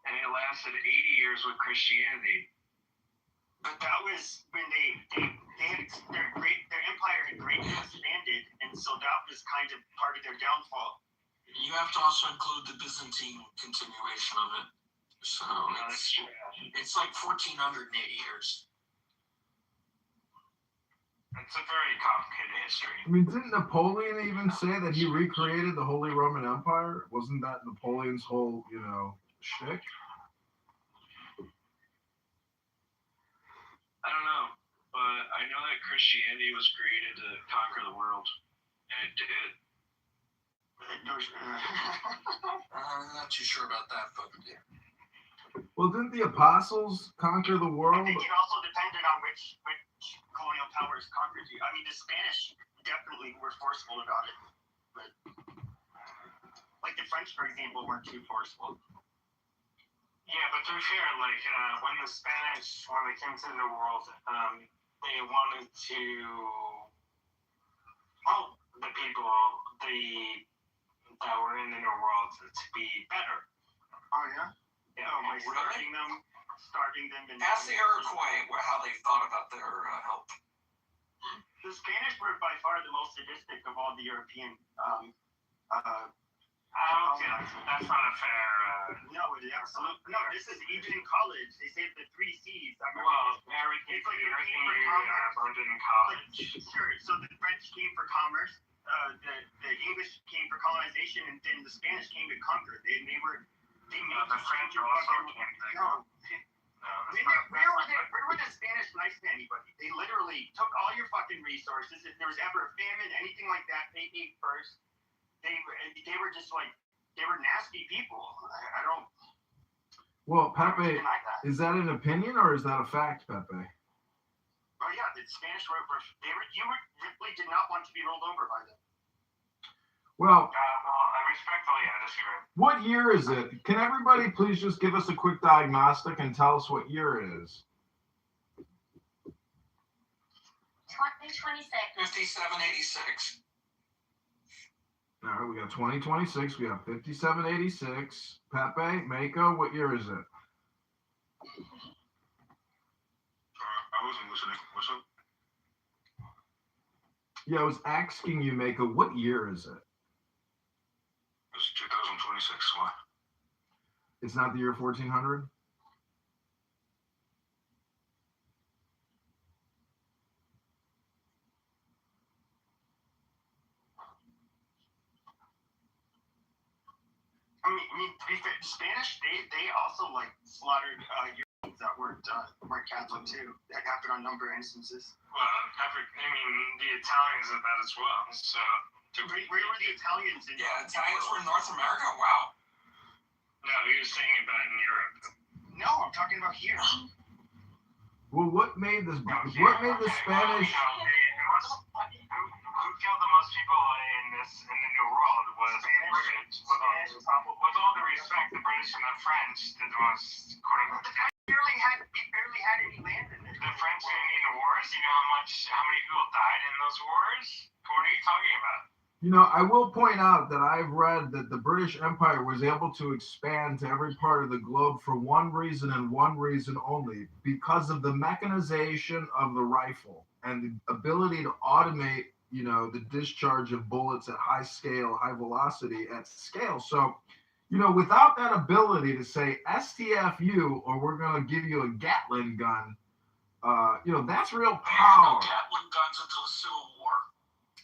and it lasted 80 years with Christianity. But that was when they had their empire had greatly expanded, and so that was kind of part of their downfall. You have to also include the Byzantine continuation of it. So it's like 1480 years. It's a very complicated history. I mean, didn't Napoleon even say that he recreated the Holy Roman Empire? Wasn't that Napoleon's whole, shtick? I don't know, but I know that Christianity was created to conquer the world, and it did. I'm not too sure about that, but yeah. Well, didn't the apostles conquer the world? I think it also depended on which colonial powers conquered you. I mean, the Spanish definitely were forceful about it, but like the French, for example, weren't too forceful. Yeah, but to be fair, like when the Spanish, when they came to the world, they wanted to help the people that were in the New World to be better. Oh yeah. Yeah, by starving them. And ask the Iroquois how they thought about their help. The Spanish were by far the most sadistic of all the European. That's not a fair. No, it is absolutely no. This is even in college. They say the 3 C's. Everything you learned in college. Sure. So the French came for commerce. The English came for colonization, and then the Spanish came to conquer. They were. The French also came to. No. Where were the Spanish nice to anybody? They literally took all your fucking resources. If there was ever a famine, anything like that, they ate first. They were just like, they were nasty people. I don't. Well, Pepe, is that an opinion or is that a fact, Pepe? Oh yeah, the Spanish you really did not want to be rolled over by them. Well, respectfully, I disagree. What year is it? Can everybody please just give us a quick diagnostic and tell us what year it is? 2026. 5786. All right, we got 2026. We have 5786. Pepe, Mako, what year is it? I wasn't listening. What's up? Yeah, I was asking you, Mako, what year is it? It's 2026. Why? It's not the year 1400? I mean, to be fair, Spanish, they also like slaughtered Europeans that weren't Catholic too. That happened on a number of instances. Well, the Italians did that as well. So, where were the Italians? Italians were in North America. Wow. No, he was saying about in Europe. No, I'm talking about here. Well, what made the Spanish? Who killed the most people in the New World was the British. With all due respect, the British and the French did the most. We barely had any land in it. The French didn't need the wars. You know how many people died in those wars? What are you talking about? I will point out that I've read that the British Empire was able to expand to every part of the globe for one reason and one reason only, because of the mechanization of the rifle and the ability to automate, the discharge of bullets at high scale, high velocity at scale. So, without that ability to say STFU or we're going to give you a Gatling gun, that's real power. Gatling guns until the Civil War.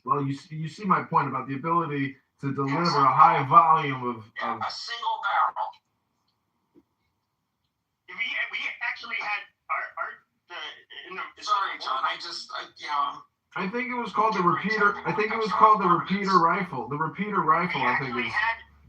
Well, you see my point about the ability to deliver a high volume of a single barrel. We actually had Sorry, John. I think it was called the repeater. I think it was called the repeater rifle. The repeater rifle, I think, is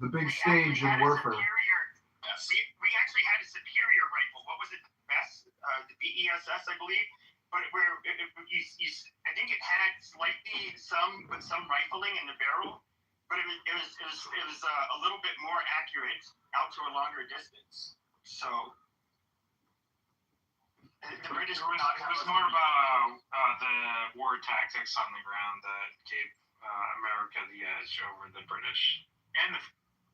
the big stage in warfare. We actually had a superior rifle. What was it? The BESS, I believe. But I think it had slightly some rifling in the barrel, but it was a little bit more accurate out to a longer distance. So The British It was more about the war tactics on the ground that gave America the edge over the British and the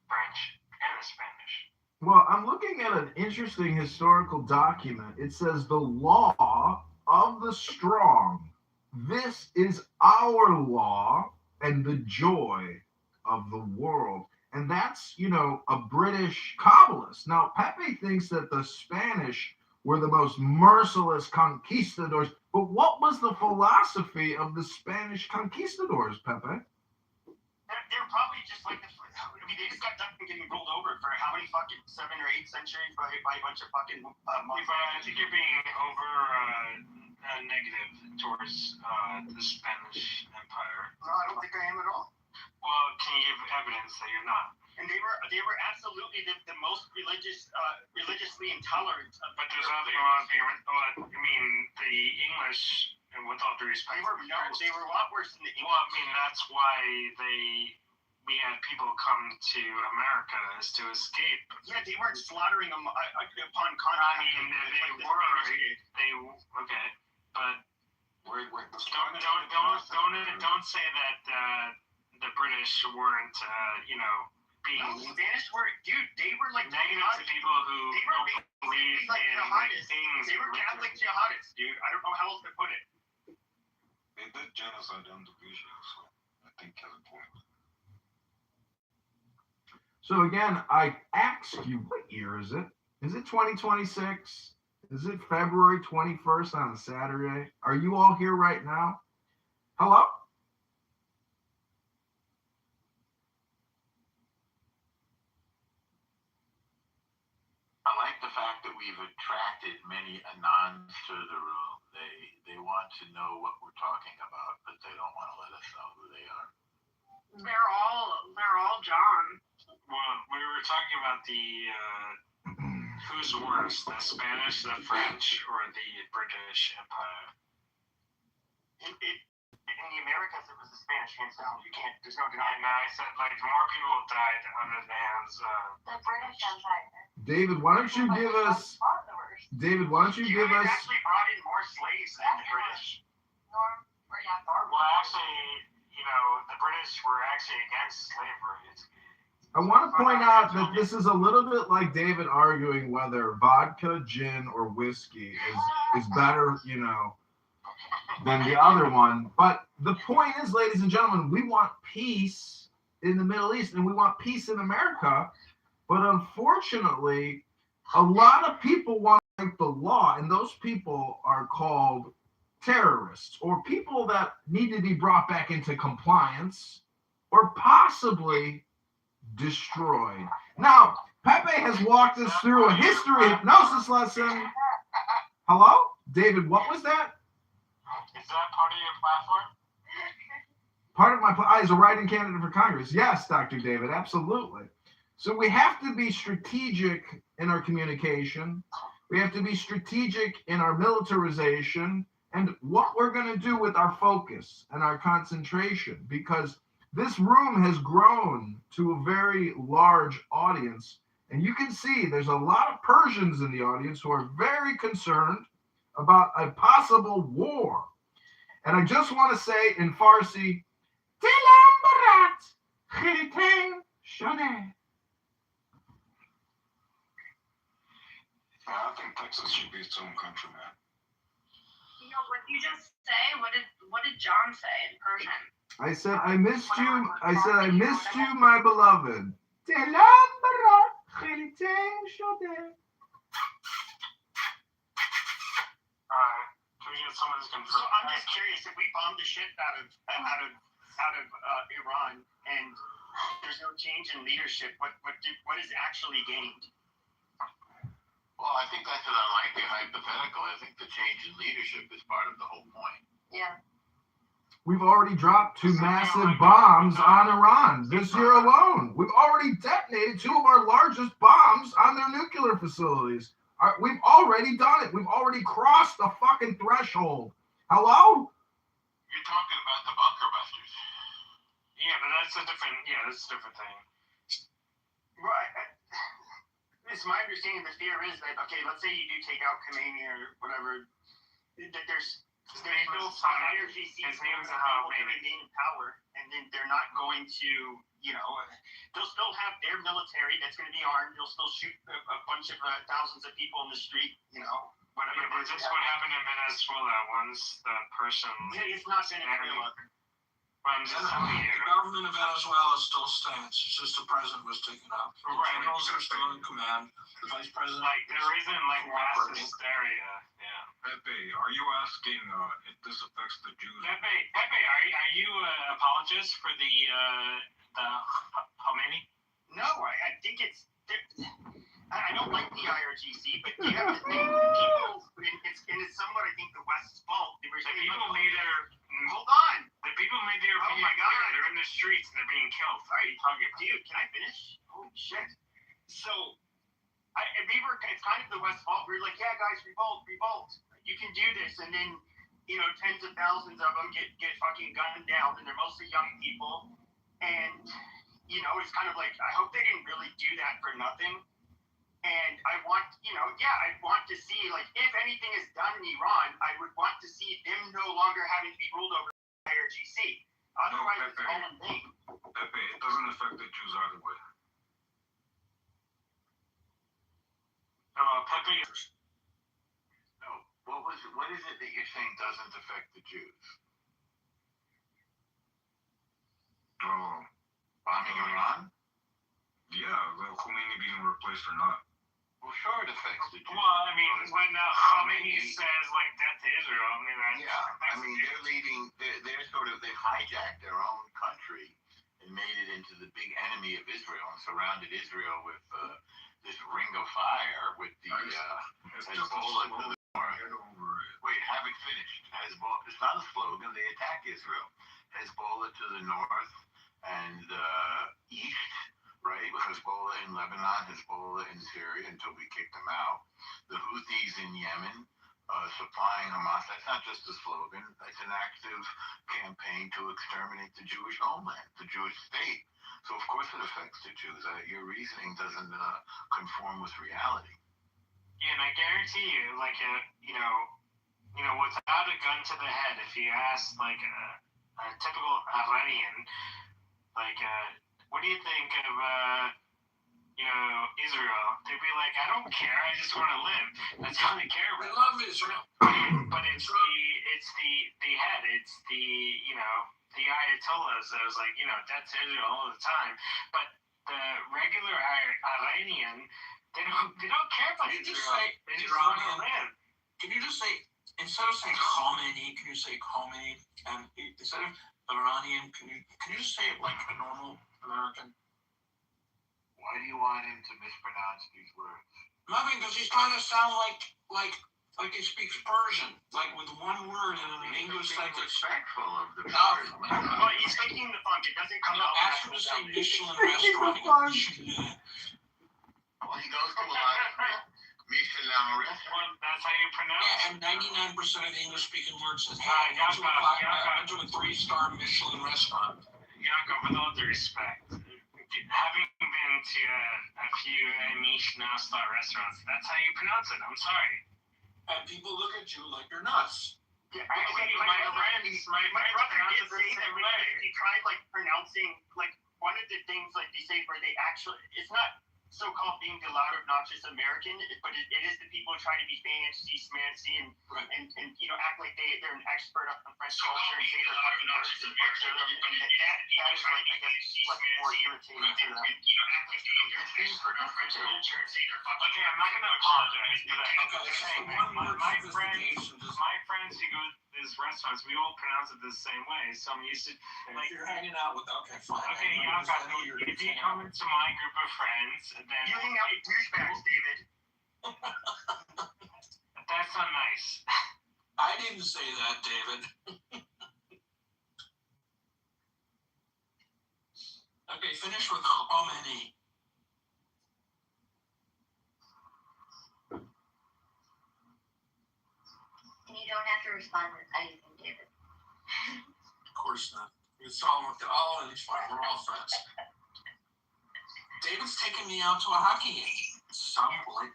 French and the Spanish. Well, I'm looking at an interesting historical document. It says the law of the strong. This is our law and the joy of the world. And that's, a British Kabbalist. Now, Pepe thinks that the Spanish were the most merciless conquistadors. But what was the philosophy of the Spanish conquistadors, Pepe? They're probably just like they just got done getting rolled over for how many fucking 7 or 8 centuries by a bunch of fucking I think you're being over negative towards the Spanish Empire. No, I don't think I am at all. Well, can you give evidence that you're not? And they were absolutely the most religiously intolerant. But there's nothing wrong with the English, and with all due respect, they were a lot worse than the English. Well, that's why we had people come to America is to escape. Yeah, they weren't slaughtering them upon contact. Okay, but don't say that the British weren't, being. No, Spanish were, dude. They were like negative to people who don't believe like in jihadists. things. They were Catholic jihadists, dude. I don't know how else to put it. They did genocide on the British, so I think has a point. So again, I ask you, what year is it? Is it 2026? Is it February 21st on a Saturday? Are you all here right now? Hello? I like the fact that we've attracted many Anons to the room. They want to know what we're talking about, but they don't want to let us know who they are. They're all John. Well, we were talking about the who's worse, the Spanish, the French, or the British Empire? In the Americas, it was the Spanish, hands down. There's no denying. And I said, more people died under the hands of the British Empire. David, why don't you give us? David, why don't you give us? Actually brought in more slaves than the British. Well, actually, the British were actually against slavery. I want to point out that this is a little bit like David arguing whether vodka, gin, or whiskey is better, than the other one. But the point is, ladies and gentlemen, we want peace in the Middle East and we want peace in America. But unfortunately, a lot of people want to break the law, and those people are called terrorists or people that need to be brought back into compliance or possibly destroyed. Now, Pepe has walked us through a history hypnosis lesson. Hello? David, what was that? Is that part of your platform? Part of my as a writing candidate for Congress. Yes, Dr. David, absolutely. So we have to be strategic in our communication. We have to be strategic in our militarization and what we're going to do with our focus and our concentration, because this room has grown to a very large audience. And you can see there's a lot of Persians in the audience who are very concerned about a possible war. And I just want to say in Farsi, Dilam barat khilite shode. I think Texas should be its own country, man. What you just say? What did John say in Persian? I said, I missed you. I said, I missed you, my beloved. Dilam barat khilite shode. Some of this So I'm just curious, if we bomb the shit out of Iran and there's no change in leadership, what is actually gained? Well, I think that's an unlikely hypothetical. I think the change in leadership is part of the whole point. Yeah. We've already dropped 2 massive bombs on Iran this year alone. We've already detonated 2 of our largest bombs on their nuclear facilities. We've already done it. We've already crossed the fucking threshold. Hello? You're talking about the bunker busters. Yeah, but that's a different thing. Right. it's my understanding the fear is that, okay, let's say you do take out Khomeini or whatever, that there's no IRGC His name's able to remain in power, and then they're not going to, they'll still have their military that's going to be armed. They'll still shoot a bunch of thousands of people in the street, whatever. Yeah, but that's what happened in Venezuela once the person. Yeah, it's not Venezuela. I'm just telling you. The government of Venezuela still stands. It's just the president was taken out. The generals are still in command. The vice president. Like, there isn't, like, mass hysteria. Yeah. Pepe, are you asking if this affects the Jews? Pepe, are you an apologist for the Khomeini? No, I think it's. I don't like the IRGC, but you have to think people. It's somewhat, I think, the West's fault. The people made their. Hold on. The people made their opinion clear. They're in the streets and they're being killed. Dude, can I finish? Holy shit. So, it's kind of the West's fault. We were like, yeah, guys, revolt. You can do this. And then, tens of thousands of them get fucking gunned down, and they're mostly young people. And, it's kind of like, I hope they didn't really do that for nothing. And I want, I want to see, like, if anything is done in Iran, I would want to see them no longer having to be ruled over by IRGC. Otherwise, it's all in vain. Pepe, it doesn't affect the Jews either way. Pepe. No, what is it that you're saying doesn't affect the Jews? Bombing Iran? Yeah, the Khomeini being replaced or not. Well, sure, it affects the Jews. Well, I mean, when Khomeini says, like, death to Israel, I mean, they're leading, they've hijacked their own country and made it into the big enemy of Israel and surrounded Israel with this ring of fire with the Hezbollah to the north. Wait, haven't finished. Hezbollah, it's not a slogan, they attack Israel. Hezbollah to the north and east, right? With Hezbollah in Lebanon, Hezbollah in Syria until we kicked them out. The Houthis in Yemen, supplying Hamas. That's not just a slogan. That's an active campaign to exterminate the Jewish homeland, the Jewish state. So of course it affects the Jews. Your reasoning doesn't conform with reality. Yeah, and I guarantee you, like, without a gun to the head, if you ask, like, a typical Iranian, like, what do you think of, Israel? They'd be like, I don't care, I just want to live. That's all they care about. They love Israel. But it's the head, it's the Ayatollahs that was like, that's Israel all the time. But the regular Iranian, they don't care about Israel. They just want to live. Can you just say, instead of saying Khomeini, can you say Khomeini? And instead of Iranian, can you just say it like a normal American? Why do you want him to mispronounce these words? Nothing, because he's trying to sound like he speaks Persian, like with one word in an English sentence. Respectful of the Persian. Well, he's speaking the funk. It doesn't come out. Ask him to say Michelin restaurant. Well, he goes to a lot of Michelin restaurants. That's how you pronounce it. Yeah, and 99% of the English-speaking words says, hey, I went to a 3-star Michelin restaurant. Yaakov, with all due respect, having been to a few Michelin-star restaurants, that's how you pronounce it. I'm sorry. And people look at you like you're nuts. Yeah, actually, my brother did say that he tried, like, pronouncing, like, one of the things, like, they say where they actually, it's not so-called being the loud, obnoxious American, but it is the people who try to be fancy, smancy, and act like they're an expert on French culture and say they're fucking words and butcher them, and that is, like, I guess, like, more irritating to them. Okay, I'm not gonna apologize, but I'm saying, my friends who go to these restaurants, we all pronounce it the same way, so I'm used to, like, if you're hanging out with, okay, fine. Okay, if you come into my group of friends, then you hang out with douchebags, David. That's not nice. I didn't say that, David. Okay, finish with Khomeini. And you don't have to respond with anything, David. Of course not. It's fine. We're all friends. David's taking me out to a hockey game. some point.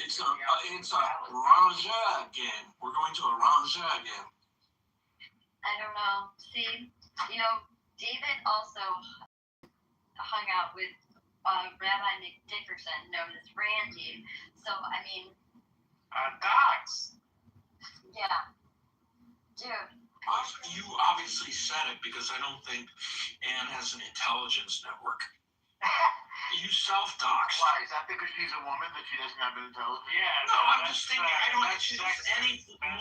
It's a rangeur game. We're going to a rangeur game. I don't know. See, David also hung out with Rabbi Nick Dickerson, known as Randy. So, I mean... Docs! Yeah. Dude. You obviously said it because I don't think Anne has an intelligence network. You self-doxed. Why? Is that because she's a woman that she doesn't have an intelligence? Yeah. No, I'm just thinking. I don't actually.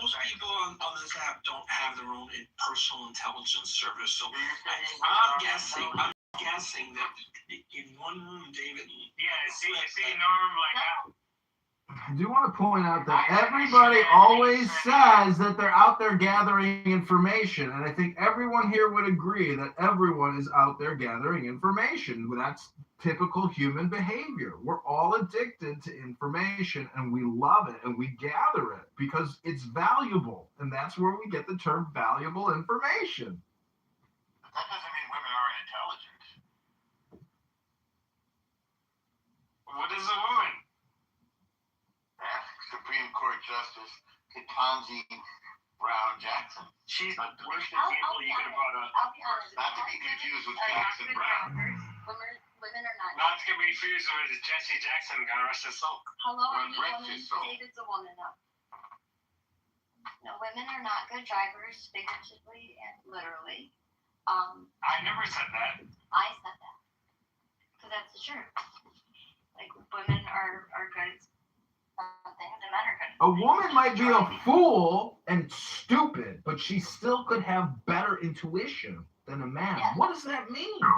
Most people on this app don't have their own personal intelligence service. So I'm guessing that in one room, David. Yeah. See, Norm, like. I do want to point out that everybody always says that they're out there gathering information, and I think everyone here would agree that everyone is out there gathering information. That's typical human behavior. We're all addicted to information, and we love it, and we gather it because it's valuable, and that's where we get the term valuable information. But that doesn't mean women aren't intelligent. What is a woman? Supreme Court Justice Ketanji Brown Jackson. She's the worst example you could have brought up. I'll be honest. Not to be confused with Jackson Brown. Women are not. Not to be confused with Jesse Jackson, God rest his soul. Hello, any woman. David's a woman, though. No, women are not good drivers, figuratively and literally. I never said that. I said that. Because that's the truth. Like, women are good. A woman might be a fool and stupid, but she still could have better intuition than a man. Yes. What does that mean? Yes.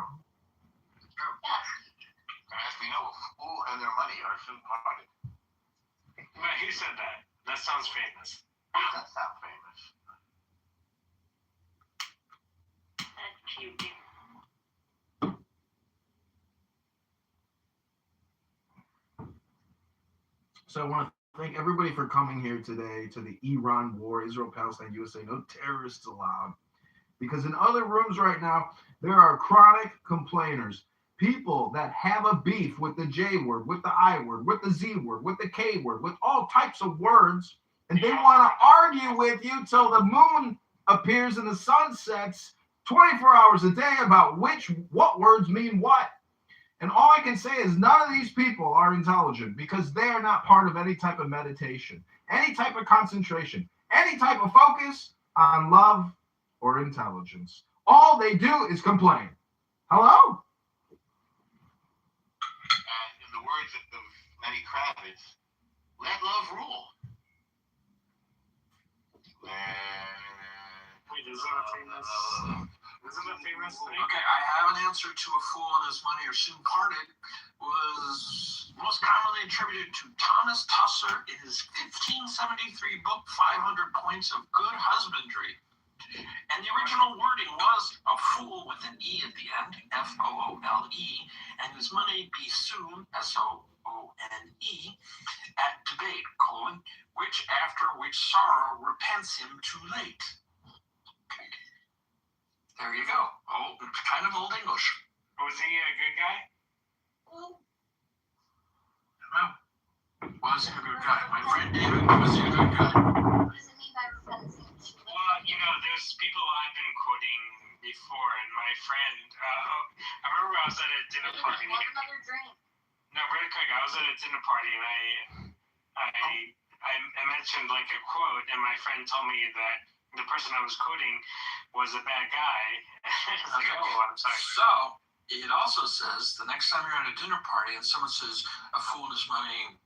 As we know, a fool and their money are soon-parted. But who said that? That sounds famous. It doesn't sound famous. That's cute. So I want to thank everybody for coming here today to the Iran war, Israel, Palestine, USA, no terrorists allowed. Because in other rooms right now, there are chronic complainers, people that have a beef with the J word, with the I word, with the Z word, with the K word, with all types of words, and they want to argue with you till the moon appears and the sun sets 24 hours a day about what words mean what. And all I can say is none of these people are intelligent because they are not part of any type of meditation, any type of concentration, any type of focus on love or intelligence. All they do is complain. Hello? And in the words of Lenny Kravitz, let love rule. Wait, isn't it famous thing? Okay, I have an answer to a fool and his money are soon parted was most commonly attributed to Thomas Tusser in his 1573 book, 500 Points of Good Husbandry. And the original wording was a fool with an E at the end, F-O-O-L-E, and his money be soon, S-O-O-N-E, at debate, which after which sorrow repents him too late. Okay. There you go. Oh, kind of old English. Was he a good guy? No. Was he a good guy? My friend David, was he a good guy? What does it mean by repentance? Well, there's people I've been quoting before, and my friend, I remember I was at a dinner party. Want another drink? No, really quick, I was at a dinner party, and I mentioned like a quote, and my friend told me that the person I was quoting was a bad guy. It's like, oh, I'm sorry. So, it also says the next time you're at a dinner party and someone says a fool in his money,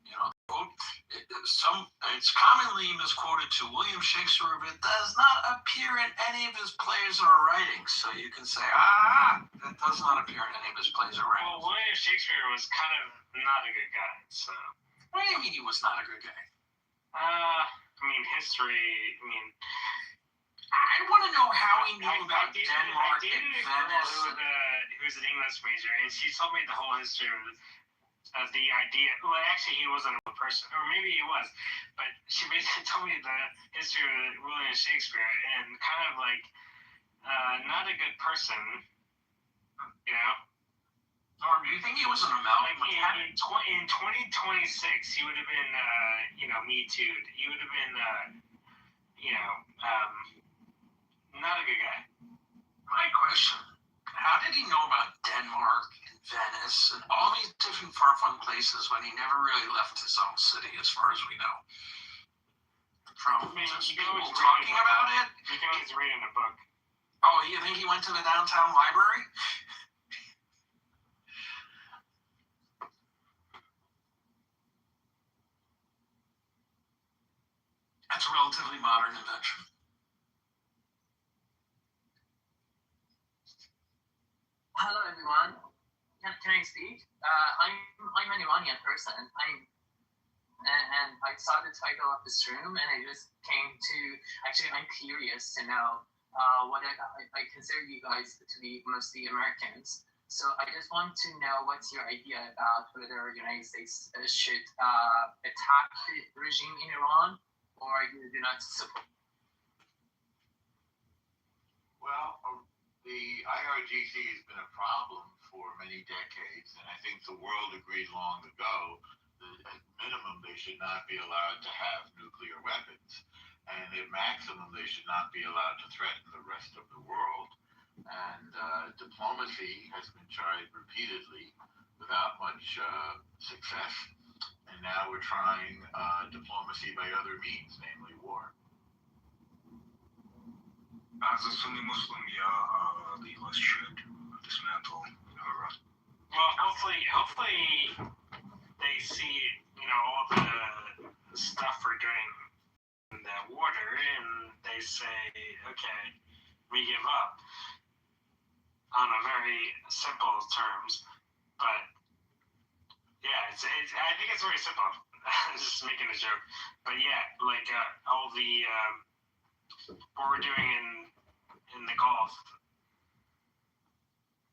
quote, it's commonly misquoted to William Shakespeare, but it does not appear in any of his plays or writings. So you can say, that does not appear in any of his plays or writings. Well, William Shakespeare was kind of not a good guy, so. What do you mean he was not a good guy? History, I want to know how he knew about Denmark and Venice. Who was an English major, and she told me the whole history of the idea. Well, actually, he wasn't a person, or maybe he was, but she basically told me the history of William Shakespeare, and kind of like not a good person, Norm, do you think he was an amalgamated? In 2026, he would have been, Me Too'd. He would have been, not a good guy. My question, how did he know about Denmark and Venice and all these different far-flung places when he never really left his own city, as far as we know? From just people talking about it? You can always read in a book. Oh, you think he went to the downtown library? That's a relatively modern invention. Hello everyone. Can I speak? I'm an Iranian person. And I saw the title of this room, and I just came to. Actually, I'm curious to know what I consider you guys to be mostly Americans. So I just want to know what's your idea about whether the United States should attack the regime in Iran, or you do not support. Well, the IRGC has been a problem for many decades, and I think the world agreed long ago that at minimum they should not be allowed to have nuclear weapons, and at maximum they should not be allowed to threaten the rest of the world. And diplomacy has been tried repeatedly without much success, and now we're trying diplomacy by other means, namely war. As a Sunni Muslim, yeah, the US should dismantle Iran. Well, hopefully they see, all the stuff we're doing in the water, and they say, okay, we give up on a very simple terms. But yeah, I think it's very simple. Just making a joke. But yeah, like all the what we're doing in the Gulf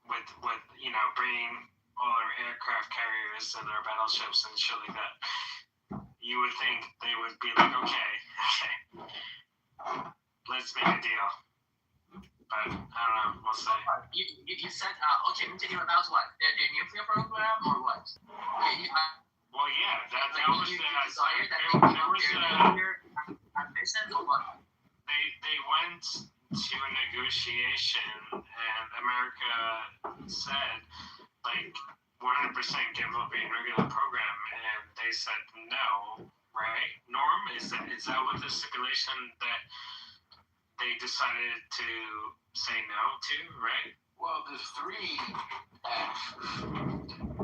with bringing all our aircraft carriers and our battleships and shit like that, you would think they would be like, okay, let's make a deal. But I don't know, we'll see. You said, okay, we're talking about what? The nuclear program or what? Well, yeah, that was the desire that nuclear ambitions or what? They went to a negotiation, and America said, like, 100% give up a regular program, and they said no, right? Norm, is that what the stipulation that they decided to say no to, right? Well, there's 3 F's: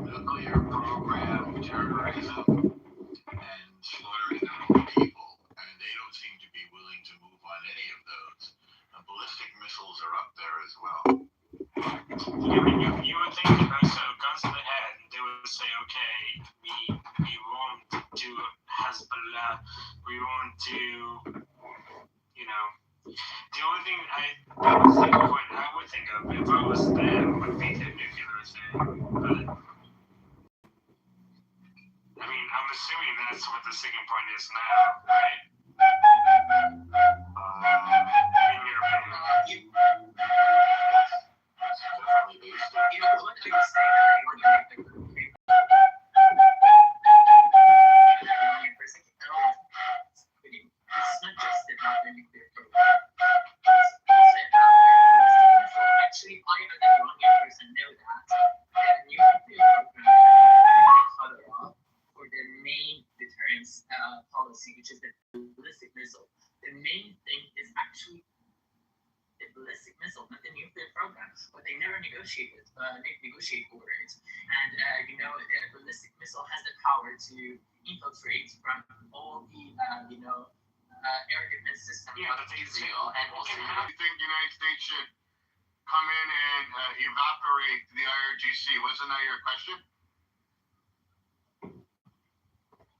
nuclear program, terrorism, and slaughtering their own people. And they don't seem to be willing to move on any of those. Ballistic missiles are up there as well. You would think so, guns to the head, they would say, okay, we won't do Hezbollah, we won't do, the only thing I would think of if I was them would be the nuclear thing, but I mean, I'm assuming that's what the sticking point is now, right? In your opinion. It's not just about the nuclear program. It's also about actually, I as a Iranian person know that the nuclear program can cut off for the main deterrence policy, which is the ballistic missile. The main thing is actually the ballistic missile, not the nuclear program. But they never negotiate for it. And the ballistic missile has the power to infiltrate from all the air defense systems of Israel and also. Do you think the United States should come in and evaporate the IRGC? Wasn't that your question?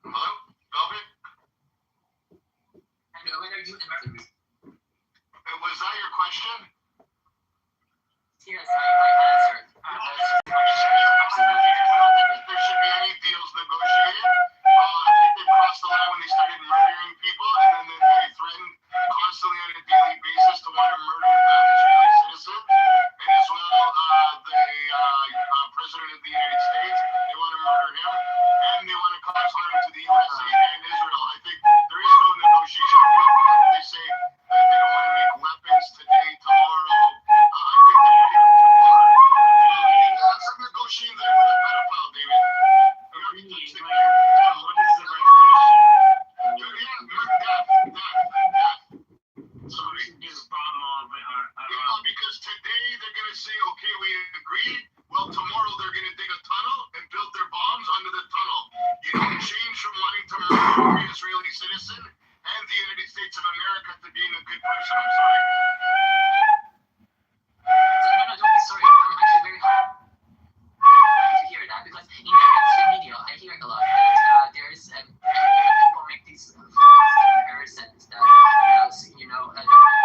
Hello, Velvet? And whether you was that your question? Yes, I answered. There should be any deals negotiated. I think they crossed the line when they started murdering people, and then they threatened constantly on a daily basis to want to murder Israeli citizens. And as well, the president of the Yeah, because today they're gonna say, okay, we agreed. Well, tomorrow they're gonna dig a tunnel and build their bombs under the tunnel. You don't change from wanting to murder every Israeli citizen and the United States of America to being a good person. I'm sorry. No, don't be sorry. I'm actually very happy to hear that because in the mainstream media, I hear a lot that there's people make these comparisons that the United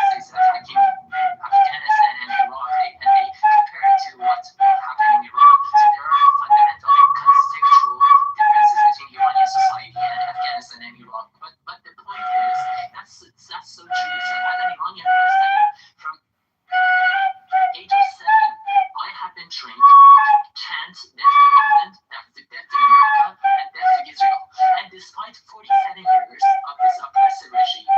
States attacking Afghanistan and Iraq, and they compare it to what will happen in Iran. So there are fundamental and contextual differences between Iranian society and Afghanistan and Iraq. But the point is that's so true. So as an Iranian person, from age of 7, I have been trained to chant death to England, death to America, and death to Israel. And despite 47 years of this oppressive regime,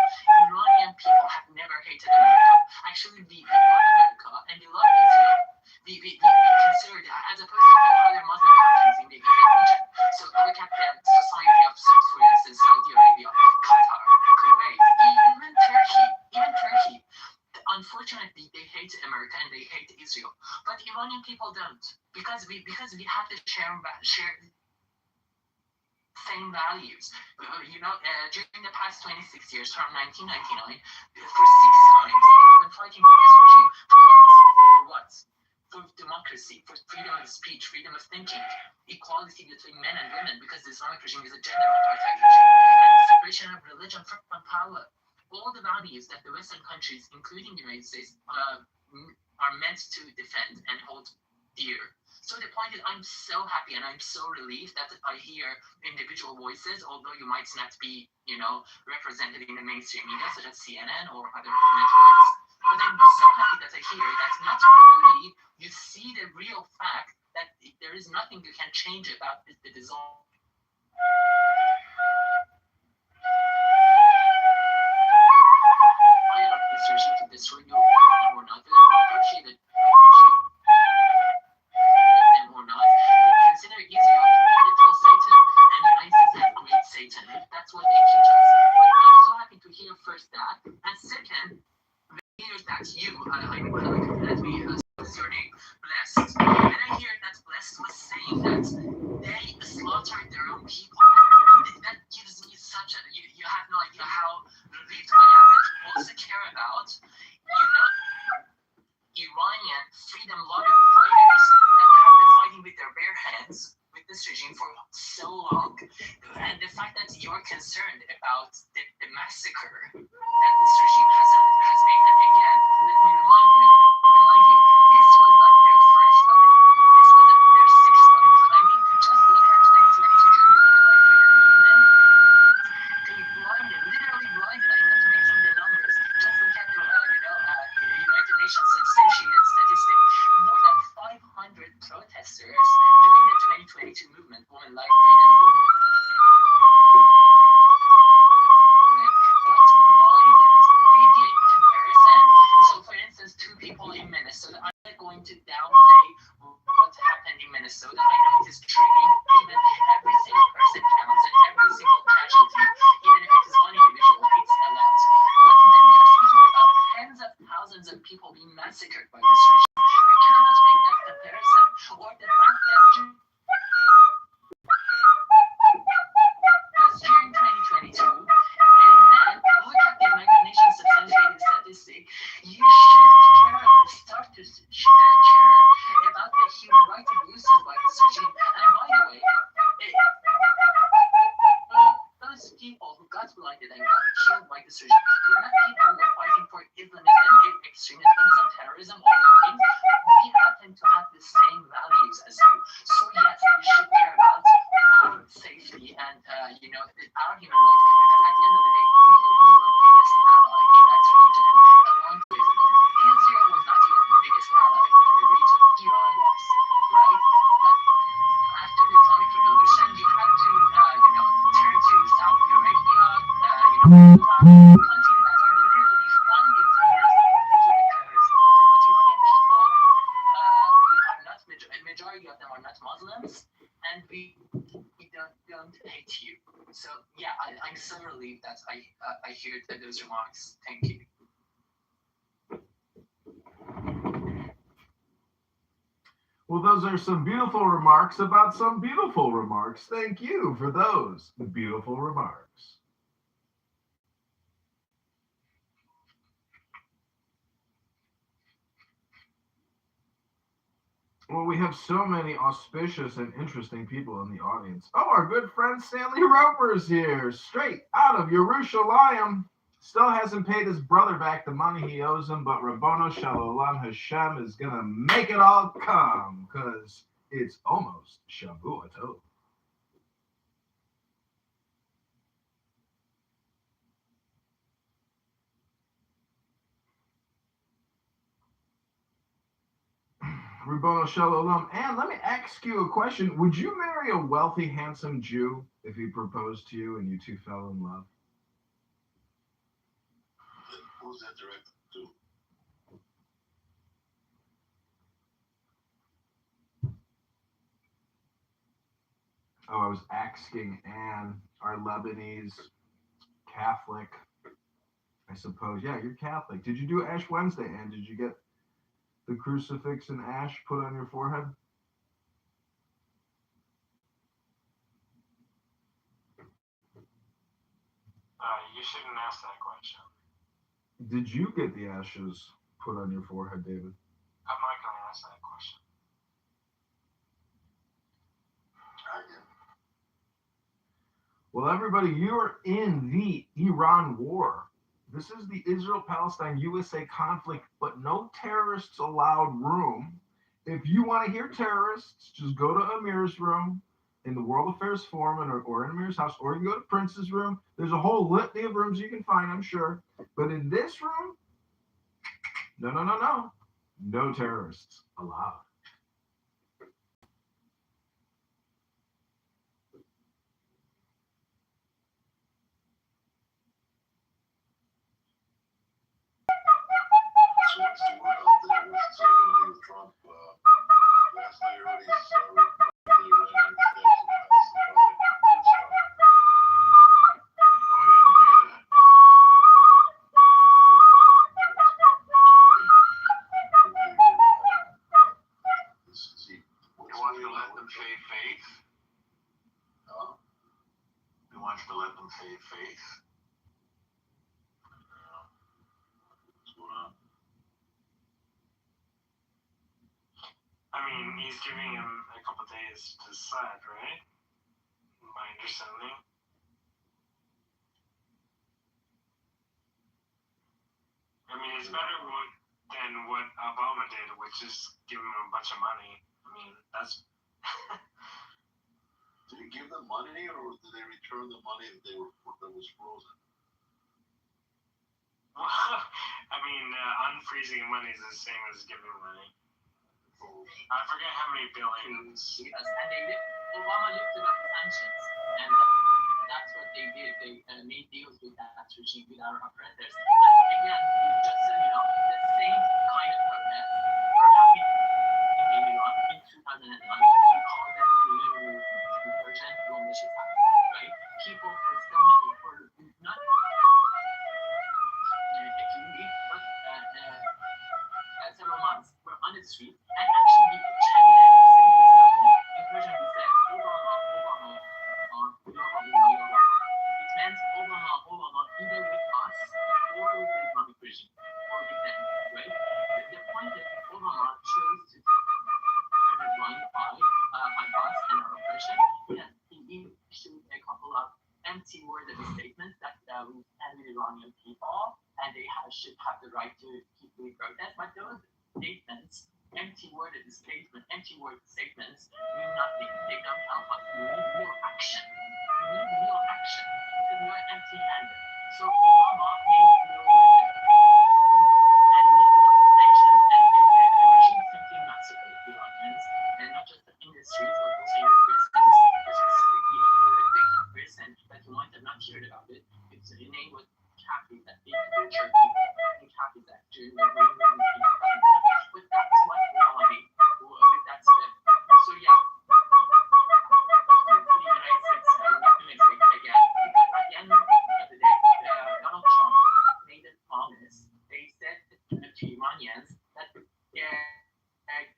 Iranian people have never hated America. Actually, we love America and we love Israel. We consider that as opposed to all other Muslim countries in the region. So look at the society of, for instance, Saudi Arabia, Qatar, Kuwait, even Turkey. Unfortunately, they hate America and they hate Israel, but Iranian people don't, because we have to share same values. During the past 26 years, from 1999, for 6 times, they have been fighting for this regime. For what? For democracy, for freedom of speech, freedom of thinking, equality between men and women, because the Islamic regime is a gender apartheid regime, and separation of religion from power. All the values that the Western countries, including the United States, are meant to defend and hold dear. So the point is, I'm so happy and I'm so relieved that I hear individual voices, although you might not be, represented in the mainstream media, such as CNN or other networks. But I'm so happy that I hear that not only you see the real fact that there is nothing you can change about the dissolve. Regime to destroy you or not, negotiate them or not. They consider Israel to be little Satan and the United States as great Satan. That's what they teach us. But I'm so happy to hear first that, and second, hear that you, let me what's your name, Blessed. And I hear that Blessed was saying that they slaughtered their own people. That gives me such a, you have no idea how relieved I am that you also care about, Iranian freedom-loving fighters that have been fighting with their bare hands with this regime for so long. And the fact that you're concerned about the massacre that this regime has made. And again, let me remind you, this was not their first time. This was their 6th time. I mean, just look at 2022 during the Life Freedom movement. They literally blinded. I'm not making the numbers. Just look at the, United Nations substantiated statistic. More than 500 protesters during the 2022 movement, Women Life Freedom movement, got blinded. They did comparison. So, for instance, 2 people in Minnesota. I'm not going to downplay what happened in Minnesota. I know it is triggering. Even every single person counts and every single casualty, even if it is one individual, it's a lot. But when we are speaking about tens of thousands of people being massacred by this regime, we cannot make that comparison. Or the fact that just during 2022, and then look at the United Nations substantiated statistic, you should start to care about the human rights abuses by this regime. And by the way, those people who got blinded and got killed by this regime were not people who were fighting for Islamism, extremism, terrorism, all those things. We happen to have the same values as you. So yes, we should care about our safety and our human rights, because at the end of the day, we will be your biggest ally in that region a long way ago. Israel was not your biggest ally in the region. Iran was, right? But after the Islamic Revolution, you had to, turn to Saudi Arabia, countries that are literally funding terrorism, Islamic terrorism. But Iranian people, are not, majority of them are not Muslims, and we don't hate you. So yeah, I'm so relieved that I heard those remarks. Thank you. Well, those are some beautiful remarks about some beautiful remarks. Thank you for those beautiful remarks. Well, we have so many auspicious and interesting people in the audience. Oh, our good friend Stanley Roper's here, straight out of Yerushalayim. Still hasn't paid his brother back the money he owes him, but Rabbono Shalom Hashem is going to make it all come, because it's almost Shavua Tov. Rabbono Shalom. And let me ask you a question. Would you marry a wealthy, handsome Jew if he proposed to you and you two fell in love? Who's that directed to? Oh, I was asking Anne, our Lebanese Catholic, I suppose. Yeah, you're Catholic. Did you do Ash Wednesday, Anne? Did you get the crucifix and ash put on your forehead? You shouldn't ask that question. Did you get the ashes put on your forehead, David? I'm not going to ask that question. I did. Well, everybody, you're in the Iran war. This is the Israel-Palestine-USA conflict, but no terrorists allowed room. If you want to hear terrorists, just go to Amir's room in the World Affairs Forum or in Amir's house, or you can go to Prince's room. There's a whole litany of rooms you can find, I'm sure. But in this room, no. No terrorists allowed. So what's the word out there? What's going to do with Trump? Last night I already saw they ran He wants to let them say faith. He wants to let them say faith. What's going on? I mean, he's giving him a couple days to decide, right? My understanding. I mean, it's better than what Obama did, which is give him a bunch of money. I mean, that's. Did he give them money, or did they return the money that was frozen? Well, I mean, unfreezing money is the same as giving money. I forget how many billions. Yes, and Obama lifted up the sanctions, and that's what they did. They made deals with that regime, with our operators. And again, just so you know, the same kind of protests were happening in Iran in 2009. We call them green insurgent militias, right? People for so many, for not a few weeks, but several months, were on the street and actually chanted the specific slogan in Persian. We said, Obama, it meant Obama, either with us or with the Islamic regime, or with them, right? The point that Obama chose to turn a blind eye on us and our oppression, yes, he issued a couple of empty-worded statements that we stand with Iranian people, and they should have the right to peacefully protest. But those statements, empty-worded statements, mean nothing. They don't help us. We need real action. Because we're empty-handed. So Obama made a deal with them and lifted up the sanctions, and the regime simply massacred Iranians, and not just in the streets, but also in the prisons, specifically a horrific prison that you might have not heard about it. Its name was Catholic, that they tortured people in Catholic during the removal in 2009. But that's what Obama did with that step. So yeah, hopefully the United States will not do it again, because at the end of the day, Donald Trump made a promise. They said to Iranians that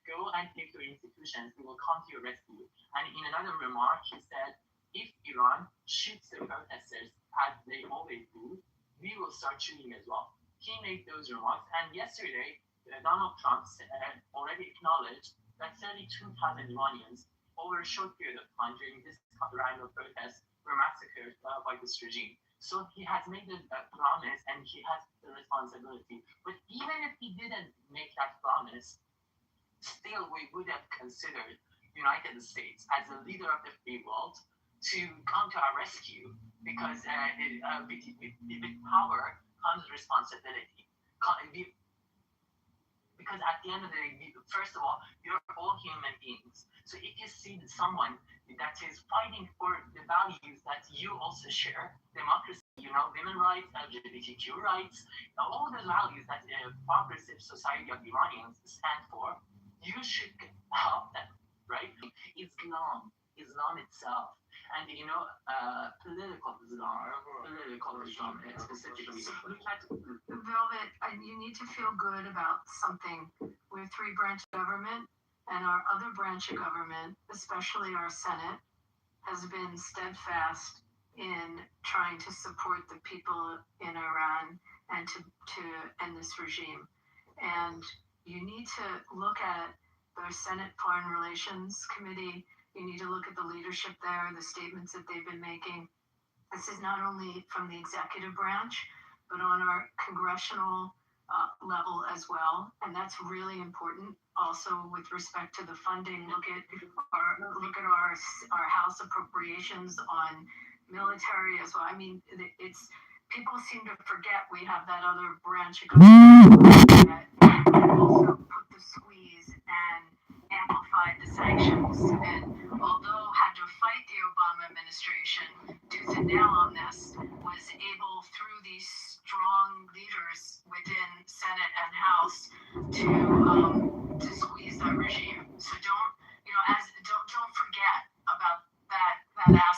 go and take your institutions institutions, we will come to your rescue. And in another remark, he said, if Iran shoots the protesters, as they always do, we will start shooting as well. He made those remarks, and yesterday, Donald Trump already acknowledged that 32,000 Iranians over a short period of time during this random protest were massacred by this regime. So he has made a promise and he has the responsibility. But even if he didn't make that promise, still we would have considered United States as a leader of the free world to come to our rescue, because with power comes responsibility. Because at the end of the day, first of all, you're all human beings. So if you see someone that is fighting for the values that you also share, democracy, women's rights, LGBTQ rights, all the values that a progressive society of Iranians stand for, you should help them, right? Islam itself, and political Islam specifically. Velvet, you need to feel good about something. We're three-branch government, and our other branch of government, especially our Senate, has been steadfast in trying to support the people in Iran and to end this regime. And you need to look at the Senate Foreign Relations Committee. You need to look at the leadership there, the statements that they've been making. This is not only from the executive branch, but on our congressional level as well, and that's really important. Also, with respect to the funding, look at our House appropriations on military as well. I mean, it's people seem to forget we have that other branch of government that also put the squeeze and amplified the sanctions. And although had to fight the Obama administration tooth and nail on this, was able through these strong leaders within Senate and House to squeeze that regime. So don't forget about that aspect.